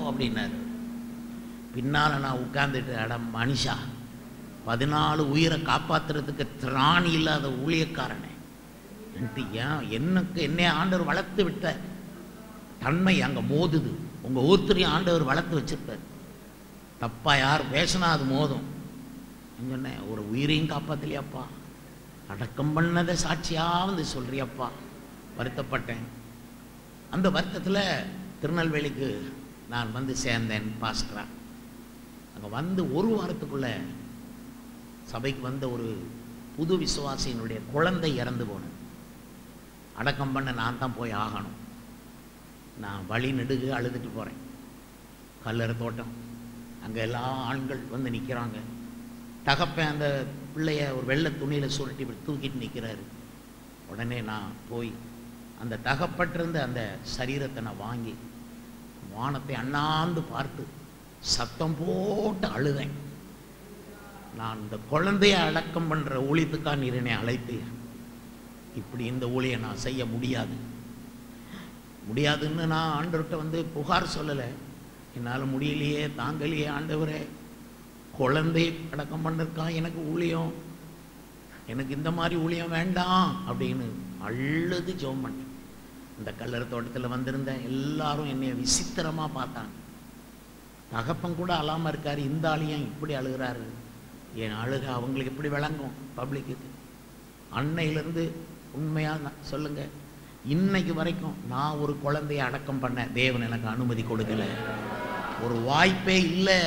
அப்படின்னாரு. பின்னால நான் உட்கார்ந்துட்டு, அட மனுஷா, 14 உயிரை காப்பாத்துறதுக்கு திராணி இல்லாத ஊழியக்காரனே, என்னை ஆண்டவர் வளர்த்து விட்ட தன்மை அங்க மோதுது. உங்க ஒருத்தரையும் ஆண்டவர் வளர்த்து வச்சிருப்பார். தப்பா யார் பேசினா அது மோதும். சொன்னேன், ஒரு உயிரையும் காப்பாத்தலையாப்பா, அடக்கம் பண்ணதை சாட்சியா வந்து சொல்றியப்பா. வருத்தப்பட்டேன். அந்த வருத்தத்தில் திருநெல்வேலிக்கு நான் வந்து சேர்ந்தேன் பாஸ்டரா. அங்கே வந்து ஒரு வாரத்துக்குள்ள சபைக்கு வந்த ஒரு புது விசுவாசியினுடைய குழந்தை இறந்து போனேன். அடக்கம் பண்ண நான் தான் போய் ஆகணும். நான் வழி நெடுகு அழுதுட்டு போகிறேன். கல்லறை தோட்டம், அங்கே எல்லா ஆண்கள் வந்து நிற்கிறாங்க. தகப்பேன் அந்த பிள்ளைய ஒரு வெள்ளை துணியில் சுருட்டி தூக்கிட்டு நிற்கிறாரு. உடனே நான் போய் அந்த தகப்பட்டிருந்த அந்த சரீரத்தை நான் வாங்கி வானத்தை அண்ணாந்து பார்த்து சத்தம் போட்டு அழுதேன். நான் இந்த குழந்தைய அடக்கம் பண்ணுற ஊழியத்துக்காக நீர் என்னை அழைத்து, இப்படி இந்த ஊழியை நான் செய்ய முடியாதுன்னு நான் ஆண்டவர்கிட்ட வந்து புகார் சொல்லலை. என்னால் முடியலையே, தாங்கலையே ஆண்டவரே, குழந்தை அடக்கம் பண்ணிருக்கா எனக்கு ஊழியம், எனக்கு இந்த மாதிரி ஊழியம் வேண்டாம் அப்படின்னு அழுது ஜெபம் பண்ணேன். இந்த கல்லறை தோட்டத்தில் வந்திருந்த எல்லாரும் என்னை விசித்திரமாக பார்த்தாங்க. தகப்பன் கூட அழாமல் இருக்காரு, இந்த ஆளையும் இப்படி அழுகிறாரு. என் அழுக அவங்களுக்கு எப்படி விளங்கும் பப்ளிக்கு? அன்னையிலேருந்து உண்மையாக சொல்லுங்க, இன்னைக்கு வரைக்கும் நான் ஒரு குழந்தைய அடக்கம் பண்ண தேவன் எனக்கு அனுமதி கொடுக்கல. ஒரு வாய்ப்பே இல்லை.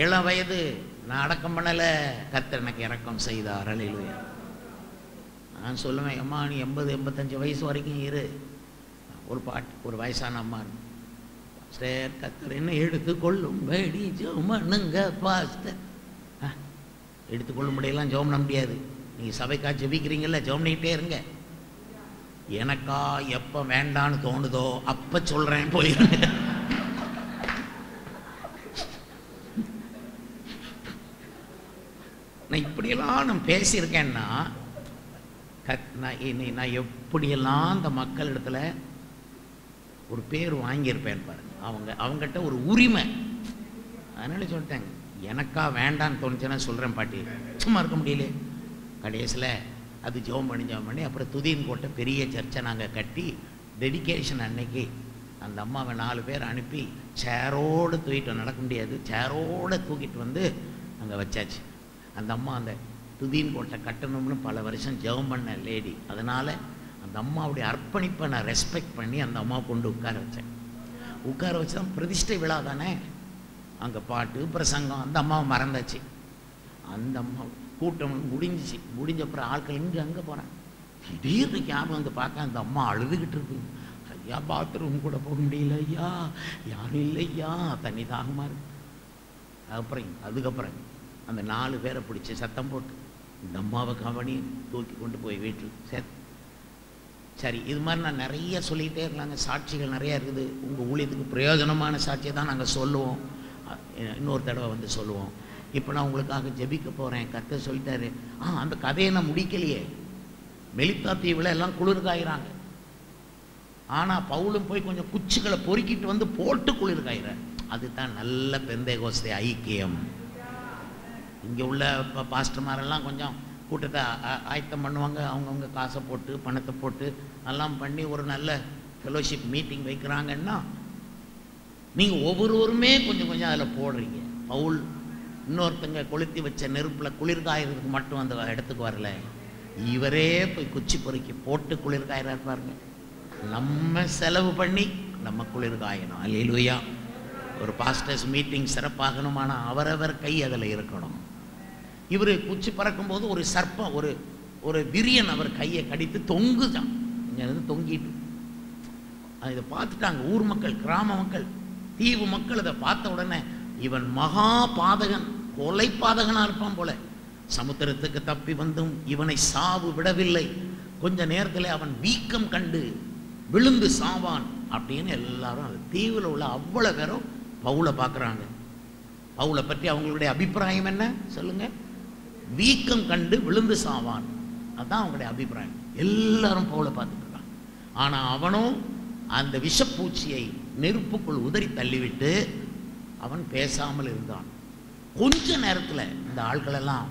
இளம் வயது, நான் அடக்கம் பண்ணலை, கர்த்தர் எனக்கு இரக்கம் செய்தார், அல்லேலூயா. நான் சொல்லுவேன், அம்மா நீ 80-85 வயசு வரைக்கும் இரு. ஒரு பாட்டு, ஒரு வயசான அம்மா, சார் கர்த்தர் என்ன எடுத்துக்கொள்ளும்படி ஜெபம்னுங்க பாஸ்டர். எடுத்துக்கொள்ளும்படியெல்லாம் ஜெபம் பண்ண முடியாது. நீங்கள் சபைக்கா ஜெபிக்கிறீங்கல்ல, ஜெபம் பண்ணிக்கிட்டே இருங்க. எனக்கா எப்போ வேண்டான்னு தோணுதோ அப்போ சொல்கிறேன், போயிருங்க. நான் இப்படியெல்லாம் நான் பேசியிருக்கேன்னா, நான் எப்படியெல்லாம் அந்த மக்களிடத்துல ஒரு பேர் வாங்கியிருப்பேன் பாருங்க. அவங்ககிட்ட ஒரு உரிமை. அதனால சொல்லிட்டாங்க, எனக்கா வேண்டான்னு தோணுச்சுன்னா சொல்கிறேன் பாட்டி, சும்மா இருக்க முடியல. கடைசியில் அது ஜெபம் பண்ணி அப்புறம் துதியின் கோட்டை பெரிய சர்ச்சை நாங்கள் கட்டி டெடிகேஷன் அன்னைக்கு அந்த அம்மாவை 4 பேர் அனுப்பி சேரோடு தூக்கிட்டு, நடக்க முடியாது, சேரோடு தூக்கிட்டு வந்து அங்கே வச்சாச்சு. அந்த அம்மா அந்த துதியின் கோட்டை கட்டணும்னு பல வருஷம் ஜெபம் பண்ண லேடி. அதனால் அந்த அம்மாவுடைய அர்ப்பணிப்பை நான் ரெஸ்பெக்ட் பண்ணி அந்த அம்மாவை கொண்டு உட்கார வச்சேன். உட்கார வச்சு தான் பிரதிஷ்டை விழா தானே, அங்கே பாட்டு பிரசங்கம். அந்த அம்மாவை மறந்தாச்சு. அந்த அம்மா கூட்டம் முடிஞ்சிச்சு. முடிஞ்சப்புறம் ஆட்கள் இங்கே அங்கே போகிறேன். திடீர்னு ஞாபகம் வந்து பார்க்க அந்த அம்மா அழுதுகிட்டு இருக்கு. ஐயா பாத்ரூம் கூட போக முடியல ஐயா, யாரும் இல்லையா, தண்ணி தாகமாக இருக்கு. அதுக்கப்புறம் அந்த 4 பேரை பிடிச்சி சத்தம் போட்டு இந்த அம்மாவை கவனி தூக்கி கொண்டு போய் வீட்டில் சேர்த்து. சரி, இது மாதிரி நான் நிறைய சொல்லிகிட்டே இருக்கலாங்க. சாட்சிகள் நிறையா இருக்குது. உங்கள் ஊழியத்துக்கு பிரயோஜனமான சாட்சியை தான் நாங்கள் சொல்லுவோம், இன்னொரு தடவை வந்து சொல்லுவோம். இப்போ நான் உங்களுக்காக ஜெபிக்க போகிறேன். கர்த்தர் சொல்லிட்டாரு. அந்த கதையை நான் முடிக்கலையே. மெலித்தா தீவில் எல்லாம் குளிர் காயிறாங்க. ஆனால் பவுலும் போய் கொஞ்சம் குச்சிகளை பொறுக்கிட்டு வந்து போட்டு குளிர் காயிறார். அதுதான் நல்ல பெந்தேகோஸ்தே ஐக்கியம். இங்கே உள்ள பாஸ்டர்மாரெல்லாம் கொஞ்சம் கூட்டத்தை ஆயத்தம் பண்ணுவாங்க. அவங்கவுங்க காசை போட்டு பணத்தை போட்டு எல்லாம் பண்ணி ஒரு நல்ல ஃபெலோஷிப் மீட்டிங் வைக்கிறாங்கன்னா, நீங்கள் ஒவ்வொருவருமே கொஞ்சம் கொஞ்சம் அதில் போடுறீங்க. பவுல் இன்னொருத்தங்க கொளுத்தி வச்ச நெருப்பில் குளிர்காயறதுக்கு மட்டும் அந்த இடத்துக்கு வரல, இவரே போய் குச்சி பொறுக்கி போட்டு குளிர்காயிறார் பாருங்க. நம்ம செலவு பண்ணி நம்ம குளிர்காயணும். அல்லேலூயா. ஒரு பாஸ்டர்ஸ் மீட்டிங் சிறப்பாகணுமானா அவரவர் கை அதில் இருக்கணும். இவர் குச்சி பறக்கும்போது ஒரு சர்ப்பம், ஒரு விரியன் அவர் கையை கடித்து தொங்குதான். இங்கே தொங்கிட்டு இதை பார்த்துட்டாங்க ஊர் மக்கள், கிராம மக்கள், தீவு மக்கள். இதை பார்த்த உடனே இவன் மகா பாதகன், கொலை பாதகனா இருப்பான் போல, சமுத்திரத்துக்கு தப்பி வந்தும் இவனை சாவு விடவில்லை, கொஞ்ச நேரத்தில் அவன் வீக்கம் கண்டு விழுந்து சாவான் அப்படின்னு எல்லாரும் அந்த தீவில் உள்ள அவ்வளோ பேரும் பவுலை பார்க்குறாங்க. பவுலை பற்றி அவங்களுடைய அபிப்பிராயம் என்ன சொல்லுங்க? வீக்கம் கண்டு விழுந்து சாவான், அதுதான் அவங்களுடைய அபிப்பிராயம். எல்லாரும் பவுலை பார்த்துட்டு இருக்காங்க. ஆனால் அவனும் அந்த விஷப்பூச்சியை நெருப்புக்குள் உதறி தள்ளிவிட்டு அவன் பேசாமல் இருந்தான். கொஞ்ச நேரத்தில் இந்த ஆட்களெல்லாம்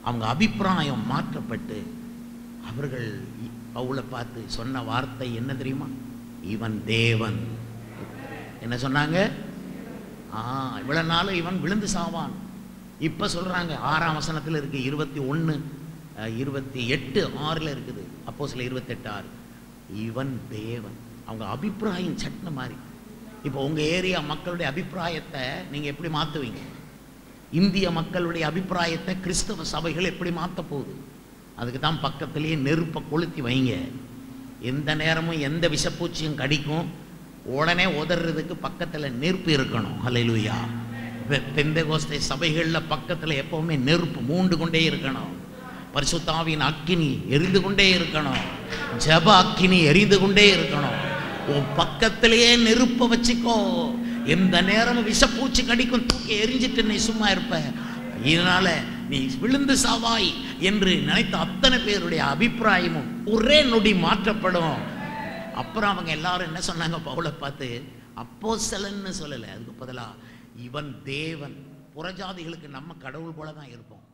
அவங்க அபிப்பிராயம் மாற்றப்பட்டு அவர்கள் பவுலை பார்த்து சொன்ன வார்த்தை என்ன தெரியுமா? இவன் தேவன். என்ன சொன்னாங்க? இவ்வளவு நாள் இவன் விழுந்து சாவான். இப்ப சொல்றாங்க 6ஆம் வசனத்தில் இருக்கு, 21:28-6 இருக்குது. அப்போஸ்தலர் 28:6. இவன் தேவன். அவங்க அபிப்பிராயம் சட்ன மாதிரி. இப்போ உங்க ஏரியா மக்களுடைய அபிப்பிராயத்தை நீங்க எப்படி மாத்துவீங்க? இந்திய மக்களுடைய அபிப்பிராயத்தை கிறிஸ்தவ சபைகள் எப்படி மாற்ற போகுது? அதுக்கு தான் பக்கத்திலேயே நெருப்பை கொளுத்தி வைங்க. எந்த நேரமும் எந்த விஷப்பூச்சியும் கடிக்கும், உடனே உதறதுக்கு பக்கத்தில் நெருப்பு இருக்கணும். ஹல்லேலூயா. பெந்தெகோஸ்தே சபைகளில் பக்கத்தில் எப்பவுமே நெருப்பு மூண்டு கொண்டே இருக்கணும். பரிசுத்த ஆவியின் அக்கினி எரிந்து கொண்டே இருக்கணும். ஜெப அக்கினி எரிந்து கொண்டே இருக்கணும். உன் பக்கத்திலேயே நெருப்பை வச்சுக்கோ. எந்த நேரமும் விஷப்பூச்சி கடிக்கும், தூக்கி எரிஞ்சிட்டு நீ சும்மா இருப்ப. இதனால நீ விழுந்து சாவாய் என்று நினைத்த அத்தனை பேருடைய அபிப்பிராயமும் ஒரே நொடி மாற்றப்படும். அப்புறம் அவங்க எல்லாரும் என்ன சொன்னாங்க? பவுலை பார்த்து அப்போஸ்தலன்னு சொல்லலை, அதுக்கு பதிலா இவன் தேவன். புறஜாதிகளுக்கு நம்ம கடவுள் போல தான் இருப்போம்.